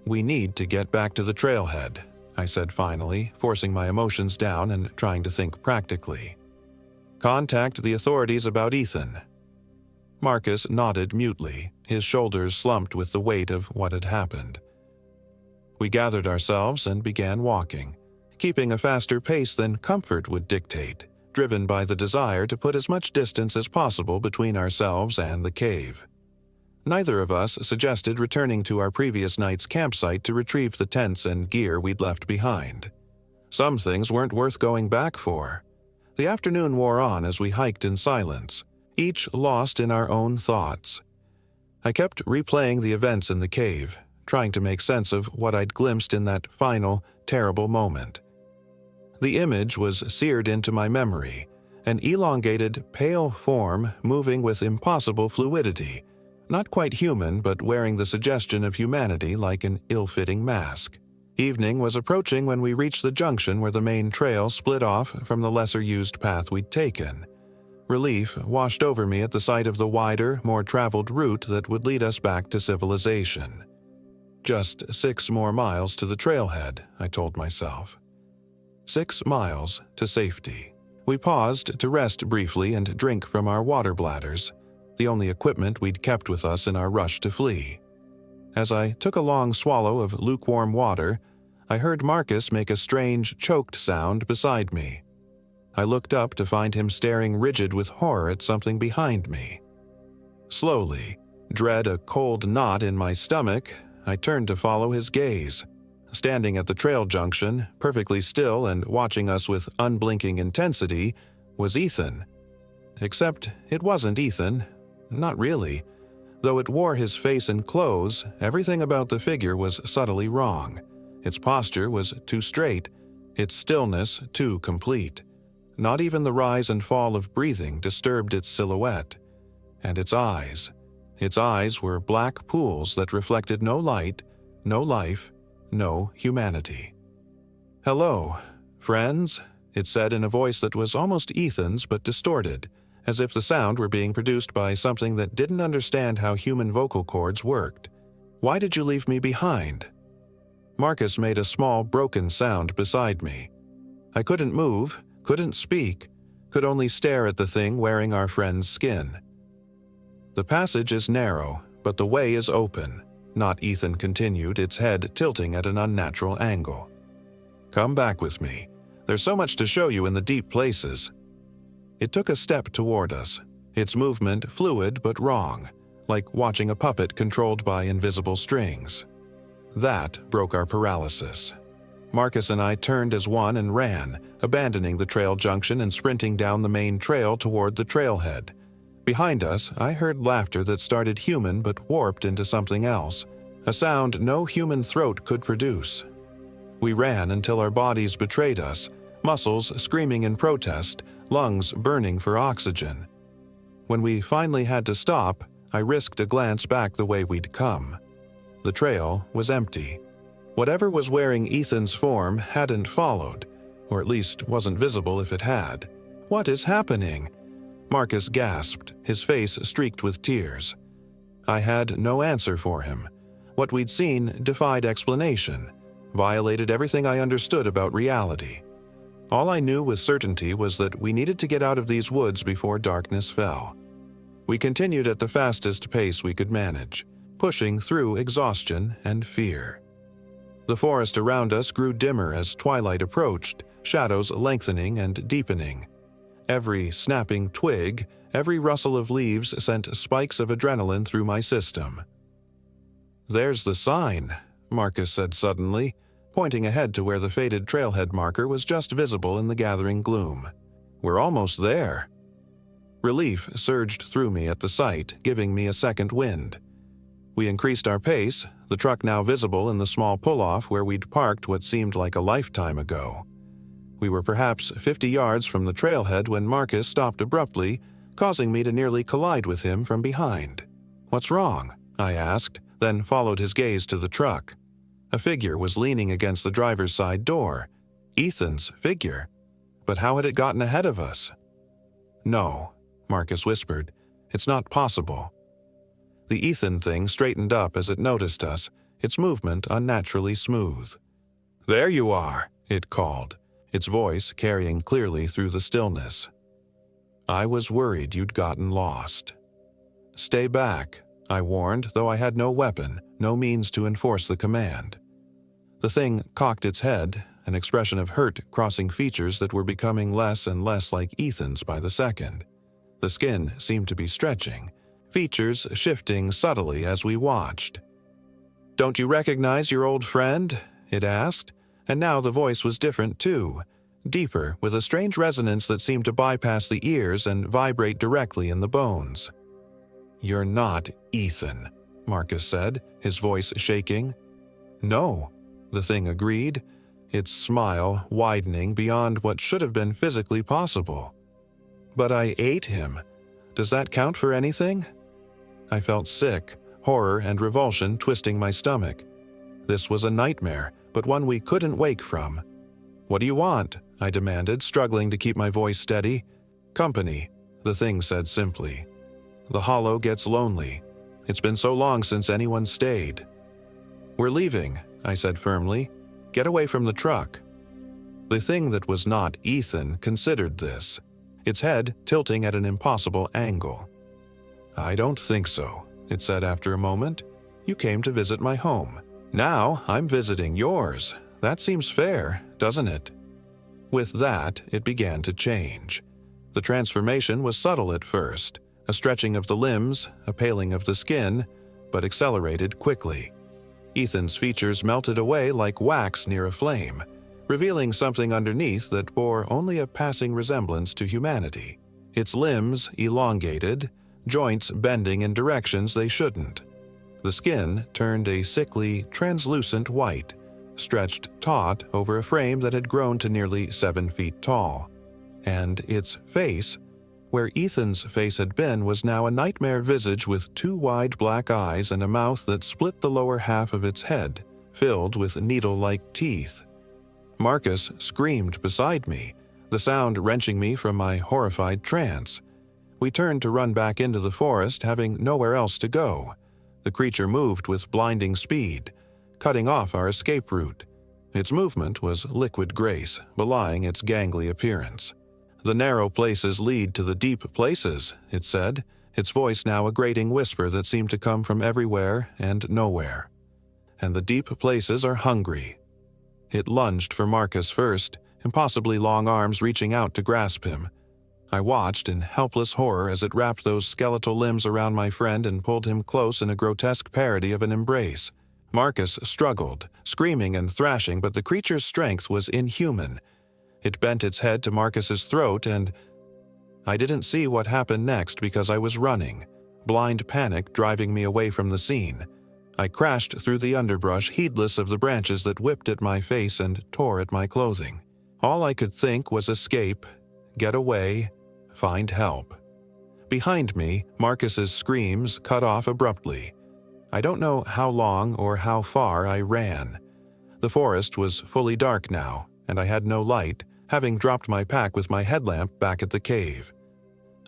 We need to get back to the trailhead, I said finally, forcing my emotions down and trying to think practically. Contact the authorities about Ethan. Marcus nodded mutely, his shoulders slumped with the weight of what had happened. We gathered ourselves and began walking, keeping a faster pace than comfort would dictate, driven by the desire to put as much distance as possible between ourselves and the cave. Neither of us suggested returning to our previous night's campsite to retrieve the tents and gear we'd left behind. Some things weren't worth going back for. The afternoon wore on as we hiked in silence, each lost in our own thoughts. I kept replaying the events in the cave, trying to make sense of what I'd glimpsed in that final, terrible moment. The image was seared into my memory, an elongated, pale form moving with impossible fluidity, not quite human but wearing the suggestion of humanity like an ill-fitting mask. Evening was approaching when we reached the junction where the main trail split off from the lesser-used path we'd taken. Relief washed over me at the sight of the wider, more traveled route that would lead us back to civilization. Just 6 more miles to the trailhead, I told myself. 6 miles to safety. We paused to rest briefly and drink from our water bladders, the only equipment we'd kept with us in our rush to flee. As I took a long swallow of lukewarm water, I heard Marcus make a strange, choked sound beside me. I looked up to find him staring rigid with horror at something behind me. Slowly, dread a cold knot in my stomach, I turned to follow his gaze. Standing at the trail junction, perfectly still and watching us with unblinking intensity, was Ethan. Except it wasn't Ethan. Not really. Though it wore his face and clothes, everything about the figure was subtly wrong. Its posture was too straight, its stillness too complete. Not even the rise and fall of breathing disturbed its silhouette. And its eyes. Its eyes were black pools that reflected no light, no life, no humanity. "Hello, friends," it said in a voice that was almost Ethan's but distorted, as if the sound were being produced by something that didn't understand how human vocal cords worked. "Why did you leave me behind?" Marcus made a small, broken sound beside me. I couldn't move, couldn't speak, could only stare at the thing wearing our friend's skin. "The passage is narrow, but the way is open," Not Ethan continued, its head tilting at an unnatural angle. "Come back with me. There's so much to show you in the deep places." It took a step toward us, its movement fluid but wrong, like watching a puppet controlled by invisible strings. That broke our paralysis. Marcus and I turned as one and ran, abandoning the trail junction and sprinting down the main trail toward the trailhead. Behind us, I heard laughter that started human but warped into something else, a sound no human throat could produce. We ran until our bodies betrayed us, muscles screaming in protest, lungs burning for oxygen. When we finally had to stop, I risked a glance back the way we'd come. The trail was empty. Whatever was wearing Ethan's form hadn't followed, or at least wasn't visible if it had. "What is happening?" Marcus gasped, his face streaked with tears. I had no answer for him. What we'd seen defied explanation, violated everything I understood about reality. All I knew with certainty was that we needed to get out of these woods before darkness fell. We continued at the fastest pace we could manage, pushing through exhaustion and fear. The forest around us grew dimmer as twilight approached, shadows lengthening and deepening. Every snapping twig, every rustle of leaves sent spikes of adrenaline through my system. "There's the sign," Marcus said suddenly, pointing ahead to where the faded trailhead marker was just visible in the gathering gloom. "We're almost there." Relief surged through me at the sight, giving me a second wind. We increased our pace, the truck now visible in the small pull-off where we'd parked what seemed like a lifetime ago. We were perhaps 50 yards from the trailhead when Marcus stopped abruptly, causing me to nearly collide with him from behind. "What's wrong?" I asked, then followed his gaze to the truck. A figure was leaning against the driver's side door. Ethan's figure. But how had it gotten ahead of us? "No," Marcus whispered. "It's not possible." The Ethan thing straightened up as it noticed us, its movement unnaturally smooth. "There you are," it called, its voice carrying clearly through the stillness. "I was worried you'd gotten lost." "Stay back," I warned, though I had no weapon, no means to enforce the command. The thing cocked its head, an expression of hurt crossing features that were becoming less and less like Ethan's by the second. The skin seemed to be stretching, features shifting subtly as we watched. "Don't you recognize your old friend?" it asked, and now the voice was different too, deeper, with a strange resonance that seemed to bypass the ears and vibrate directly in the bones. "You're not Ethan," Marcus said, his voice shaking. "No," the thing agreed, its smile widening beyond what should have been physically possible. "But I ate him. Does that count for anything?" I felt sick, horror and revulsion twisting my stomach. This was a nightmare, but one we couldn't wake from. "What do you want?" I demanded, struggling to keep my voice steady. "Company," the thing said simply. "The hollow gets lonely. It's been so long since anyone stayed." "We're leaving," I said firmly. "Get away from the truck." The thing that was not Ethan considered this, its head tilting at an impossible angle. "I don't think so," it said after a moment. "You came to visit my home. Now I'm visiting yours. That seems fair, doesn't it?" With that, it began to change. The transformation was subtle at first, a stretching of the limbs, a paling of the skin, but accelerated quickly. Ethan's features melted away like wax near a flame, revealing something underneath that bore only a passing resemblance to humanity. Its limbs elongated, joints bending in directions they shouldn't. The skin turned a sickly, translucent white, stretched taut over a frame that had grown to nearly 7 feet tall. And its face, where Ethan's face had been, was now a nightmare visage with 2 wide black eyes and a mouth that split the lower half of its head, filled with needle-like teeth. Marcus screamed beside me, the sound wrenching me from my horrified trance. We turned to run back into the forest, having nowhere else to go. The creature moved with blinding speed, cutting off our escape route. Its movement was liquid grace, belying its gangly appearance. "The narrow places lead to the deep places," it said, its voice now a grating whisper that seemed to come from everywhere and nowhere. "And the deep places are hungry." It lunged for Marcus first, impossibly long arms reaching out to grasp him. I watched in helpless horror as it wrapped those skeletal limbs around my friend and pulled him close in a grotesque parody of an embrace. Marcus struggled, screaming and thrashing, but the creature's strength was inhuman. It bent its head to Marcus's throat and... I didn't see what happened next because I was running, blind panic driving me away from the scene. I crashed through the underbrush, heedless of the branches that whipped at my face and tore at my clothing. All I could think was escape, get away, find help. Behind me, Marcus's screams cut off abruptly. I don't know how long or how far I ran. The forest was fully dark now, and I had no light, having dropped my pack with my headlamp back at the cave.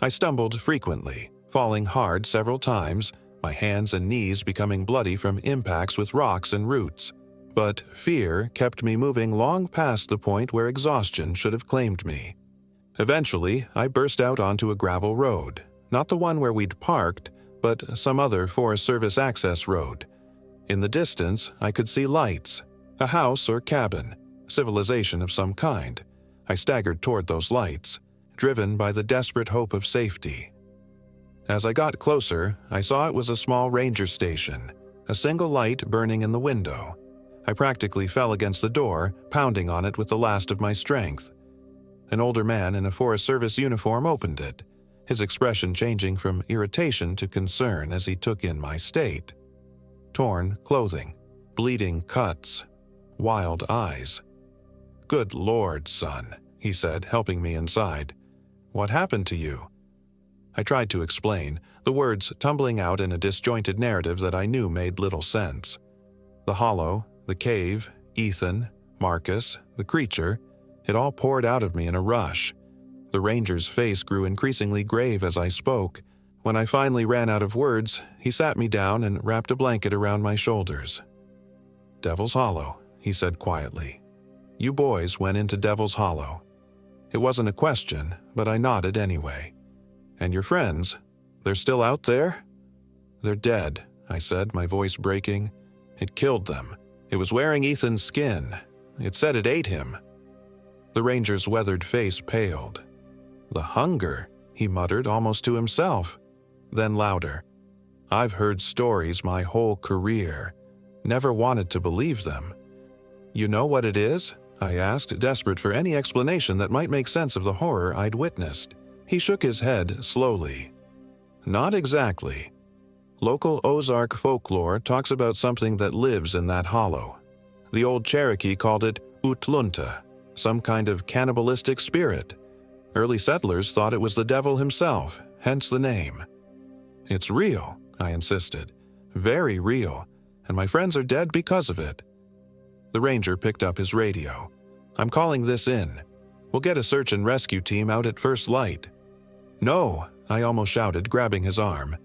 I stumbled frequently, falling hard several times, my hands and knees becoming bloody from impacts with rocks and roots. But fear kept me moving long past the point where exhaustion should have claimed me. Eventually, I burst out onto a gravel road, not the one where we'd parked, but some other Forest Service access road. In the distance, I could see lights, a house or cabin, civilization of some kind. I staggered toward those lights, driven by the desperate hope of safety. As I got closer, I saw it was a small ranger station, a single light burning in the window. I practically fell against the door, pounding on it with the last of my strength. An older man in a Forest Service uniform opened it, his expression changing from irritation to concern as he took in my state. Torn clothing, bleeding cuts, wild eyes. "Good Lord, son," he said, helping me inside. "What happened to you?" I tried to explain, the words tumbling out in a disjointed narrative that I knew made little sense. The hollow, the cave, Ethan, Marcus, the creature, it all poured out of me in a rush. The ranger's face grew increasingly grave as I spoke. When I finally ran out of words, he sat me down and wrapped a blanket around my shoulders. "Devil's Hollow," he said quietly. "You boys went into Devil's Hollow." It wasn't a question, but I nodded anyway. "And your friends, they're still out there?" "They're dead," I said, my voice breaking. "It killed them. It was wearing Ethan's skin. It said it ate him." The ranger's weathered face paled. "The hunger," he muttered almost to himself. Then louder. "I've heard stories my whole career. Never wanted to believe them." "You know what it is?" I asked, desperate for any explanation that might make sense of the horror I'd witnessed. He shook his head slowly. "Not exactly. Local Ozark folklore talks about something that lives in that hollow. The old Cherokee called it Utlunta, some kind of cannibalistic spirit. Early settlers thought it was the devil himself, hence the name." "It's real," I insisted. "Very real, and my friends are dead because of it." The ranger picked up his radio. "I'm calling this in. We'll get a search and rescue team out at first light." "No," I almost shouted, grabbing his arm.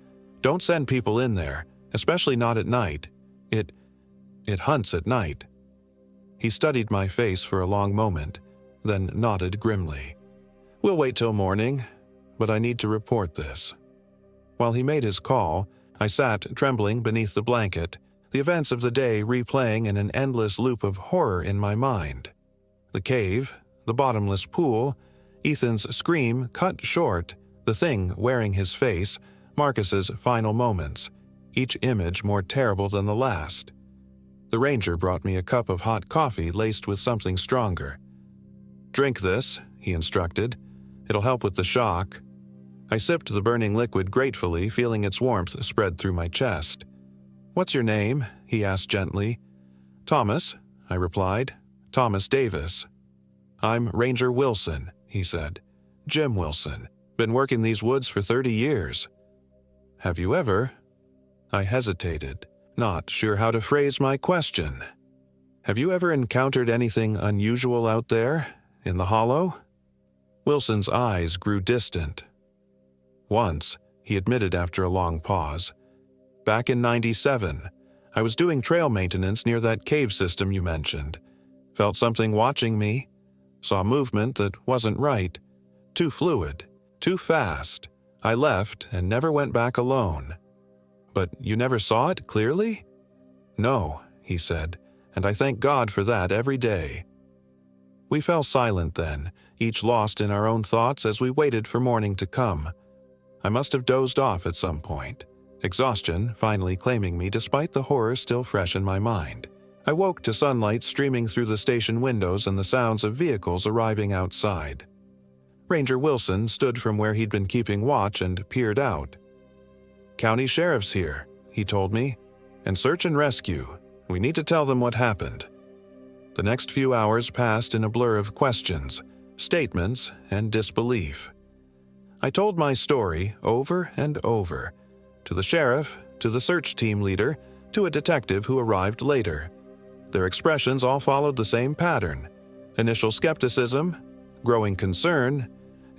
"Don't send people in there, especially not at night. It hunts at night." He studied my face for a long moment, then nodded grimly. "We'll wait till morning, but I need to report this." While he made his call, I sat trembling beneath the blanket, the events of the day replaying in an endless loop of horror in my mind. The cave, the bottomless pool, Ethan's scream cut short, the thing wearing his face, Marcus's final moments, each image more terrible than the last. The ranger brought me a cup of hot coffee laced with something stronger. "Drink this," he instructed. "It'll help with the shock." I sipped the burning liquid gratefully, feeling its warmth spread through my chest. "What's your name?" he asked gently. "Thomas," I replied. "Thomas Davis." "I'm Ranger Wilson," he said. "Jim Wilson. Been working these woods for 30 years. Have you ever—" I hesitated, not sure how to phrase my question. "Have you ever encountered anything unusual out there, in the hollow?" Wilson's eyes grew distant. "Once," he admitted after a long pause. "Back in '97, I was doing trail maintenance near that cave system you mentioned. Felt something watching me. Saw movement that wasn't right. Too fluid. Too fast. I left and never went back alone." "But you never saw it clearly?" "No," he said, "and I thank God for that every day." We fell silent then, each lost in our own thoughts as we waited for morning to come. I must have dozed off at some point, exhaustion finally claiming me despite the horror still fresh in my mind. I woke to sunlight streaming through the station windows and the sounds of vehicles arriving outside. Ranger Wilson stood from where he'd been keeping watch and peered out. "County Sheriff's here," he told me, "and search and rescue. We need to tell them what happened." The next few hours passed in a blur of questions, statements, and disbelief. I told my story over and over, to the sheriff, to the search team leader, to a detective who arrived later. Their expressions all followed the same pattern: initial skepticism, growing concern,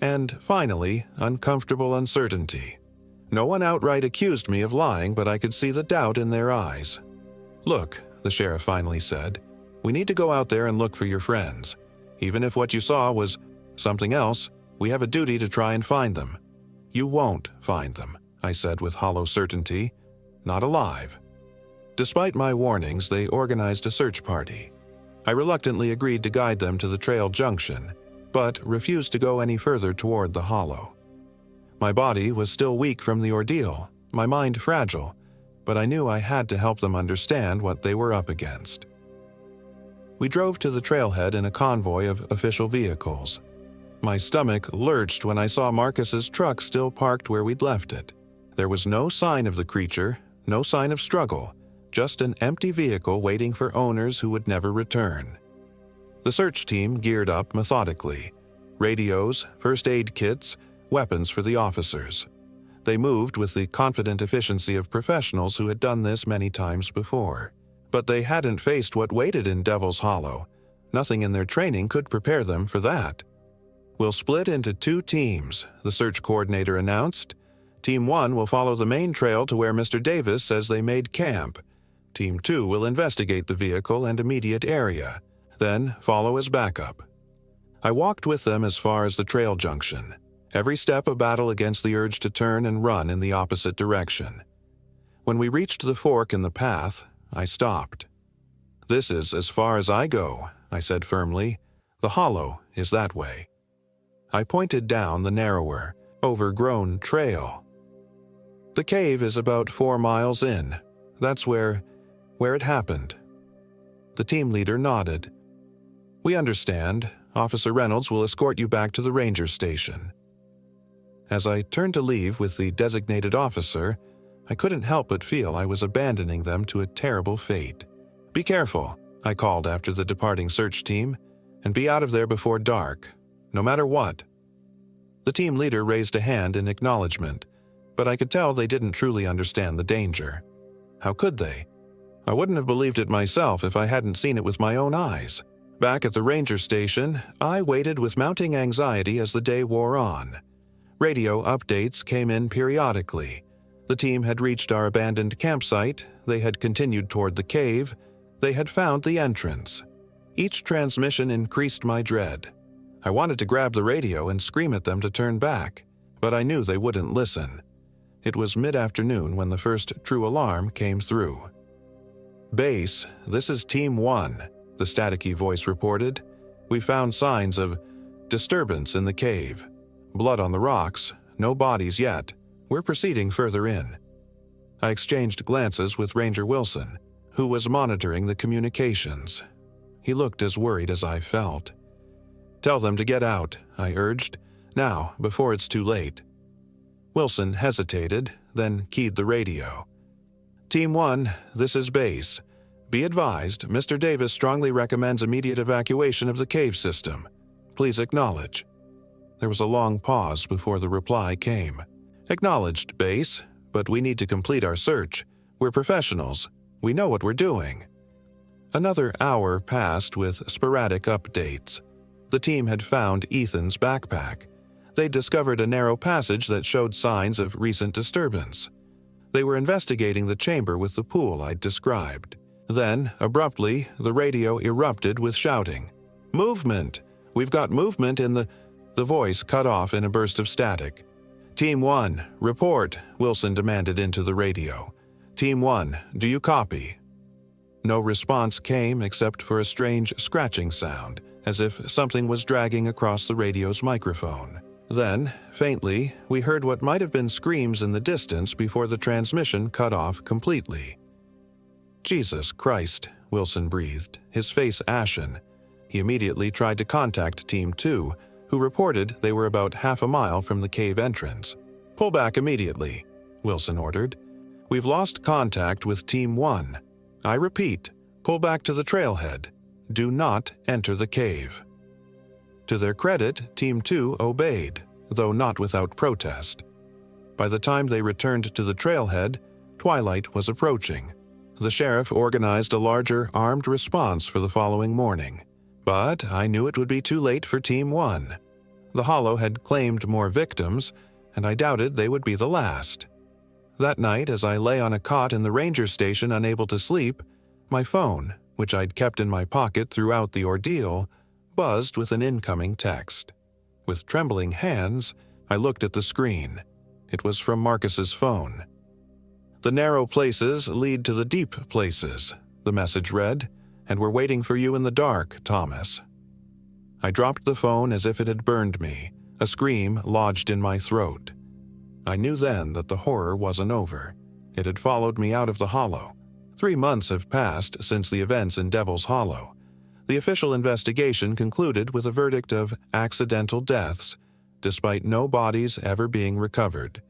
and finally, uncomfortable uncertainty. No one outright accused me of lying, but I could see the doubt in their eyes. "Look," the sheriff finally said, "we need to go out there and look for your friends. Even if what you saw was something else, we have a duty to try and find them." "You won't find them," I said with hollow certainty. "Not alive." Despite my warnings, they organized a search party. I reluctantly agreed to guide them to the trail junction, but refused to go any further toward the hollow. My body was still weak from the ordeal, my mind fragile, but I knew I had to help them understand what they were up against. We drove to the trailhead in a convoy of official vehicles. My stomach lurched when I saw Marcus's truck still parked where we'd left it. There was no sign of the creature, no sign of struggle, just an empty vehicle waiting for owners who would never return. The search team geared up methodically. Radios, first aid kits, weapons for the officers. They moved with the confident efficiency of professionals who had done this many times before. But they hadn't faced what waited in Devil's Hollow. Nothing in their training could prepare them for that. "We'll split into 2 teams," the search coordinator announced. "Team 1 will follow the main trail to where Mr. Davis says they made camp. Team 2 will investigate the vehicle and immediate area, then follow as backup." I walked with them as far as the trail junction, every step a battle against the urge to turn and run in the opposite direction. When we reached the fork in the path, I stopped. "This is as far as I go," I said firmly. "The hollow is that way." I pointed down the narrower, overgrown trail. "The cave is about 4 miles in. That's where it happened." The team leader nodded. "We understand. Officer Reynolds will escort you back to the ranger station." As I turned to leave with the designated officer, I couldn't help but feel I was abandoning them to a terrible fate. "Be careful," I called after the departing search team, "and be out of there before dark, no matter what." The team leader raised a hand in acknowledgement, but I could tell they didn't truly understand the danger. How could they? I wouldn't have believed it myself if I hadn't seen it with my own eyes. Back at the ranger station, I waited with mounting anxiety as the day wore on. Radio updates came in periodically. The team had reached our abandoned campsite, they had continued toward the cave, they had found the entrance. Each transmission increased my dread. I wanted to grab the radio and scream at them to turn back, but I knew they wouldn't listen. It was mid-afternoon when the first true alarm came through. "Base, this is Team 1, the staticky voice reported. "We found signs of disturbance in the cave. Blood on the rocks, no bodies yet. We're proceeding further in." I exchanged glances with Ranger Wilson, who was monitoring the communications. He looked as worried as I felt. "Tell them to get out," I urged. "Now, before it's too late." Wilson hesitated, then keyed the radio. "Team 1, this is Base. Be advised, Mr. Davis strongly recommends immediate evacuation of the cave system. Please acknowledge." There was a long pause before the reply came. "Acknowledged, Base, but we need to complete our search. We're professionals. We know what we're doing." Another hour passed with sporadic updates. The team had found Ethan's backpack. They'd discovered a narrow passage that showed signs of recent disturbance. They were investigating the chamber with the pool I'd described. Then, abruptly, the radio erupted with shouting. "Movement! We've got movement in the—" The voice cut off in a burst of static. "Team 1, report," Wilson demanded into the radio. "Team 1, do you copy?" No response came except for a strange scratching sound, as if something was dragging across the radio's microphone. Then, faintly, we heard what might have been screams in the distance before the transmission cut off completely. "Jesus Christ," Wilson breathed, his face ashen. He immediately tried to contact Team 2, who reported they were about half a mile from the cave entrance. "Pull back immediately," Wilson ordered. "We've lost contact with Team 1. I repeat, pull back to the trailhead. Do not enter the cave." To their credit, Team 2 obeyed, though not without protest. By the time they returned to the trailhead, twilight was approaching. The sheriff organized a larger armed response for the following morning, but I knew it would be too late for Team 1. The Hollow had claimed more victims, and I doubted they would be the last. That night, as I lay on a cot in the ranger station unable to sleep, my phone, which I'd kept in my pocket throughout the ordeal, buzzed with an incoming text. With trembling hands, I looked at the screen. It was from Marcus's phone. "The narrow places lead to the deep places," the message read, "and we're waiting for you in the dark, Thomas." I dropped the phone as if it had burned me. A scream lodged in my throat. I knew then that the horror wasn't over. It had followed me out of the Hollow. 3 months have passed since the events in Devil's Hollow. The official investigation concluded with a verdict of accidental deaths, despite no bodies ever being recovered.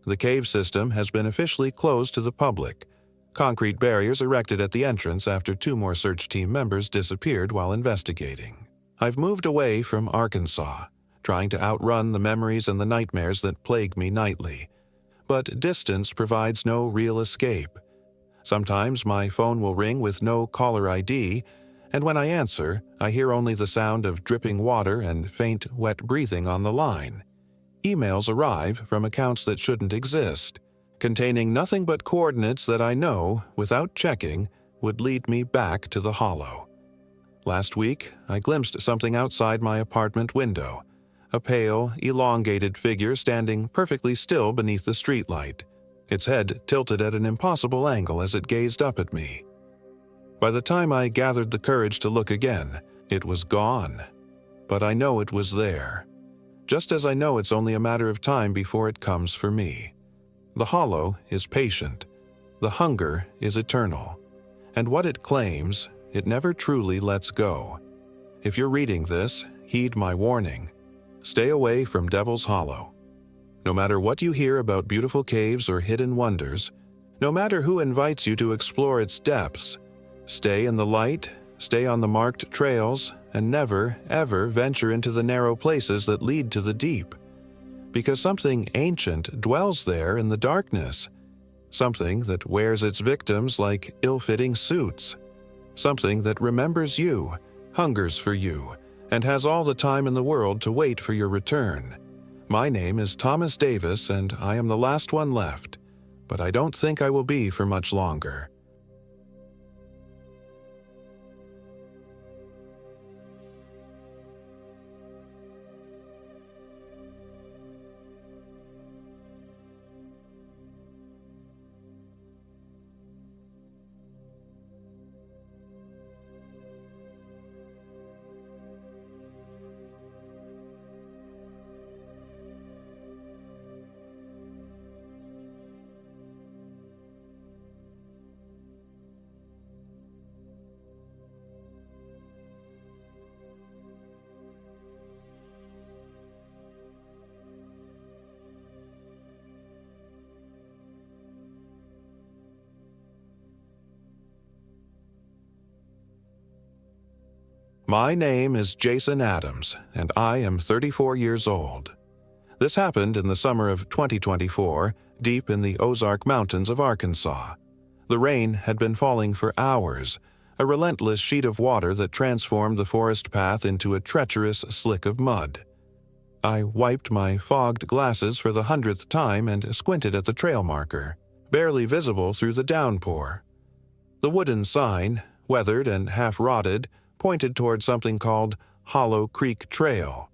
The cave system has been officially closed to the public. Concrete barriers erected at the entrance after 2 more search team members disappeared while investigating. I've moved away from Arkansas, trying to outrun the memories and the nightmares that plague me nightly. But distance provides no real escape. Sometimes my phone will ring with no caller ID, and when I answer, I hear only the sound of dripping water and faint, wet breathing on the line. Emails arrive from accounts that shouldn't exist, containing nothing but coordinates that I know, without checking, would lead me back to the Hollow. Last week, I glimpsed something outside my apartment window, a pale, elongated figure standing perfectly still beneath the streetlight, its head tilted at an impossible angle as it gazed up at me. By the time I gathered the courage to look again, it was gone. But I know it was there. Just as I know it's only a matter of time before it comes for me. The Hollow is patient. The hunger is eternal. And what it claims, it never truly lets go. If you're reading this, heed my warning. Stay away from Devil's Hollow. No matter what you hear about beautiful caves or hidden wonders, no matter who invites you to explore its depths, stay in the light, stay on the marked trails, and never, ever venture into the narrow places that lead to the deep. Because something ancient dwells there in the darkness. Something that wears its victims like ill-fitting suits. Something that remembers you, hungers for you, and has all the time in the world to wait for your return. My name is Thomas Davis, and I am the last one left, but I don't think I will be for much longer. My name is Jason Adams, and I am 34 years old. This happened in the summer of 2024, deep in the Ozark Mountains of Arkansas. The rain had been falling for hours, a relentless sheet of water that transformed the forest path into a treacherous slick of mud. I wiped my fogged glasses for the 100th time and squinted at the trail marker, barely visible through the downpour. The wooden sign, weathered and half-rotted, pointed toward something called Hollow Creek Trail.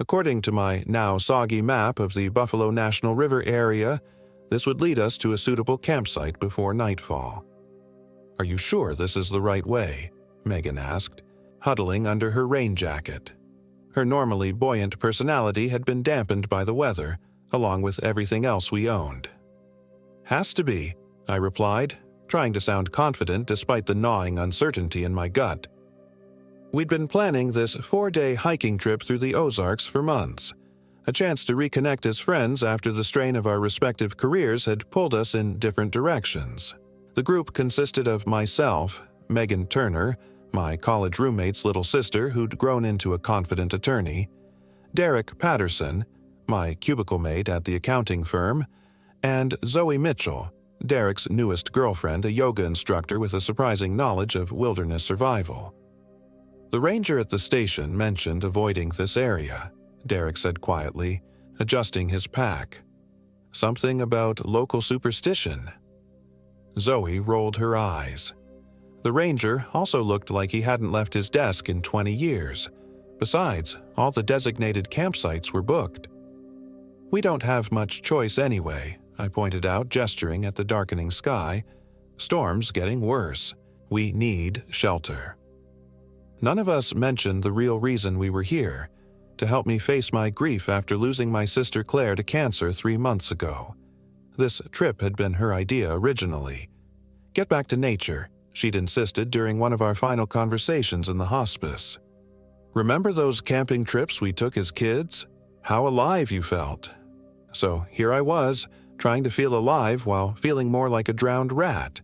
According to my now soggy map of the Buffalo National River area, this would lead us to a suitable campsite before nightfall. "Are you sure this is the right way?" Megan asked, huddling under her rain jacket. Her normally buoyant personality had been dampened by the weather, along with everything else we owned. "Has to be," I replied, trying to sound confident despite the gnawing uncertainty in my gut. We'd been planning this 4-day hiking trip through the Ozarks for months, a chance to reconnect as friends after the strain of our respective careers had pulled us in different directions. The group consisted of myself, Megan Turner, my college roommate's little sister who'd grown into a confident attorney, Derek Patterson, my cubicle mate at the accounting firm, and Zoe Mitchell, Derek's newest girlfriend, a yoga instructor with a surprising knowledge of wilderness survival. The ranger at the station mentioned avoiding this area, Derek said quietly, adjusting his pack. Something about local superstition. Zoe rolled her eyes. The ranger also looked like he hadn't left his desk in 20 years. Besides, all the designated campsites were booked. "We don't have much choice anyway," I pointed out, gesturing at the darkening sky. "Storm's getting worse. We need shelter." None of us mentioned the real reason we were here, to help me face my grief after losing my sister Claire to cancer 3 months ago. This trip had been her idea originally. Get back to nature, she'd insisted during one of our final conversations in the hospice. "Remember those camping trips we took as kids? How alive you felt." So here I was, trying to feel alive while feeling more like a drowned rat.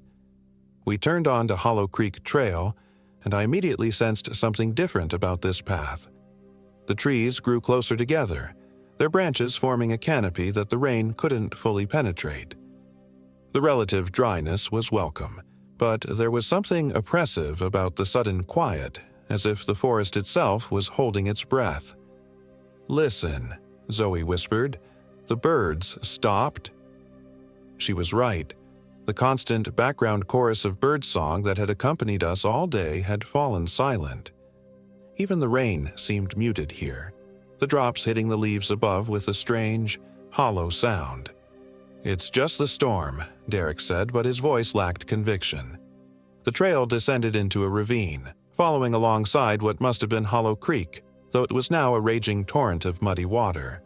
We turned onto Hollow Creek Trail, and I immediately sensed something different about this path. The trees grew closer together, their branches forming a canopy that the rain couldn't fully penetrate. The relative dryness was welcome, but there was something oppressive about the sudden quiet, as if the forest itself was holding its breath. "Listen," Zoe whispered. "The birds stopped." She was right. The constant background chorus of birdsong that had accompanied us all day had fallen silent. Even the rain seemed muted here, the drops hitting the leaves above with a strange, hollow sound. "It's just the storm," Derek said, but his voice lacked conviction. The trail descended into a ravine, following alongside what must have been Hollow Creek, though it was now a raging torrent of muddy water.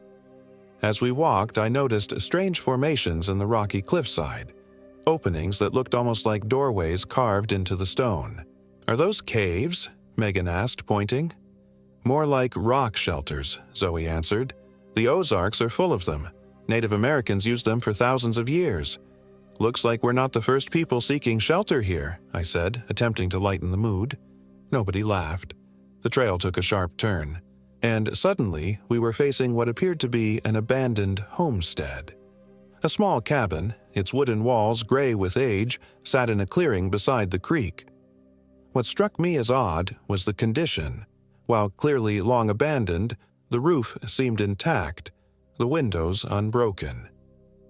As we walked, I noticed strange formations in the rocky cliffside, openings that looked almost like doorways carved into the stone. "Are those caves?" Megan asked, pointing. "More like rock shelters," Zoe answered. "The Ozarks are full of them. Native Americans used them for thousands of years. Looks like we're not the first people seeking shelter here," I said, attempting to lighten the mood. Nobody laughed. The trail took a sharp turn, and suddenly we were facing what appeared to be an abandoned homestead. A small cabin, its wooden walls gray with age, sat in a clearing beside the creek. What struck me as odd was the condition. While clearly long abandoned, the roof seemed intact, the windows unbroken.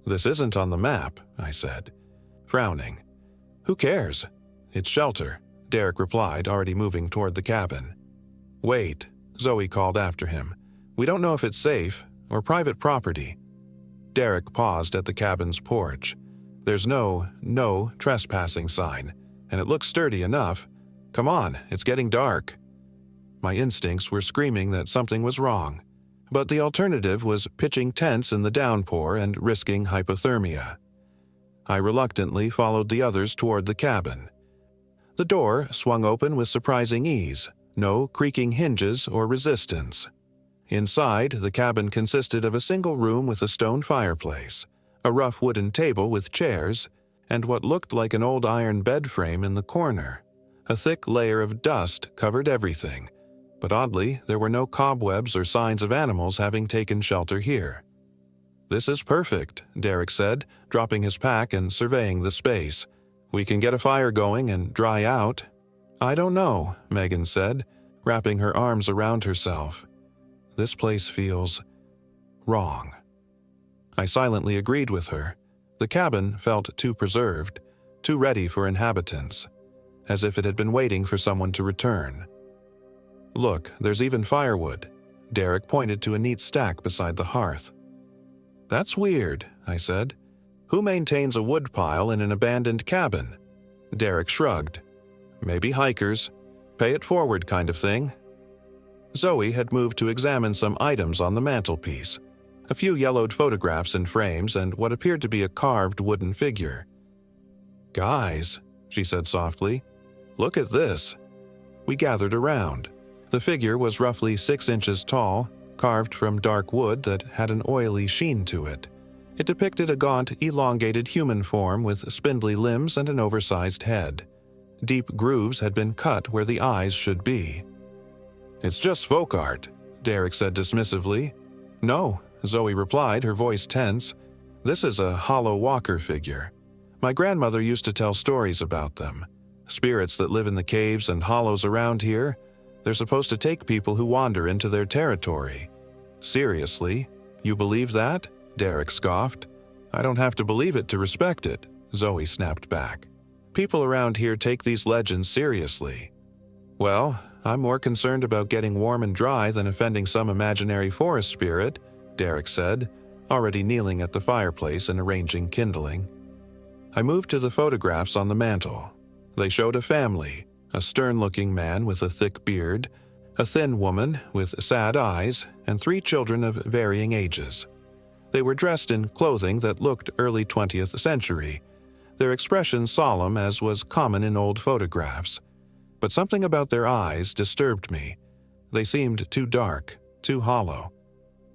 "This isn't on the map," I said, frowning. "Who cares? It's shelter," Derek replied, already moving toward the cabin. "Wait," Zoe called after him. "We don't know if it's safe or private property." Derek paused at the cabin's porch. "There's no trespassing sign, and it looks sturdy enough. Come on, it's getting dark." My instincts were screaming that something was wrong, but the alternative was pitching tents in the downpour and risking hypothermia. I reluctantly followed the others toward the cabin. The door swung open with surprising ease, no creaking hinges or resistance. Inside, the cabin consisted of a single room with a stone fireplace, a rough wooden table with chairs, and what looked like an old iron bed frame in the corner. A thick layer of dust covered everything, but oddly, there were no cobwebs or signs of animals having taken shelter here. "This is perfect," Derek said, dropping his pack and surveying the space. "We can get a fire going and dry out." "I don't know," Megan said, wrapping her arms around herself. "This place feels wrong." I silently agreed with her. The cabin felt too preserved, too ready for inhabitants, as if it had been waiting for someone to return. "Look, there's even firewood." Derek pointed to a neat stack beside the hearth. "That's weird," I said. "Who maintains a woodpile in an abandoned cabin?" Derek shrugged. "Maybe hikers. Pay it forward kind of thing." Zoe had moved to examine some items on the mantelpiece, a few yellowed photographs in frames and what appeared to be a carved wooden figure. "Guys," she said softly, "look at this." We gathered around. The figure was roughly 6 inches tall, carved from dark wood that had an oily sheen to it. It depicted a gaunt, elongated human form with spindly limbs and an oversized head. Deep grooves had been cut where the eyes should be. "It's just folk art," Derek said dismissively. "No," Zoe replied, her voice tense. "This is a hollow walker figure. My grandmother used to tell stories about them. Spirits that live in the caves and hollows around here. They're supposed to take people who wander into their territory." "Seriously? You believe that?" Derek scoffed. "I don't have to believe it to respect it," Zoe snapped back. "People around here take these legends seriously." "Well, I'm more concerned about getting warm and dry than offending some imaginary forest spirit," Derek said, already kneeling at the fireplace and arranging kindling. I moved to the photographs on the mantel. They showed a family, a stern-looking man with a thick beard, a thin woman with sad eyes, and 3 children of varying ages. They were dressed in clothing that looked early 20th century, their expressions solemn as was common in old photographs. But something about their eyes disturbed me. They seemed too dark, too hollow.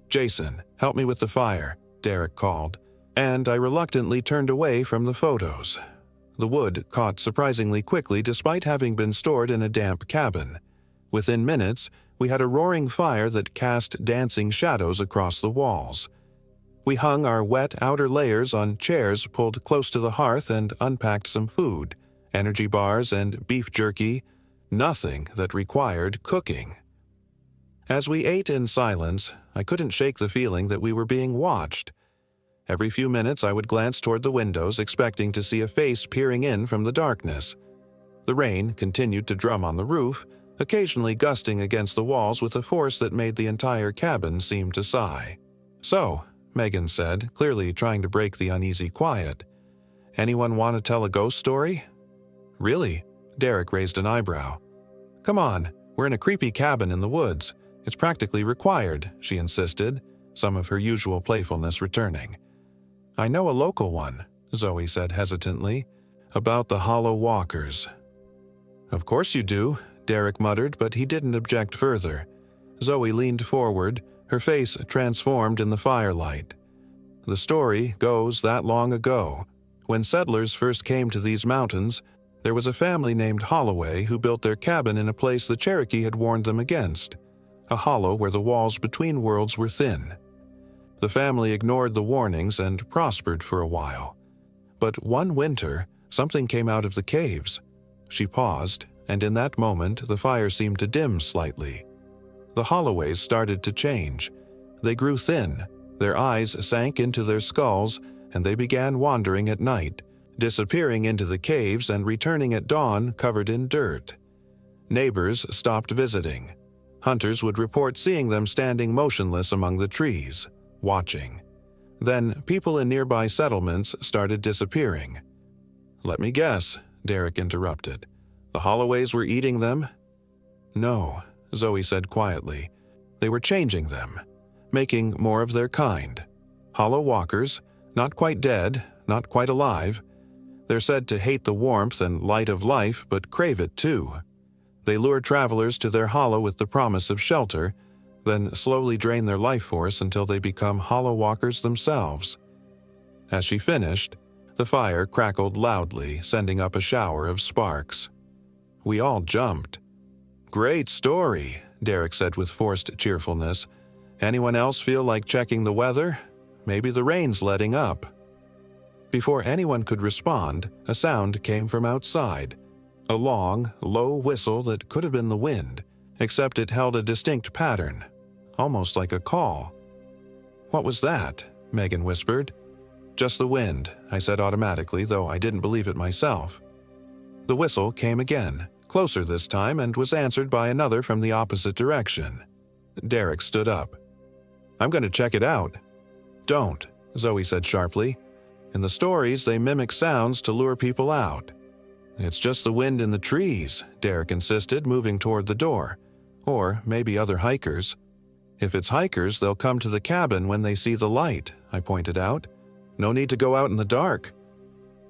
"Jason, help me with the fire," Derek called, and I reluctantly turned away from the photos. The wood caught surprisingly quickly despite having been stored in a damp cabin. Within minutes, we had a roaring fire that cast dancing shadows across the walls. We hung our wet outer layers on chairs pulled close to the hearth and unpacked some food, energy bars and beef jerky, nothing that required cooking. As we ate in silence, I couldn't shake the feeling that we were being watched. Every few minutes I would glance toward the windows, expecting to see a face peering in from the darkness. The rain continued to drum on the roof, occasionally gusting against the walls with a force that made the entire cabin seem to sigh. "So," Megan said, clearly trying to break the uneasy quiet, "anyone want to tell a ghost story?" "Really?" Derek raised an eyebrow. "Come on, we're in a creepy cabin in the woods. It's practically required," she insisted, some of her usual playfulness returning. "I know a local one," Zoe said hesitantly, "about the hollow walkers." "Of course you do," Derek muttered, but he didn't object further. Zoe leaned forward, her face transformed in the firelight. "The story goes that long ago. When settlers first came to these mountains, there was a family named Holloway who built their cabin in a place the Cherokee had warned them against, a hollow where the walls between worlds were thin. The family ignored the warnings and prospered for a while. But one winter, something came out of the caves." She paused, and in that moment the fire seemed to dim slightly. The Holloways started to change. They grew thin, their eyes sank into their skulls, and they began wandering at night, disappearing into the caves and returning at dawn covered in dirt. Neighbors stopped visiting. Hunters would report seeing them standing motionless among the trees, watching. Then people in nearby settlements started disappearing. "Let me guess," Derek interrupted. "The Holloways were eating them?" "No," Zoe said quietly. "They were changing them, making more of their kind. Hollow walkers, not quite dead, not quite alive. They're said to hate the warmth and light of life, but crave it too. They lure travelers to their hollow with the promise of shelter, then slowly drain their life force until they become hollow walkers themselves." As she finished, the fire crackled loudly, sending up a shower of sparks. We all jumped. "Great story," Derek said with forced cheerfulness. "Anyone else feel like checking the weather? Maybe the rain's letting up." Before anyone could respond, a sound came from outside. A long, low whistle that could have been the wind, except it held a distinct pattern, almost like a call. "What was that?" Megan whispered. "Just the wind," I said automatically, though I didn't believe it myself. The whistle came again, closer this time, and was answered by another from the opposite direction. Derek stood up. "I'm going to check it out." "Don't," Zoe said sharply. "In the stories, they mimic sounds to lure people out." "It's just the wind in the trees," Derek insisted, moving toward the door. "Or maybe other hikers." "If it's hikers, they'll come to the cabin when they see the light," I pointed out. "No need to go out in the dark."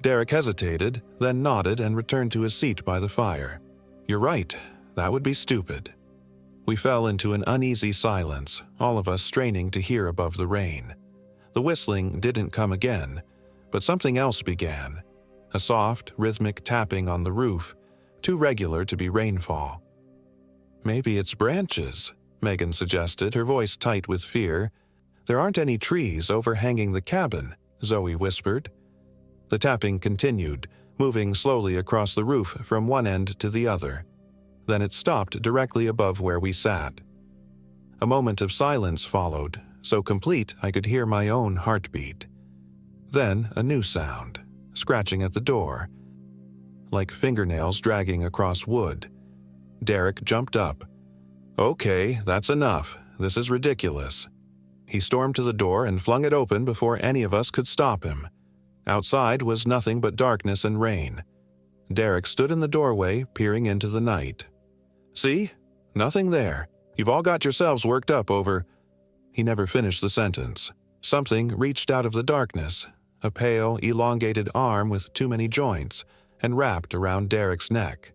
Derek hesitated, then nodded and returned to his seat by the fire. "You're right, that would be stupid." We fell into an uneasy silence, all of us straining to hear above the rain. The whistling didn't come again, but something else began. A soft, rhythmic tapping on the roof, too regular to be rainfall. "Maybe it's branches," Megan suggested, her voice tight with fear. "There aren't any trees overhanging the cabin," Zoe whispered. The tapping continued, moving slowly across the roof from one end to the other. Then it stopped directly above where we sat. A moment of silence followed, so complete I could hear my own heartbeat. Then a new sound, scratching at the door, like fingernails dragging across wood. Derek jumped up. "Okay, that's enough. This is ridiculous." He stormed to the door and flung it open before any of us could stop him. Outside was nothing but darkness and rain. Derek stood in the doorway, peering into the night. "See? Nothing there. You've all got yourselves worked up over—" He never finished the sentence. Something reached out of the darkness, a pale, elongated arm with too many joints, and wrapped around Derek's neck.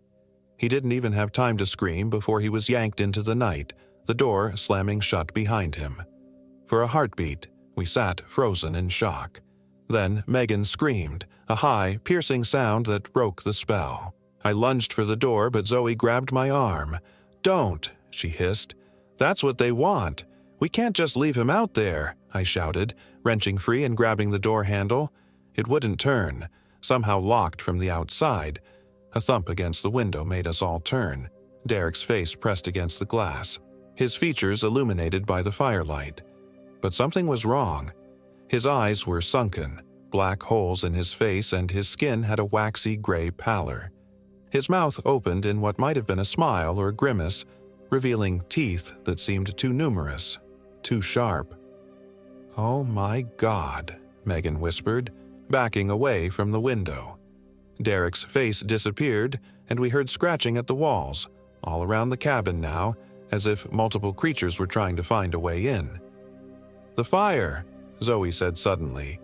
He didn't even have time to scream before he was yanked into the night, the door slamming shut behind him. For a heartbeat, we sat frozen in shock. Then Megan screamed, a high, piercing sound that broke the spell. I lunged for the door, but Zoe grabbed my arm. "Don't," she hissed. "That's what they want. We can't just leave him out there," I shouted, wrenching free and grabbing the door handle. It wouldn't turn, somehow locked from the outside. A thump against the window made us all turn. Derek's face pressed against the glass, his features illuminated by the firelight. But something was wrong. His eyes were sunken, black holes in his face, and his skin had a waxy gray pallor. His mouth opened in what might have been a smile or grimace, revealing teeth that seemed too numerous, too sharp. "Oh my God," Megan whispered, backing away from the window. Derek's face disappeared, and we heard scratching at the walls, all around the cabin now, as if multiple creatures were trying to find a way in. "The fire," Zoe said suddenly.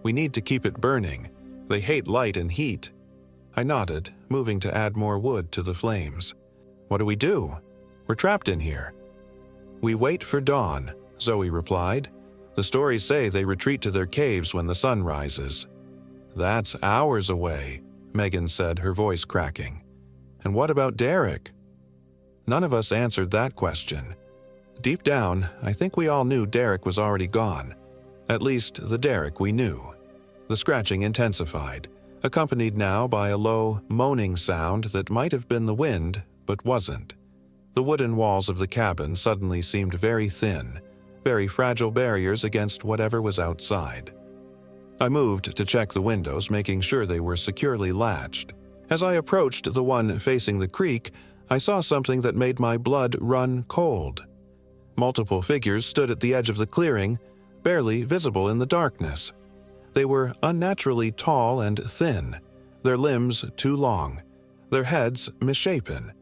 "We need to keep it burning. They hate light and heat." I nodded, moving to add more wood to the flames. "What do we do? We're trapped in here." "We wait for dawn," Zoe replied. "The stories say they retreat to their caves when the sun rises." "That's hours away," Megan said, her voice cracking. "And what about Derek?" None of us answered that question. Deep down, I think we all knew Derek was already gone. At least, the Derek we knew. The scratching intensified, accompanied now by a low, moaning sound that might have been the wind, but wasn't. The wooden walls of the cabin suddenly seemed very thin, very fragile barriers against whatever was outside. I moved to check the windows, making sure they were securely latched. As I approached the one facing the creek, I saw something that made my blood run cold. Multiple figures stood at the edge of the clearing, barely visible in the darkness. They were unnaturally tall and thin, their limbs too long, their heads misshapen,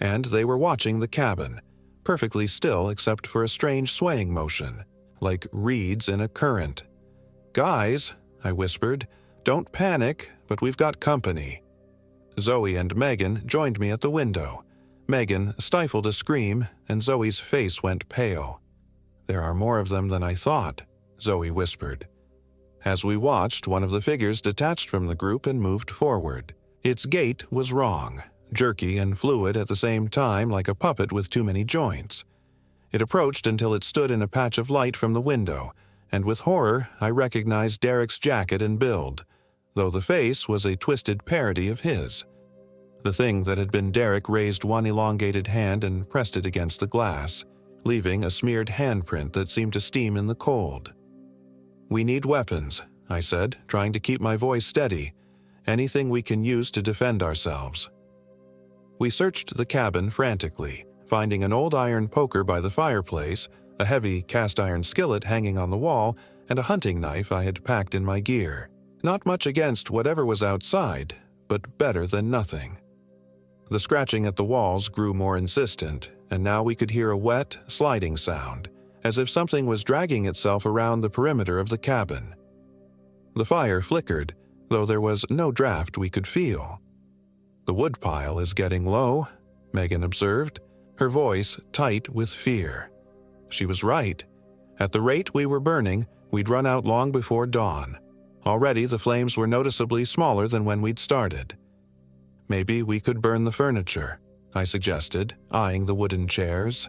and they were watching the cabin, perfectly still except for a strange swaying motion, like reeds in a current. "Guys," I whispered, "don't panic, but we've got company." Zoe and Megan joined me at the window. Megan stifled a scream, and Zoe's face went pale. "There are more of them than I thought," Zoe whispered. As we watched, one of the figures detached from the group and moved forward. Its gait was wrong, jerky and fluid at the same time, like a puppet with too many joints. It approached until it stood in a patch of light from the window, and with horror I recognized Derek's jacket and build, though the face was a twisted parody of his. The thing that had been Derek raised one elongated hand and pressed it against the glass, leaving a smeared handprint that seemed to steam in the cold. "We need weapons," I said, trying to keep my voice steady. "Anything we can use to defend ourselves." We searched the cabin frantically, finding an old iron poker by the fireplace, a heavy cast-iron skillet hanging on the wall, and a hunting knife I had packed in my gear. Not much against whatever was outside, but better than nothing. The scratching at the walls grew more insistent, and now we could hear a wet, sliding sound, as if something was dragging itself around the perimeter of the cabin. The fire flickered, though there was no draft we could feel. "The woodpile is getting low," Megan observed, her voice tight with fear. She was right. At the rate we were burning, we'd run out long before dawn. Already the flames were noticeably smaller than when we'd started. Maybe we could burn the furniture, I suggested, eyeing the wooden chairs.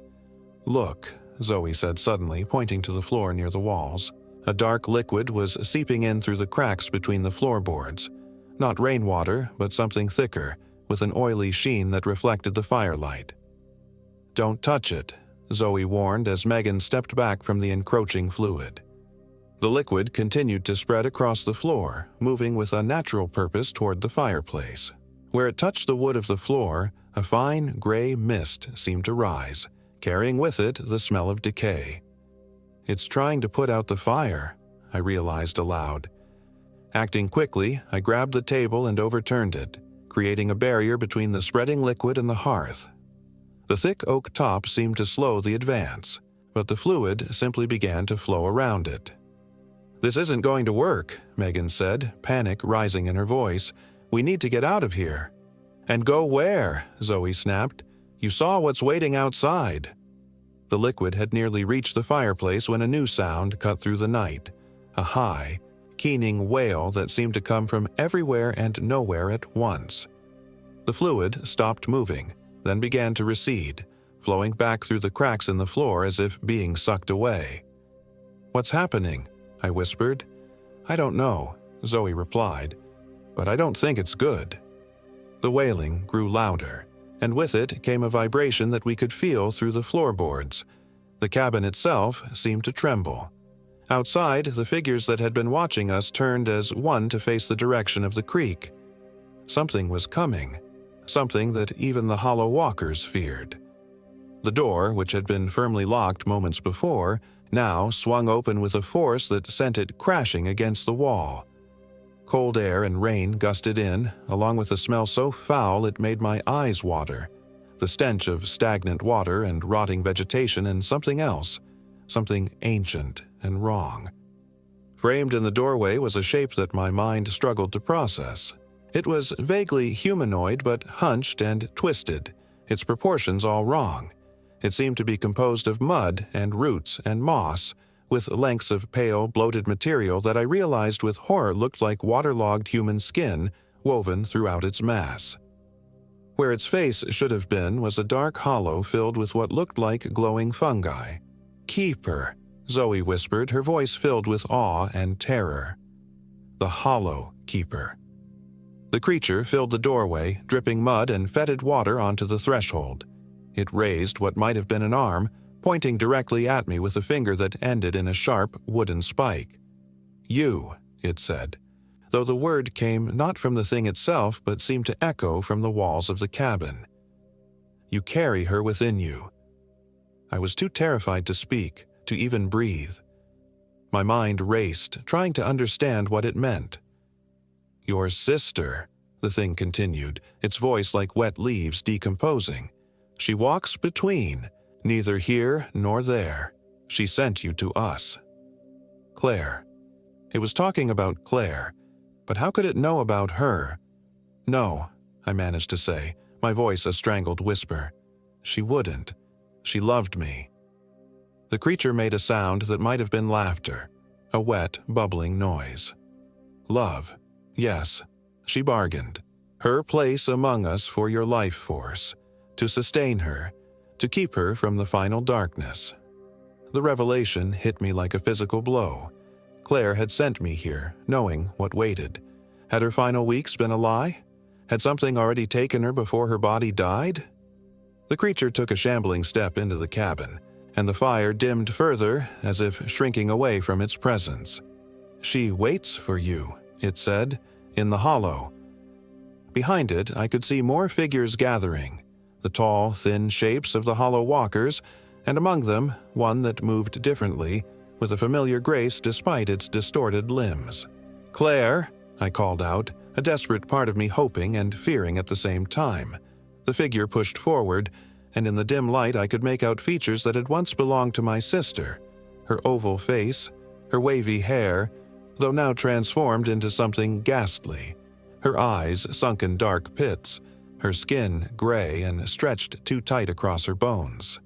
Look, Zoe said suddenly, pointing to the floor near the walls. A dark liquid was seeping in through the cracks between the floorboards. Not rainwater, but something thicker, with an oily sheen that reflected the firelight. Don't touch it, Zoe warned as Megan stepped back from the encroaching fluid. The liquid continued to spread across the floor, moving with unnatural purpose toward the fireplace. Where it touched the wood of the floor, a fine gray mist seemed to rise, carrying with it the smell of decay. It's trying to put out the fire, I realized aloud. Acting quickly, I grabbed the table and overturned it, creating a barrier between the spreading liquid and the hearth. The thick oak top seemed to slow the advance, but the fluid simply began to flow around it. "This isn't going to work," Megan said, panic rising in her voice. "We need to get out of here." "And go where?" Zoe snapped. "You saw what's waiting outside." The liquid had nearly reached the fireplace when a new sound cut through the night, a high, keening wail that seemed to come from everywhere and nowhere at once. The fluid stopped moving, then began to recede, flowing back through the cracks in the floor as if being sucked away. "What's happening?" I whispered. "I don't know," Zoe replied, "but I don't think it's good." The wailing grew louder, and with it came a vibration that we could feel through the floorboards. The cabin itself seemed to tremble. Outside, the figures that had been watching us turned as one to face the direction of the creek. Something was coming, something that even the hollow walkers feared. The door, which had been firmly locked moments before, now swung open with a force that sent it crashing against the wall. Cold air and rain gusted in, along with a smell so foul it made my eyes water. The stench of stagnant water and rotting vegetation and something else, something ancient and wrong. Framed in the doorway was a shape that my mind struggled to process. It was vaguely humanoid but hunched and twisted, its proportions all wrong. It seemed to be composed of mud and roots and moss, with lengths of pale, bloated material that I realized with horror looked like waterlogged human skin woven throughout its mass. Where its face should have been was a dark hollow filled with what looked like glowing fungi. "Keeper," Zoe whispered, her voice filled with awe and terror. The Hollow Keeper. The creature filled the doorway, dripping mud and fetid water onto the threshold. It raised what might have been an arm, pointing directly at me with a finger that ended in a sharp wooden spike. "You," it said, though the word came not from the thing itself but seemed to echo from the walls of the cabin. "You carry her within you." I was too terrified to speak, to even breathe. My mind raced, trying to understand what it meant. "Your sister," the thing continued, its voice like wet leaves decomposing. "She walks between, neither here nor there. She sent you to us." Claire. It was talking about Claire, but how could it know about her? "No," I managed to say, my voice a strangled whisper. "She wouldn't. She loved me." The creature made a sound that might have been laughter, a wet, bubbling noise. "Love. Yes," she bargained. "Her place among us for your life force, to sustain her, to keep her from the final darkness." The revelation hit me like a physical blow. Claire had sent me here, knowing what waited. Had her final weeks been a lie? Had something already taken her before her body died? The creature took a shambling step into the cabin, and the fire dimmed further as if shrinking away from its presence. "She waits for you," it said, "in the hollow." Behind it, I could see more figures gathering, the tall, thin shapes of the hollow walkers, and among them, one that moved differently, with a familiar grace despite its distorted limbs. "Claire," I called out, a desperate part of me hoping and fearing at the same time. The figure pushed forward, and in the dim light I could make out features that had once belonged to my sister. Her oval face, her wavy hair, though now transformed into something ghastly. Her eyes sunken dark pits, her skin gray and stretched too tight across her bones.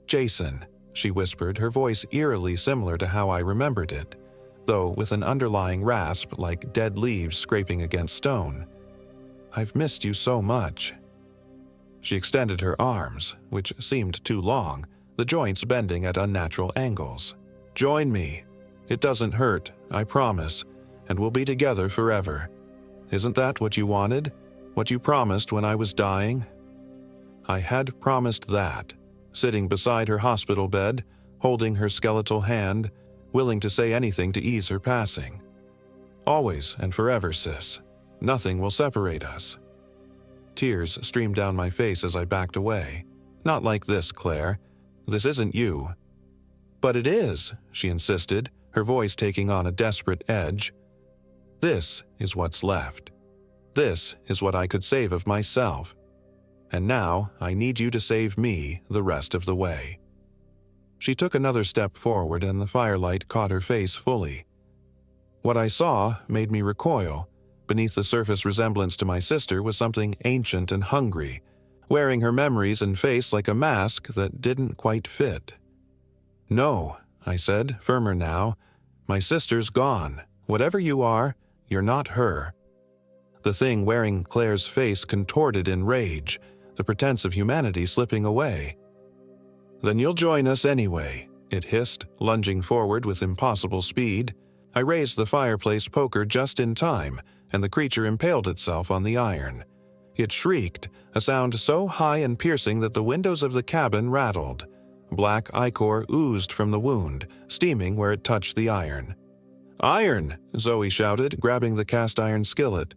"Jason," she whispered, her voice eerily similar to how I remembered it, though with an underlying rasp like dead leaves scraping against stone. I've missed you so much." She extended her arms, which seemed too long, the joints bending at unnatural angles. "Join me. It doesn't hurt, I promise, and we'll be together forever. Isn't that what you wanted? What you promised when I was dying?" I had promised that, sitting beside her hospital bed, holding her skeletal hand, willing to say anything to ease her passing. "Always and forever, sis. Nothing will separate us." Tears streamed down my face as I backed away. "Not like this, Claire. This isn't you." "But it is," she insisted, her voice taking on a desperate edge. "This is what's left. This is what I could save of myself. And now I need you to save me the rest of the way." She took another step forward and the firelight caught her face fully. What I saw made me recoil. Beneath the surface resemblance to my sister was something ancient and hungry, wearing her memories and face like a mask that didn't quite fit. "No," I said, firmer now. "My sister's gone. Whatever you are, you're not her." The thing wearing Claire's face contorted in rage, the pretense of humanity slipping away. "Then you'll join us anyway," it hissed, lunging forward with impossible speed. I raised the fireplace poker just in time, and the creature impaled itself on the iron. It shrieked, a sound so high and piercing that the windows of the cabin rattled. Black ichor oozed from the wound, steaming where it touched the iron. "Iron!" Zoe shouted, grabbing the cast-iron skillet.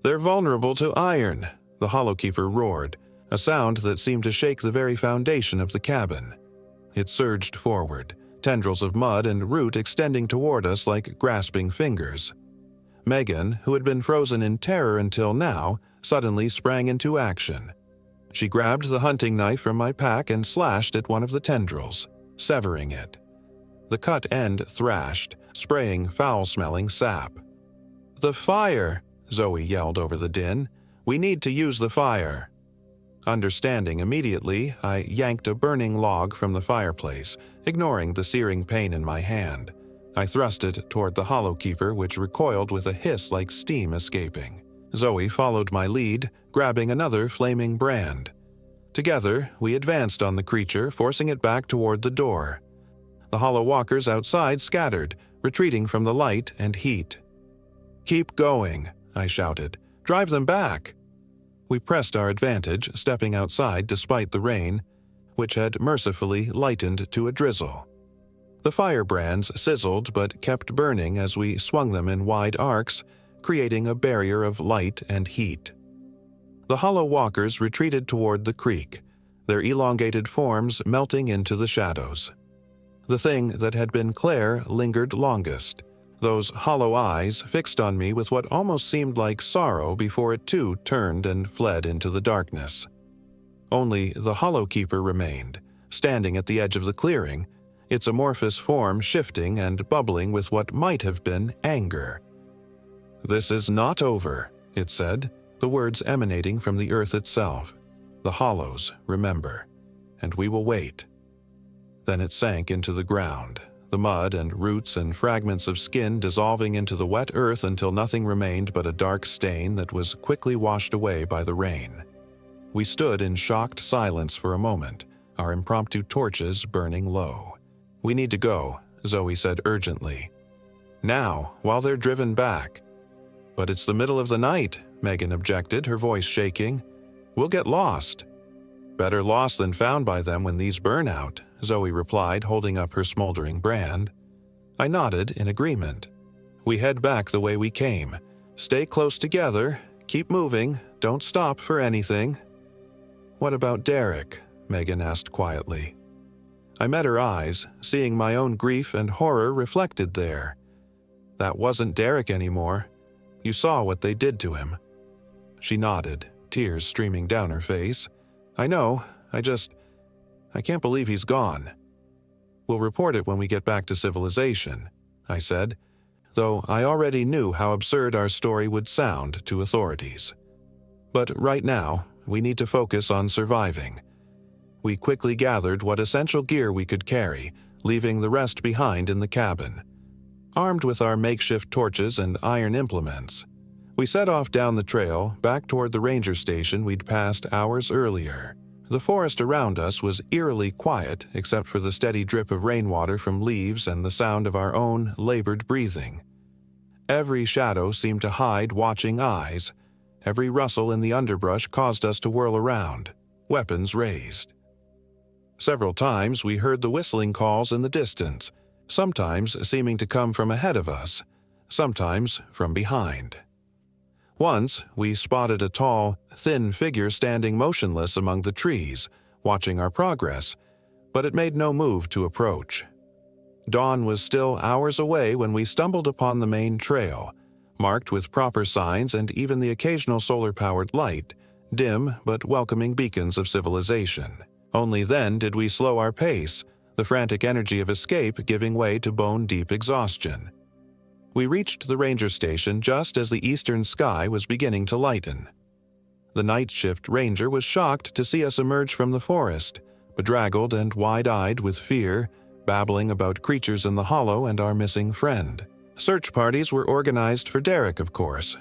"They're vulnerable to iron!" The Hollowkeeper roared, a sound that seemed to shake the very foundation of the cabin. It surged forward, tendrils of mud and root extending toward us like grasping fingers. Megan, who had been frozen in terror until now, suddenly sprang into action. She grabbed the hunting knife from my pack and slashed at one of the tendrils, severing it. The cut end thrashed, spraying foul-smelling sap. "The fire!" Zoe yelled over the din. "We need to use the fire." Understanding immediately, I yanked a burning log from the fireplace, ignoring the searing pain in my hand. I thrust it toward the Hollowkeeper, which recoiled with a hiss like steam escaping. Zoe followed my lead, grabbing another flaming brand. Together, we advanced on the creature, forcing it back toward the door. The Hollow Walkers outside scattered, retreating from the light and heat. "Keep going," I shouted. "Drive them back." We pressed our advantage, stepping outside despite the rain, which had mercifully lightened to a drizzle. The firebrands sizzled but kept burning as we swung them in wide arcs, creating a barrier of light and heat. The Hollow Walkers retreated toward the creek, their elongated forms melting into the shadows. The thing that had been Claire lingered longest, those hollow eyes fixed on me with what almost seemed like sorrow before it too turned and fled into the darkness. Only the Hollowkeeper remained, standing at the edge of the clearing, its amorphous form shifting and bubbling with what might have been anger. "This is not over," it said, the words emanating from the earth itself. "The Hollows remember, and we will wait." Then it sank into the ground, the mud and roots and fragments of skin dissolving into the wet earth until nothing remained but a dark stain that was quickly washed away by the rain. We stood in shocked silence for a moment, our impromptu torches burning low. "We need to go," Zoe said urgently. "Now, while they're driven back." "But it's the middle of the night," Megan objected, her voice shaking. "We'll get lost." "Better lost than found by them when these burn out," Zoe replied, holding up her smoldering brand. I nodded in agreement. "We head back the way we came. Stay close together, keep moving, don't stop for anything." "What about Derek?" Megan asked quietly. I met her eyes, seeing my own grief and horror reflected there. "That wasn't Derek anymore. You saw what they did to him." She nodded, tears streaming down her face. "I know, I can't believe he's gone." "We'll report it when we get back to civilization," I said, though I already knew how absurd our story would sound to authorities. "But right now, we need to focus on surviving." We quickly gathered what essential gear we could carry, leaving the rest behind in the cabin. Armed with our makeshift torches and iron implements, We set off down the trail back toward the ranger station we'd passed hours earlier. The forest around us was eerily quiet except for the steady drip of rainwater from leaves and the sound of our own labored breathing. Every shadow seemed to hide watching eyes. Every rustle in the underbrush caused us to whirl around, weapons raised. Several times we heard the whistling calls in the distance, sometimes seeming to come from ahead of us, sometimes from behind. Once, we spotted a tall, thin figure standing motionless among the trees, watching our progress, but it made no move to approach. Dawn was still hours away when we stumbled upon the main trail, marked with proper signs and even the occasional solar-powered light, dim but welcoming beacons of civilization. Only then did we slow our pace, the frantic energy of escape giving way to bone-deep exhaustion. We reached the ranger station just as the eastern sky was beginning to lighten. The night shift ranger was shocked to see us emerge from the forest, bedraggled and wide-eyed with fear, babbling about creatures in the hollow and our missing friend. Search parties were organized for Derek, of course.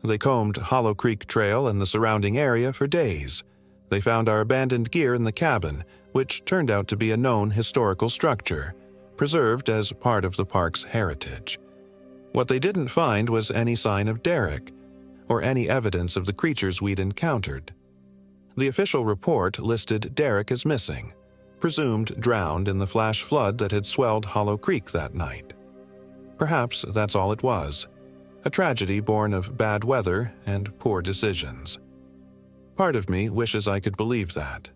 They combed Hollow Creek Trail and the surrounding area for days. They found our abandoned gear in the cabin, which turned out to be a known historical structure, preserved as part of the park's heritage. What they didn't find was any sign of Derek, or any evidence of the creatures we'd encountered. The official report listed Derek as missing, presumed drowned in the flash flood that had swelled Hollow Creek that night. Perhaps that's all it was, a tragedy born of bad weather and poor decisions. Part of me wishes I could believe that.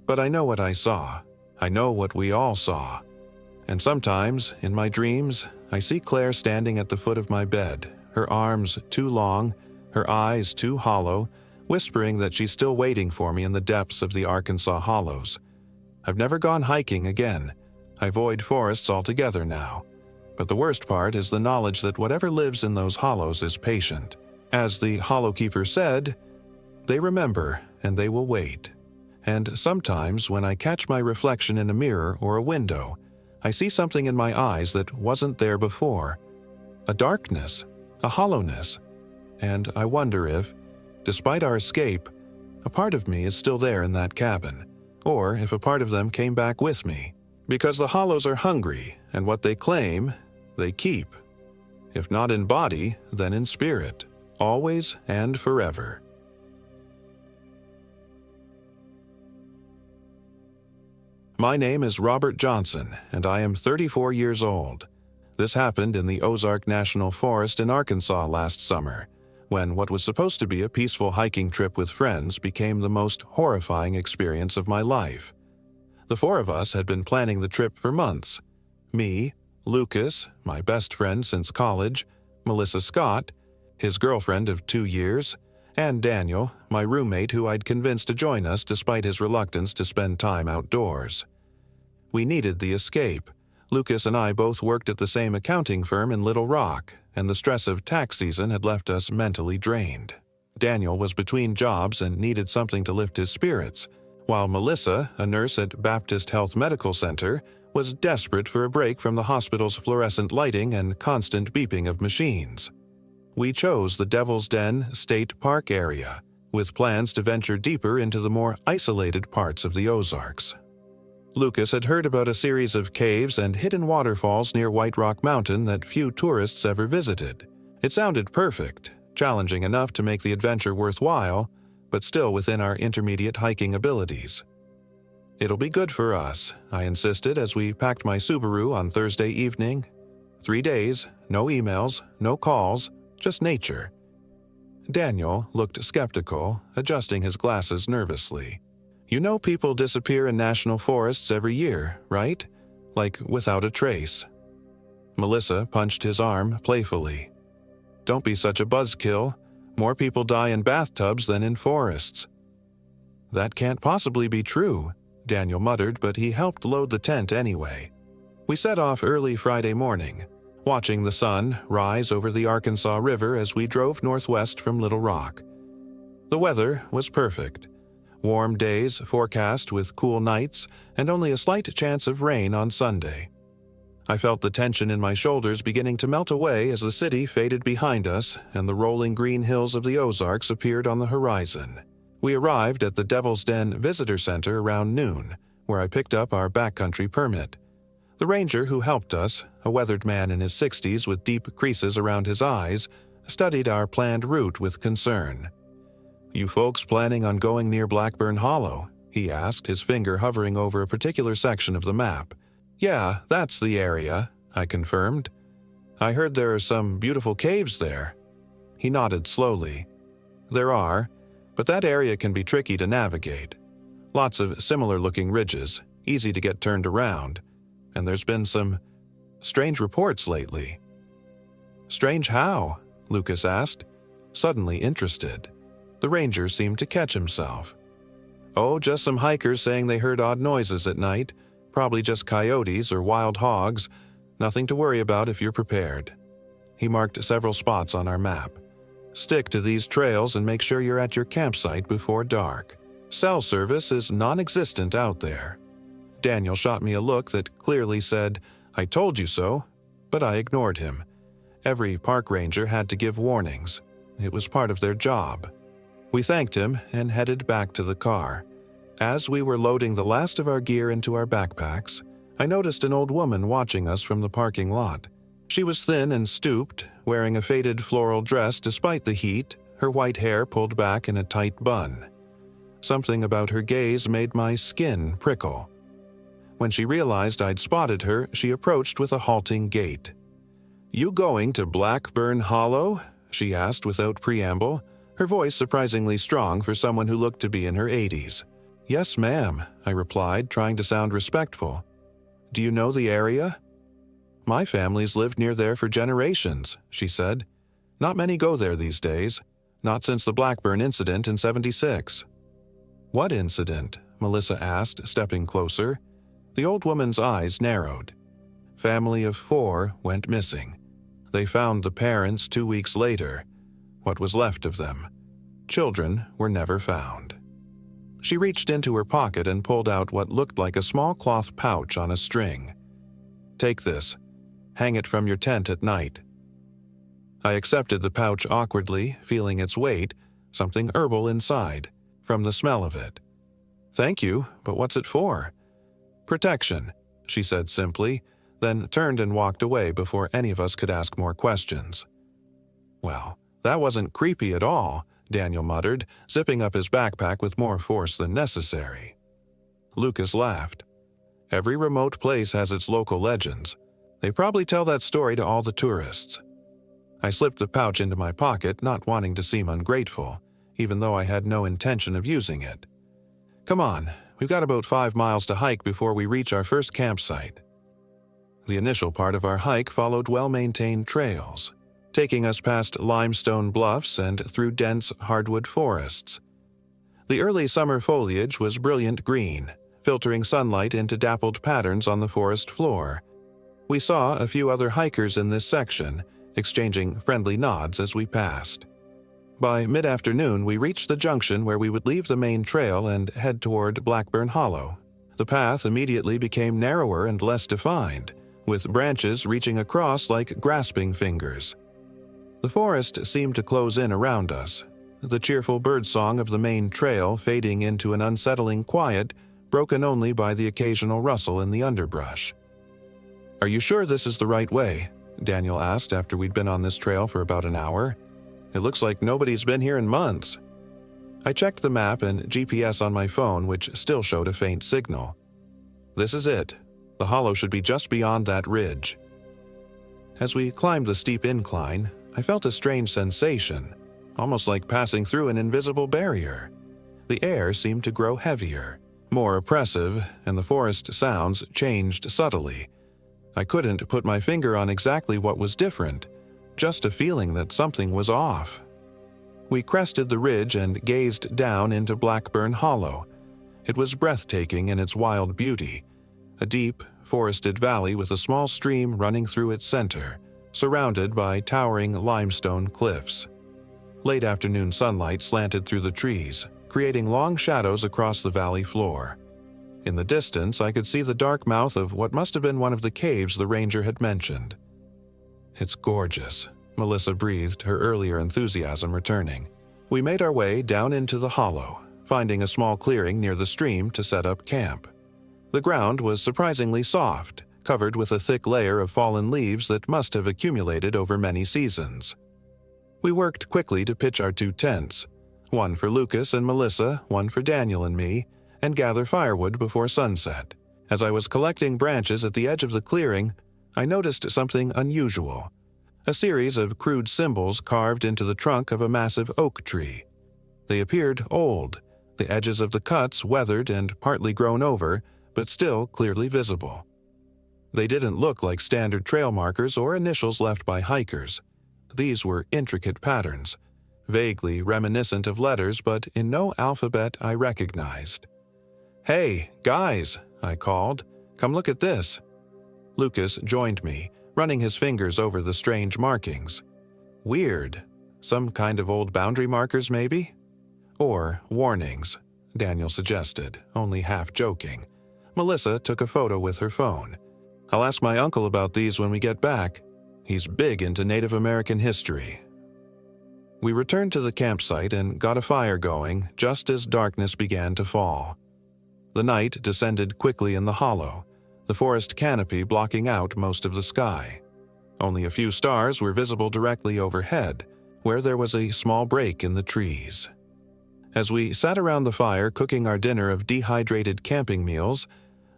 But I know what I saw. I know what we all saw. And sometimes, in my dreams, I see Claire standing at the foot of my bed, her arms too long, her eyes too hollow, whispering that she's still waiting for me in the depths of the Arkansas hollows. I've never gone hiking again. I avoid forests altogether now. But the worst part is the knowledge that whatever lives in those hollows is patient. As the Hollow Keeper said, they remember and they will wait. And sometimes when I catch my reflection in a mirror or a window, I see something in my eyes that wasn't there before. A darkness, a hollowness. And I wonder if, despite our escape, a part of me is still there in that cabin, or if a part of them came back with me. Because the hollows are hungry, and what they claim, they keep. If not in body, then in spirit, always and forever. My name is Robert Johnson, and I am 34 years old. This happened in the Ozark National Forest in Arkansas last summer, when what was supposed to be a peaceful hiking trip with friends became the most horrifying experience of my life. The four of us had been planning the trip for months. Me, Lucas, my best friend since college, Melissa Scott, his girlfriend of 2 years, and Daniel, my roommate who I'd convinced to join us despite his reluctance to spend time outdoors. We needed the escape. Lucas and I both worked at the same accounting firm in Little Rock, and the stress of tax season had left us mentally drained. Daniel was between jobs and needed something to lift his spirits, while Melissa, a nurse at Baptist Health Medical Center, was desperate for a break from the hospital's fluorescent lighting and constant beeping of machines. We chose the Devil's Den State Park area, with plans to venture deeper into the more isolated parts of the Ozarks. Lucas had heard about a series of caves and hidden waterfalls near White Rock Mountain that few tourists ever visited. It sounded perfect, challenging enough to make the adventure worthwhile, but still within our intermediate hiking abilities. "It'll be good for us," I insisted as we packed my Subaru on Thursday evening. 3 days, no emails, no calls, just nature. Daniel looked skeptical, adjusting his glasses nervously. "You know people disappear in national forests every year, right? Like without a trace." Melissa punched his arm playfully. "Don't be such a buzzkill. More people die in bathtubs than in forests." "That can't possibly be true," Daniel muttered, but he helped load the tent anyway. We set off early Friday morning, watching the sun rise over the Arkansas River as we drove northwest from Little Rock. The weather was perfect. Warm days forecast with cool nights and only a slight chance of rain on Sunday. I felt the tension in my shoulders beginning to melt away as the city faded behind us and the rolling green hills of the Ozarks appeared on the horizon. We arrived at the Devil's Den Visitor Center around noon, where I picked up our backcountry permit. The ranger who helped us, a weathered man in his 60s with deep creases around his eyes, studied our planned route with concern. "You folks planning on going near Blackburn Hollow?" he asked, his finger hovering over a particular section of the map. "Yeah, that's the area," I confirmed. "I heard there are some beautiful caves there." He nodded slowly. "There are, but that area can be tricky to navigate. Lots of similar-looking ridges, easy to get turned around, and there's been some strange reports lately." "Strange how?" Lucas asked, suddenly interested. The ranger seemed to catch himself. "Oh, just some hikers saying they heard odd noises at night, probably just coyotes or wild hogs. Nothing to worry about if you're prepared." He marked several spots on our map. "Stick to these trails and make sure you're at your campsite before dark. Cell service is non-existent out there." Daniel shot me a look that clearly said, "I told you so," but I ignored him. Every park ranger had to give warnings. It was part of their job. We thanked him and headed back to the car. As we were loading the last of our gear into our backpacks, I noticed an old woman watching us from the parking lot. She was thin and stooped, wearing a faded floral dress despite the heat, her white hair pulled back in a tight bun. Something about her gaze made my skin prickle. When she realized I'd spotted her, she approached with a halting gait. "You going to Blackburn Hollow?" she asked without preamble, her voice surprisingly strong for someone who looked to be in her 80s. "Yes, ma'am," I replied, trying to sound respectful. "Do you know the area?" "My family's lived near there for generations," she said. "Not many go there these days. Not since the Blackburn incident in '76. "What incident?" Melissa asked, stepping closer. The old woman's eyes narrowed. "Family of 4 went missing. They found the parents 2 weeks later. What was left of them. Children were never found." She reached into her pocket and pulled out what looked like a small cloth pouch on a string. "Take this. Hang it from your tent at night." I accepted the pouch awkwardly, feeling its weight, something herbal inside, from the smell of it. "Thank you, but what's it for?" "Protection," she said simply, then turned and walked away before any of us could ask more questions. "Well, that wasn't creepy at all," Daniel muttered, zipping up his backpack with more force than necessary. Lucas laughed. "Every remote place has its local legends. They probably tell that story to all the tourists." I slipped the pouch into my pocket, not wanting to seem ungrateful, even though I had no intention of using it. "Come on, we've got about 5 miles to hike before we reach our first campsite." The initial part of our hike followed well-maintained trails, taking us past limestone bluffs and through dense hardwood forests. The early summer foliage was brilliant green, filtering sunlight into dappled patterns on the forest floor. We saw a few other hikers in this section, exchanging friendly nods as we passed. By mid-afternoon, we reached the junction where we would leave the main trail and head toward Blackburn Hollow. The path immediately became narrower and less defined, with branches reaching across like grasping fingers. The forest seemed to close in around us, the cheerful birdsong of the main trail fading into an unsettling quiet, broken only by the occasional rustle in the underbrush. "Are you sure this is the right way?" Daniel asked after we'd been on this trail for about an hour. "It looks like nobody's been here in months." I checked the map and GPS on my phone, which still showed a faint signal. "This is it. The hollow should be just beyond that ridge." As we climbed the steep incline, I felt a strange sensation, almost like passing through an invisible barrier. The air seemed to grow heavier, more oppressive, and the forest sounds changed subtly. I couldn't put my finger on exactly what was different, just a feeling that something was off. We crested the ridge and gazed down into Blackburn Hollow. It was breathtaking in its wild beauty, a deep, forested valley with a small stream running through its center, surrounded by towering limestone cliffs. Late afternoon sunlight slanted through the trees, creating long shadows across the valley floor. In the distance, I could see the dark mouth of what must have been one of the caves the ranger had mentioned. "It's gorgeous," Melissa breathed, her earlier enthusiasm returning. We made our way down into the hollow, finding a small clearing near the stream to set up camp. The ground was surprisingly soft, covered with a thick layer of fallen leaves that must have accumulated over many seasons. We worked quickly to pitch our 2 tents, one for Lucas and Melissa, one for Daniel and me, and gather firewood before sunset. As I was collecting branches at the edge of the clearing, I noticed something unusual: a series of crude symbols carved into the trunk of a massive oak tree. They appeared old, the edges of the cuts weathered and partly grown over, but still clearly visible. They didn't look like standard trail markers or initials left by hikers. These were intricate patterns, vaguely reminiscent of letters, but in no alphabet I recognized. "Hey, guys," I called. "Come look at this." Lucas joined me, running his fingers over the strange markings. "Weird. Some kind of old boundary markers, maybe?" "Or warnings," Daniel suggested, only half joking. Melissa took a photo with her phone. "I'll ask my uncle about these when we get back. He's big into Native American history." We returned to the campsite and got a fire going just as darkness began to fall. The night descended quickly in the hollow, the forest canopy blocking out most of the sky. Only a few stars were visible directly overhead, where there was a small break in the trees. As we sat around the fire cooking our dinner of dehydrated camping meals,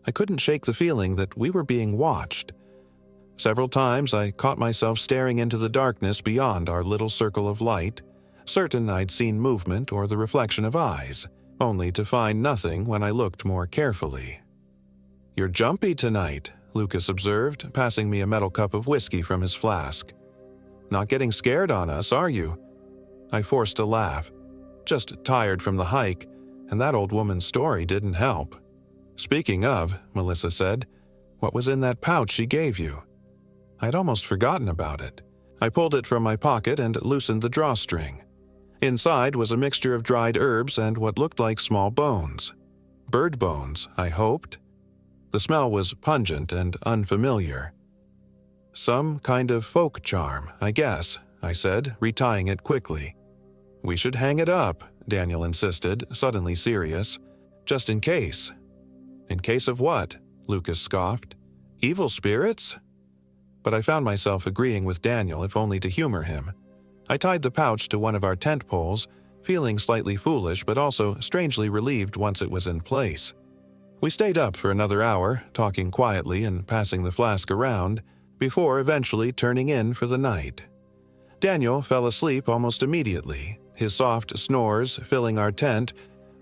I couldn't shake the feeling that we were being watched. Several times I caught myself staring into the darkness beyond our little circle of light, certain I'd seen movement or the reflection of eyes, only to find nothing when I looked more carefully. "You're jumpy tonight," Lucas observed, passing me a metal cup of whiskey from his flask. "Not getting scared on us, are you?" I forced a laugh. "Just tired from the hike, and that old woman's story didn't help." "Speaking of," Melissa said, "what was in that pouch she gave you?" I'd almost forgotten about it. I pulled it from my pocket and loosened the drawstring. Inside was a mixture of dried herbs and what looked like small bones. Bird bones, I hoped. The smell was pungent and unfamiliar. "Some kind of folk charm, I guess," I said, retying it quickly. "We should hang it up," Daniel insisted, suddenly serious. "Just in case." "In case of what?" Lucas scoffed. "Evil spirits?" But I found myself agreeing with Daniel, if only to humor him. I tied the pouch to one of our tent poles, feeling slightly foolish but also strangely relieved once it was in place. We stayed up for another hour, talking quietly and passing the flask around, before eventually turning in for the night. Daniel fell asleep almost immediately, his soft snores filling our tent,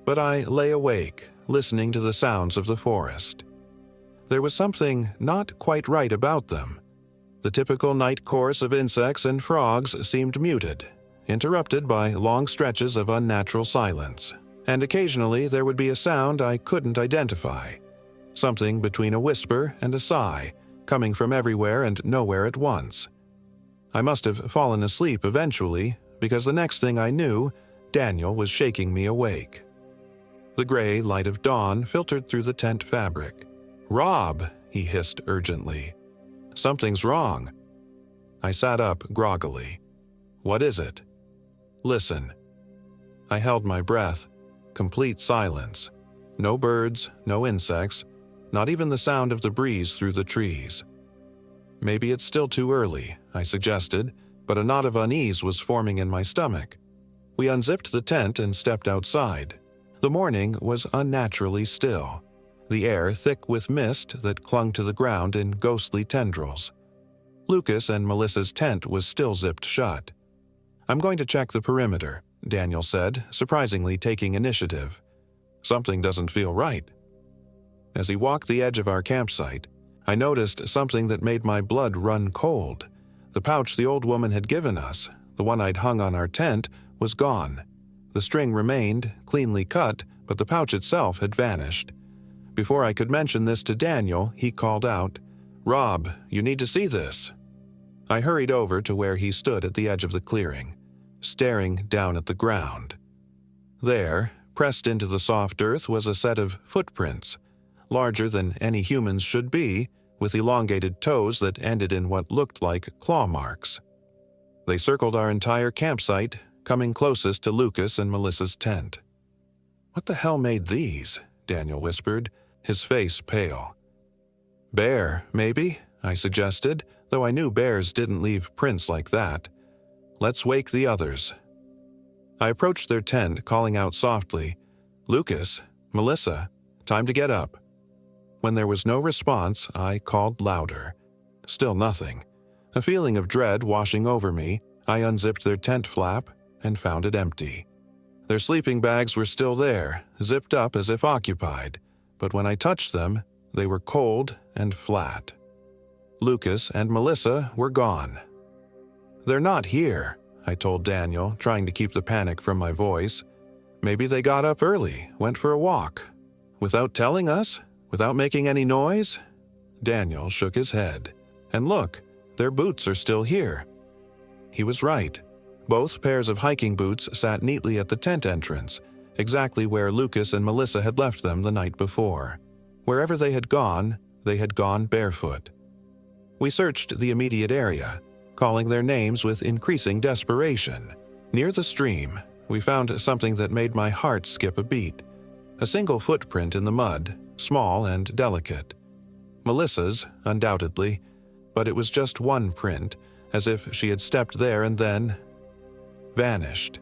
but I lay awake, listening to the sounds of the forest. There was something not quite right about them. The typical night chorus of insects and frogs seemed muted, interrupted by long stretches of unnatural silence, and occasionally there would be a sound I couldn't identify, something between a whisper and a sigh, coming from everywhere and nowhere at once. I must have fallen asleep eventually, because the next thing I knew, Daniel was shaking me awake. The gray light of dawn filtered through the tent fabric. "Rob," he hissed urgently. "Something's wrong." I sat up groggily. "What is it?" "Listen." I held my breath. Complete silence. No birds, no insects, not even the sound of the breeze through the trees. "Maybe it's still too early," I suggested, but a knot of unease was forming in my stomach. We unzipped the tent and stepped outside. The morning was unnaturally still, the air thick with mist that clung to the ground in ghostly tendrils. Lucas and Melissa's tent was still zipped shut. "I'm going to check the perimeter," Daniel said, surprisingly taking initiative. "Something doesn't feel right." As he walked the edge of our campsite, I noticed something that made my blood run cold. The pouch the old woman had given us, the one I'd hung on our tent, was gone. The string remained, cleanly cut, but the pouch itself had vanished. Before I could mention this to Daniel, he called out, "Rob, you need to see this." I hurried over to where he stood at the edge of the clearing, staring down at the ground. There, pressed into the soft earth, was a set of footprints, larger than any humans should be, with elongated toes that ended in what looked like claw marks. They circled our entire campsite, coming closest to Lucas and Melissa's tent. "What the hell made these?" Daniel whispered, his face pale. "Bear, maybe," I suggested, though I knew bears didn't leave prints like that. "Let's wake the others." I approached their tent, calling out softly, "Lucas, Melissa, time to get up." When there was no response, I called louder. Still nothing. A feeling of dread washing over me, I unzipped their tent flap and found it empty. Their sleeping bags were still there, zipped up as if occupied, but when I touched them, they were cold and flat. Lucas and Melissa were gone. "They're not here," I told Daniel, trying to keep the panic from my voice. "Maybe they got up early, went for a walk. Without telling us? Without making any noise?" Daniel shook his head. "And look, their boots are still here." He was right. Both pairs of hiking boots sat neatly at the tent entrance, exactly where Lucas and Melissa had left them the night before. Wherever they had gone barefoot. We searched the immediate area, calling their names with increasing desperation. Near the stream, we found something that made my heart skip a beat. A single footprint in the mud, small and delicate. Melissa's, undoubtedly, but it was just one print, as if she had stepped there and then vanished.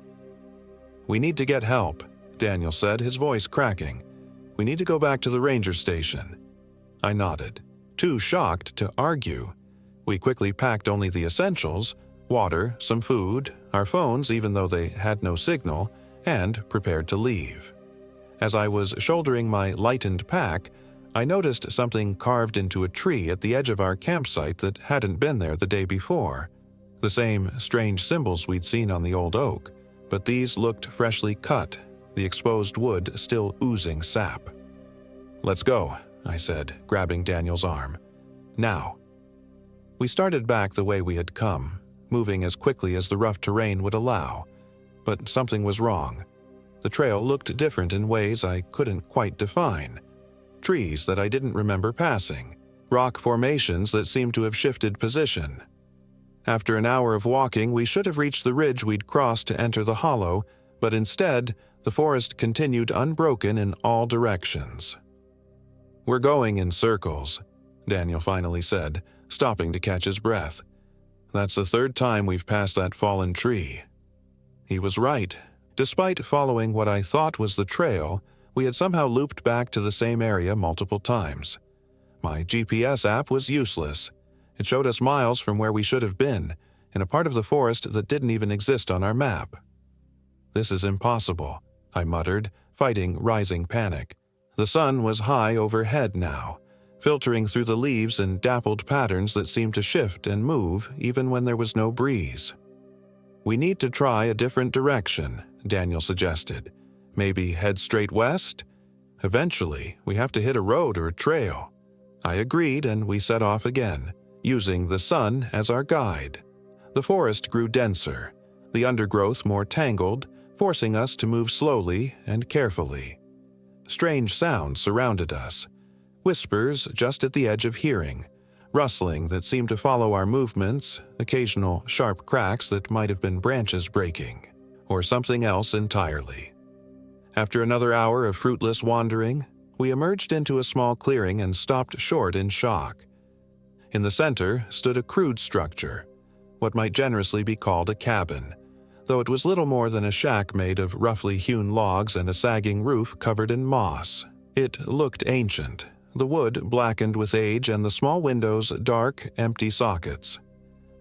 "We need to get help," Daniel said, his voice cracking. "We need to go back to the ranger station." I nodded, too shocked to argue. We quickly packed only the essentials, water, some food, our phones even though they had no signal, and prepared to leave. As I was shouldering my lightened pack, I noticed something carved into a tree at the edge of our campsite that hadn't been there the day before. The same strange symbols we'd seen on the old oak, but these looked freshly cut, the exposed wood still oozing sap. "Let's go," I said, grabbing Daniel's arm. "Now." We started back the way we had come, moving as quickly as the rough terrain would allow. But something was wrong. The trail looked different in ways I couldn't quite define. Trees that I didn't remember passing, rock formations that seemed to have shifted position. After an hour of walking, we should have reached the ridge we'd crossed to enter the hollow, but instead, the forest continued unbroken in all directions. "We're going in circles," Daniel finally said, stopping to catch his breath. "That's the third time we've passed that fallen tree." He was right. Despite following what I thought was the trail, we had somehow looped back to the same area multiple times. My GPS app was useless. It showed us miles from where we should have been, in a part of the forest that didn't even exist on our map. "This is impossible," I muttered, fighting rising panic. The sun was high overhead now, filtering through the leaves in dappled patterns that seemed to shift and move even when there was no breeze. "We need to try a different direction," Daniel suggested. "Maybe head straight west? Eventually, we have to hit a road or a trail." I agreed, and we set off again, using the sun as our guide. The forest grew denser, the undergrowth more tangled, forcing us to move slowly and carefully. Strange sounds surrounded us, whispers just at the edge of hearing, rustling that seemed to follow our movements, occasional sharp cracks that might have been branches breaking, or something else entirely. After another hour of fruitless wandering, we emerged into a small clearing and stopped short in shock. In the center stood a crude structure, what might generously be called a cabin, though it was little more than a shack made of roughly hewn logs and a sagging roof covered in moss. It looked ancient, the wood blackened with age and the small windows dark, empty sockets.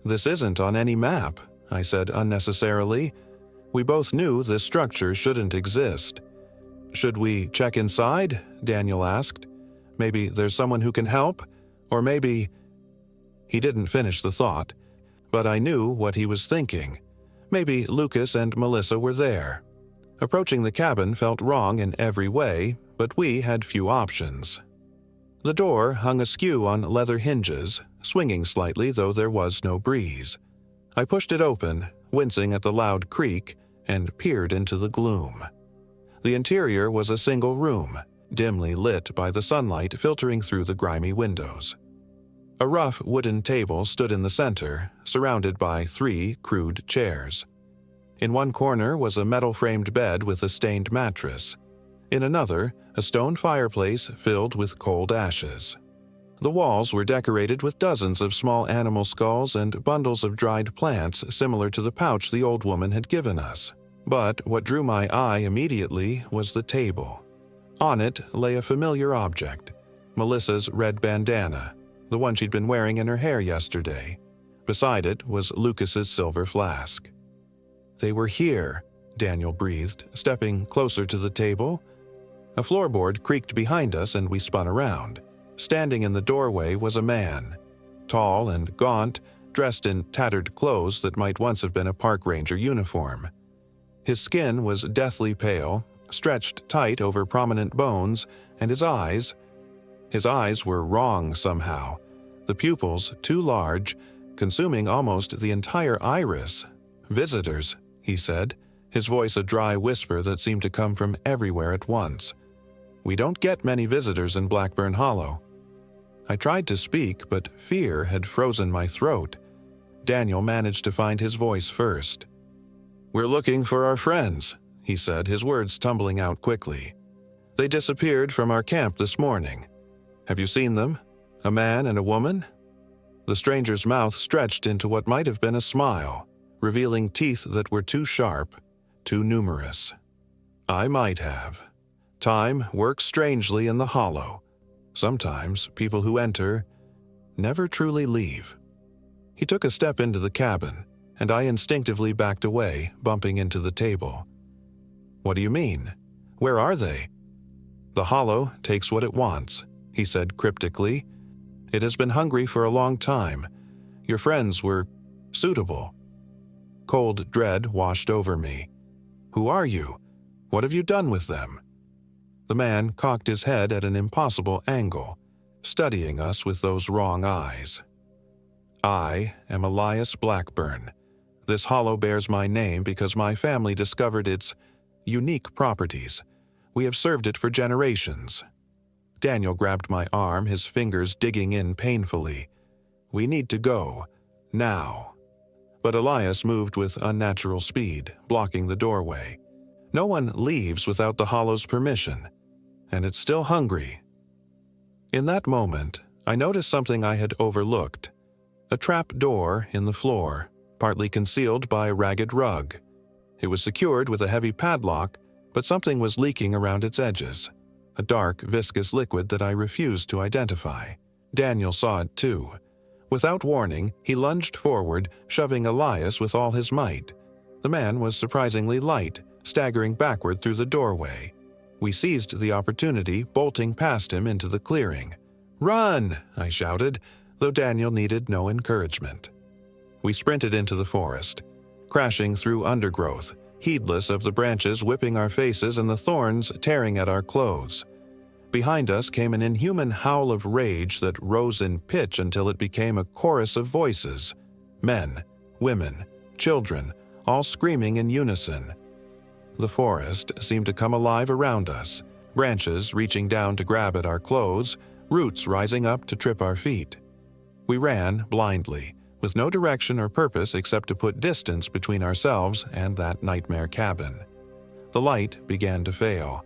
"This isn't on any map," I said unnecessarily. We both knew this structure shouldn't exist. "Should we check inside?" Daniel asked. "Maybe there's someone who can help? Or maybe—" He didn't finish the thought, but I knew what he was thinking. Maybe Lucas and Melissa were there. Approaching the cabin felt wrong in every way, but we had few options. The door hung askew on leather hinges, swinging slightly though there was no breeze. I pushed it open, wincing at the loud creak, and peered into the gloom. The interior was a single room, dimly lit by the sunlight filtering through the grimy windows. A rough wooden table stood in the center, surrounded by 3 crude chairs. In one corner was a metal-framed bed with a stained mattress. In another, a stone fireplace filled with cold ashes. The walls were decorated with dozens of small animal skulls and bundles of dried plants similar to the pouch the old woman had given us. But what drew my eye immediately was the table. On it lay a familiar object, Melissa's red bandana, the one she'd been wearing in her hair yesterday. Beside it was Lucas's silver flask. "They were here," Daniel breathed, stepping closer to the table. A floorboard creaked behind us and we spun around. Standing in the doorway was a man, tall and gaunt, dressed in tattered clothes that might once have been a park ranger uniform. His skin was deathly pale, stretched tight over prominent bones, and his eyes were wrong somehow, the pupils too large, consuming almost the entire iris. "Visitors," he said, his voice a dry whisper that seemed to come from everywhere at once. "We don't get many visitors in Blackburn Hollow." I tried to speak, but fear had frozen my throat. Daniel managed to find his voice first. "We're looking for our friends," he said, his words tumbling out quickly. "They disappeared from our camp this morning. Have you seen them? A man and a woman?" The stranger's mouth stretched into what might have been a smile, revealing teeth that were too sharp, too numerous. I might have. Time works strangely in the hollow. Sometimes people who enter never truly leave. He took a step into the cabin, and I instinctively backed away, bumping into the table. "What do you mean? Where are they?" "The hollow takes what it wants," he said cryptically. "It has been hungry for a long time. Your friends were suitable." Cold dread washed over me. "Who are you? What have you done with them?" The man cocked his head at an impossible angle, studying us with those wrong eyes. "I am Elias Blackburn. This hollow bears my name because my family discovered its unique properties. We have served it for generations." Daniel grabbed my arm, his fingers digging in painfully. "We need to go. Now." But Elias moved with unnatural speed, blocking the doorway. No one leaves without the hollow's permission. And it's still hungry. In that moment, I noticed something I had overlooked. A trap door in the floor, partly concealed by a ragged rug. It was secured with a heavy padlock, but something was leaking around its edges. A dark, viscous liquid that I refused to identify. Daniel saw it too. Without warning, he lunged forward, shoving Elias with all his might. The man was surprisingly light, staggering backward through the doorway. We seized the opportunity, bolting past him into the clearing. "Run!" I shouted, though Daniel needed no encouragement. We sprinted into the forest, crashing through undergrowth, heedless of the branches whipping our faces and the thorns tearing at our clothes. Behind us came an inhuman howl of rage that rose in pitch until it became a chorus of voices. Men, women, children, all screaming in unison. The forest seemed to come alive around us, branches reaching down to grab at our clothes, roots rising up to trip our feet. We ran blindly, with no direction or purpose except to put distance between ourselves and that nightmare cabin. The light began to fail,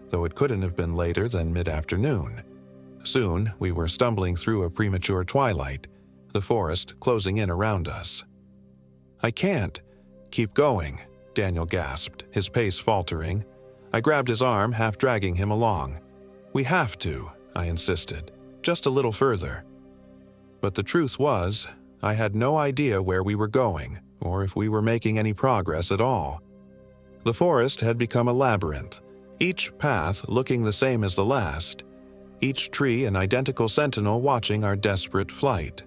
though it couldn't have been later than mid-afternoon. Soon we were stumbling through a premature twilight, the forest closing in around us. "I can't. Keep going," Daniel gasped, his pace faltering. I grabbed his arm, half dragging him along. "We have to," I insisted, "just a little further." But the truth was, I had no idea where we were going, or if we were making any progress at all. The forest had become a labyrinth, each path looking the same as the last, each tree an identical sentinel watching our desperate flight.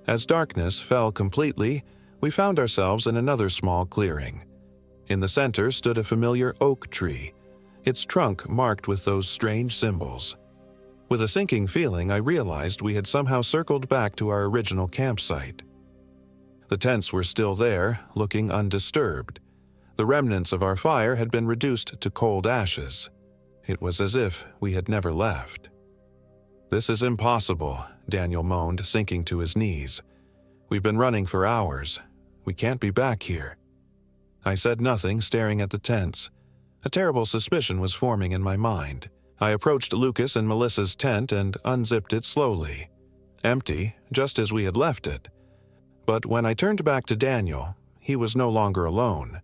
As darkness fell completely, we found ourselves in another small clearing. In the center stood a familiar oak tree, its trunk marked with those strange symbols. With a sinking feeling, I realized we had somehow circled back to our original campsite. The tents were still there, looking undisturbed. The remnants of our fire had been reduced to cold ashes. It was as if we had never left. "This is impossible," Daniel moaned, sinking to his knees. "We've been running for hours. We can't be back here." I said nothing, staring at the tents. A terrible suspicion was forming in my mind. I approached Lucas and Melissa's tent and unzipped it slowly. Empty, just as we had left it. But when I turned back to Daniel, he was no longer alone.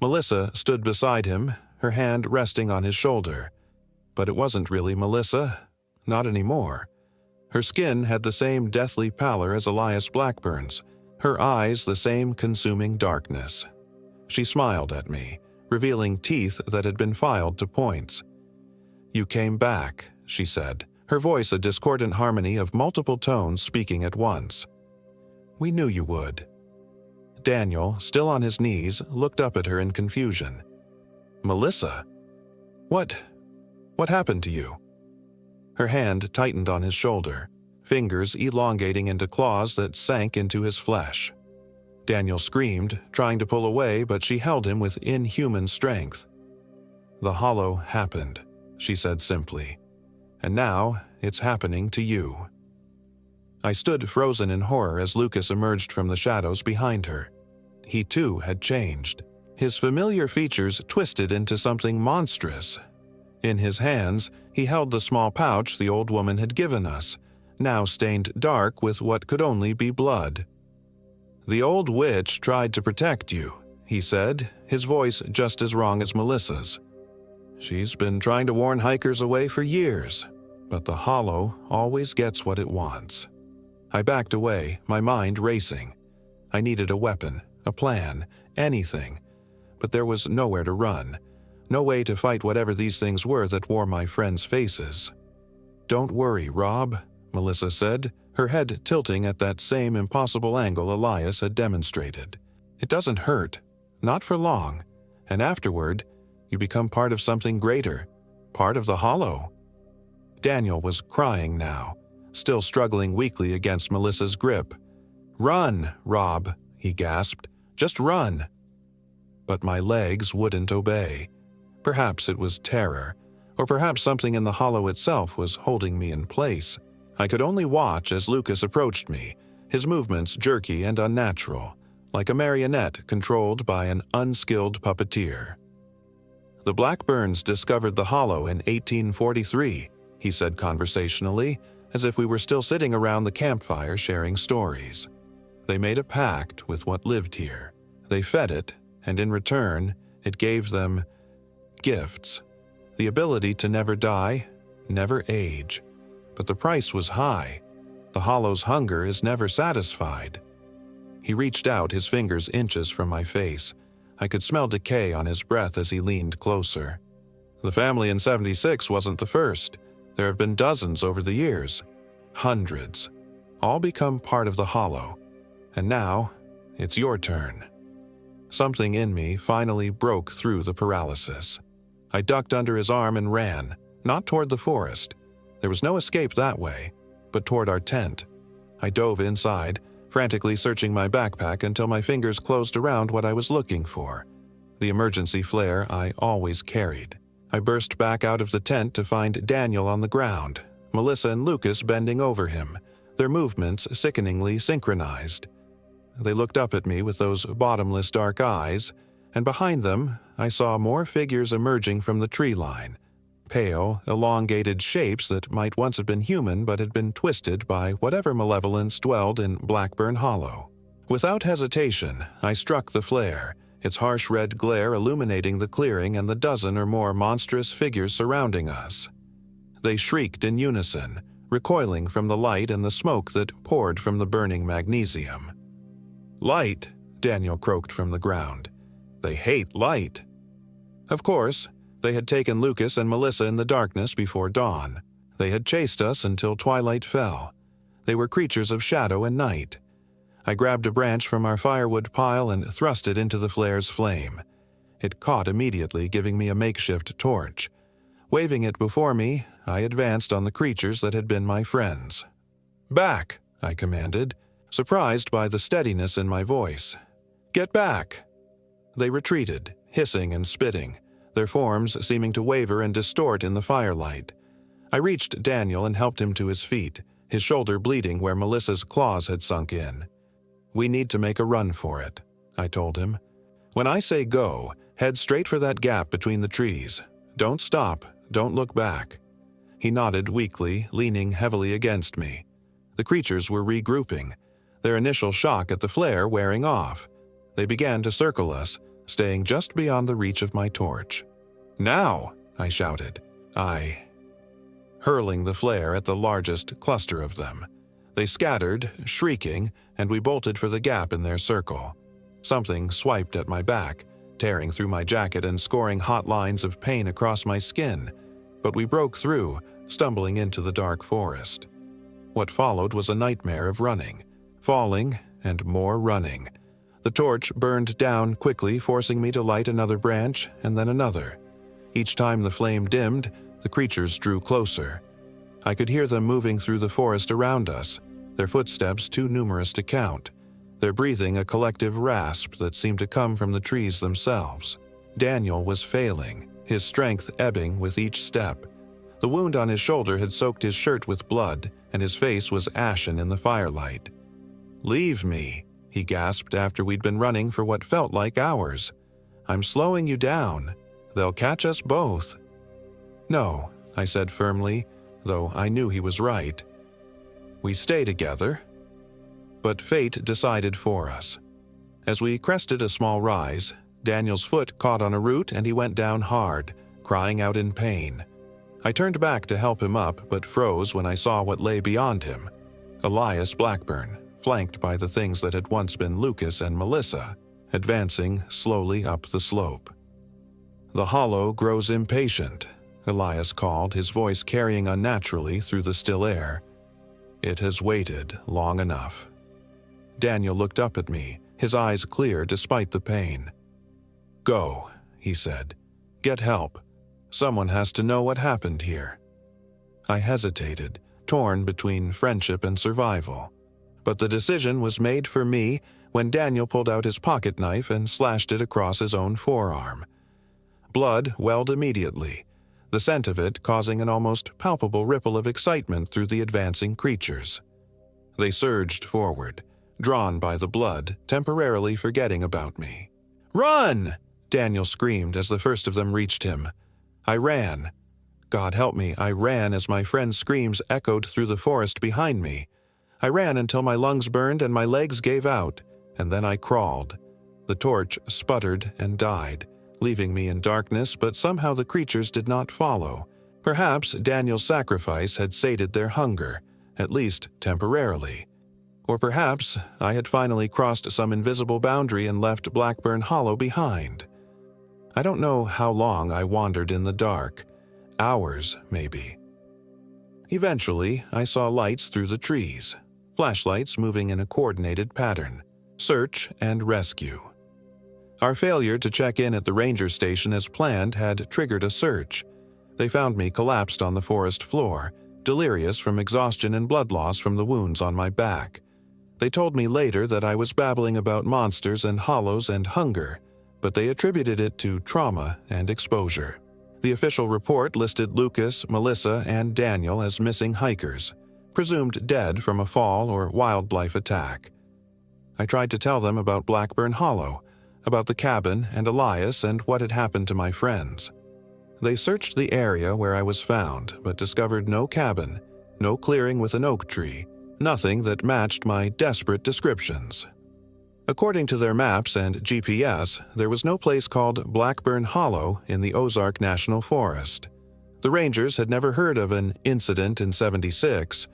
Melissa stood beside him, her hand resting on his shoulder. But it wasn't really Melissa. Not anymore. Her skin had the same deathly pallor as Elias Blackburn's, her eyes the same consuming darkness. She smiled at me, revealing teeth that had been filed to points. "You came back," she said, her voice a discordant harmony of multiple tones speaking at once. "We knew you would." Daniel, still on his knees, looked up at her in confusion. "Melissa? What happened to you?" Her hand tightened on his shoulder, fingers elongating into claws that sank into his flesh. Daniel screamed, trying to pull away, but she held him with inhuman strength. "The hollow happened," she said simply. "And now it's happening to you." I stood frozen in horror as Lucas emerged from the shadows behind her. He too had changed. His familiar features twisted into something monstrous. In his hands, he held the small pouch the old woman had given us, now stained dark with what could only be blood. "The old witch tried to protect you," he said, his voice just as wrong as Melissa's. "She's been trying to warn hikers away for years, but the hollow always gets what it wants." I backed away, my mind racing. I needed a weapon, a plan, anything, but there was nowhere to run, no way to fight whatever these things were that wore my friends' faces. "Don't worry, Rob," Melissa said, her head tilting at that same impossible angle Elias had demonstrated. "It doesn't hurt, not for long, and afterward, you become part of something greater, part of the hollow." Daniel was crying now, still struggling weakly against Melissa's grip. "Run, Rob," he gasped. "Just run." But my legs wouldn't obey. Perhaps it was terror, or perhaps something in the hollow itself was holding me in place. I could only watch as Lucas approached me, his movements jerky and unnatural, like a marionette controlled by an unskilled puppeteer. "The Blackburns discovered the hollow in 1843, he said conversationally, as if we were still sitting around the campfire sharing stories. "They made a pact with what lived here. They fed it, and in return, it gave them gifts. The ability to never die, never age. But the price was high. The hollow's hunger is never satisfied." He reached out, his fingers inches from my face. I could smell decay on his breath as he leaned closer. "The family in 76 wasn't the first. There have been dozens over the years. Hundreds. All become part of the hollow. And now, it's your turn." Something in me finally broke through the paralysis. I ducked under his arm and ran, not toward the forest. There was no escape that way, but toward our tent. I dove inside, frantically searching my backpack until my fingers closed around what I was looking for. The emergency flare I always carried. I burst back out of the tent to find Daniel on the ground, Melissa and Lucas bending over him, their movements sickeningly synchronized. They looked up at me with those bottomless dark eyes, and behind them I saw more figures emerging from the tree line. Pale, elongated shapes that might once have been human but had been twisted by whatever malevolence dwelled in Blackburn Hollow. Without hesitation, I struck the flare, its harsh red glare illuminating the clearing and the dozen or more monstrous figures surrounding us. They shrieked in unison, recoiling from the light and the smoke that poured from the burning magnesium. "Light," Daniel croaked from the ground. "They hate light." Of course, they had taken Lucas and Melissa in the darkness before dawn. They had chased us until twilight fell. They were creatures of shadow and night. I grabbed a branch from our firewood pile and thrust it into the flare's flame. It caught immediately, giving me a makeshift torch. Waving it before me, I advanced on the creatures that had been my friends. "Back," I commanded, surprised by the steadiness in my voice. "Get back!" They retreated, hissing and spitting, their forms seeming to waver and distort in the firelight. I reached Daniel and helped him to his feet, his shoulder bleeding where Melissa's claws had sunk in. "We need to make a run for it," I told him. "When I say go, head straight for that gap between the trees. Don't stop, don't look back." He nodded weakly, leaning heavily against me. The creatures were regrouping, their initial shock at the flare wearing off. They began to circle us, staying just beyond the reach of my torch. "Now!" I shouted. Hurling the flare at the largest cluster of them. They scattered, shrieking, and we bolted for the gap in their circle. Something swiped at my back, tearing through my jacket and scoring hot lines of pain across my skin, but we broke through, stumbling into the dark forest. What followed was a nightmare of running, falling, and more running. The torch burned down quickly, forcing me to light another branch and then another. Each time the flame dimmed, the creatures drew closer. I could hear them moving through the forest around us, their footsteps too numerous to count, their breathing a collective rasp that seemed to come from the trees themselves. Daniel was failing, his strength ebbing with each step. The wound on his shoulder had soaked his shirt with blood, and his face was ashen in the firelight. "Leave me," he gasped after we'd been running for what felt like hours. "I'm slowing you down. They'll catch us both." "No," I said firmly, though I knew he was right. "We stay together." But fate decided for us. As we crested a small rise, Daniel's foot caught on a root and he went down hard, crying out in pain. I turned back to help him up, but froze when I saw what lay beyond him. Elias Blackburn, flanked by the things that had once been Lucas and Melissa, advancing slowly up the slope. "The hollow grows impatient," Elias called, his voice carrying unnaturally through the still air. "It has waited long enough." Daniel looked up at me, his eyes clear despite the pain. "Go," he said. "Get help. Someone has to know what happened here." I hesitated, torn between friendship and survival. But the decision was made for me when Daniel pulled out his pocket knife and slashed it across his own forearm. Blood welled immediately, the scent of it causing an almost palpable ripple of excitement through the advancing creatures. They surged forward, drawn by the blood, temporarily forgetting about me. "Run!" Daniel screamed as the first of them reached him. I ran. God help me, I ran as my friend's screams echoed through the forest behind me. I ran until my lungs burned and my legs gave out, and then I crawled. The torch sputtered and died, leaving me in darkness, but somehow the creatures did not follow. Perhaps Daniel's sacrifice had sated their hunger, at least temporarily. Or perhaps I had finally crossed some invisible boundary and left Blackburn Hollow behind. I don't know how long I wandered in the dark. Hours, maybe. Eventually, I saw lights through the trees, flashlights moving in a coordinated pattern. Search and rescue. Our failure to check in at the ranger station as planned had triggered a search. They found me collapsed on the forest floor, delirious from exhaustion and blood loss from the wounds on my back. They told me later that I was babbling about monsters and hollows and hunger, but they attributed it to trauma and exposure. The official report listed Lucas, Melissa, and Daniel as missing hikers, presumed dead from a fall or wildlife attack. I tried to tell them about Blackburn Hollow, about the cabin and Elias and what had happened to my friends. They searched the area where I was found, but discovered no cabin, no clearing with an oak tree, nothing that matched my desperate descriptions. According to their maps and GPS, there was no place called Blackburn Hollow in the Ozark National Forest. The rangers had never heard of an incident in '76,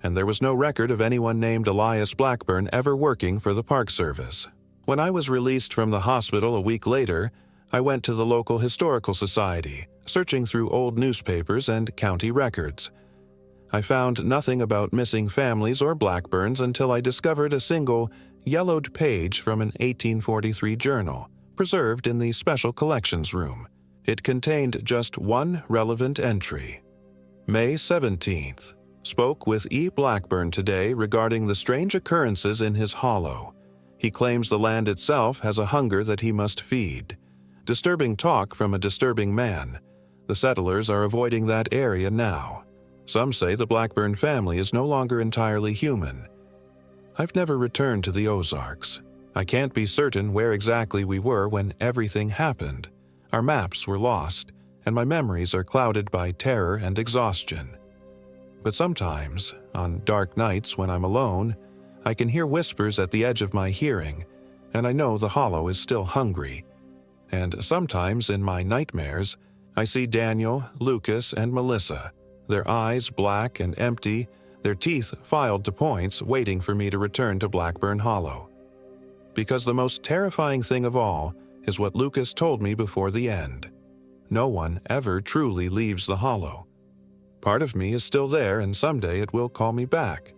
and there was no record of anyone named Elias Blackburn ever working for the Park Service. When I was released from the hospital a week later, I went to the local historical society, searching through old newspapers and county records. I found nothing about missing families or Blackburns until I discovered a single yellowed page from an 1843 journal, preserved in the Special Collections Room. It contained just one relevant entry. May 17th. Spoke with E. Blackburn today regarding the strange occurrences in his hollow. He claims the land itself has a hunger that he must feed. Disturbing talk from a disturbing man. The settlers are avoiding that area now. Some say the Blackburn family is no longer entirely human. I've never returned to the Ozarks. I can't be certain where exactly we were when everything happened. Our maps were lost, and my memories are clouded by terror and exhaustion. But sometimes, on dark nights when I'm alone, I can hear whispers at the edge of my hearing, and I know the hollow is still hungry. And sometimes in my nightmares, I see Daniel, Lucas, and Melissa, their eyes black and empty, their teeth filed to points, waiting for me to return to Blackburn Hollow. Because the most terrifying thing of all is what Lucas told me before the end. No one ever truly leaves the hollow. Part of me is still there, and someday it will call me back.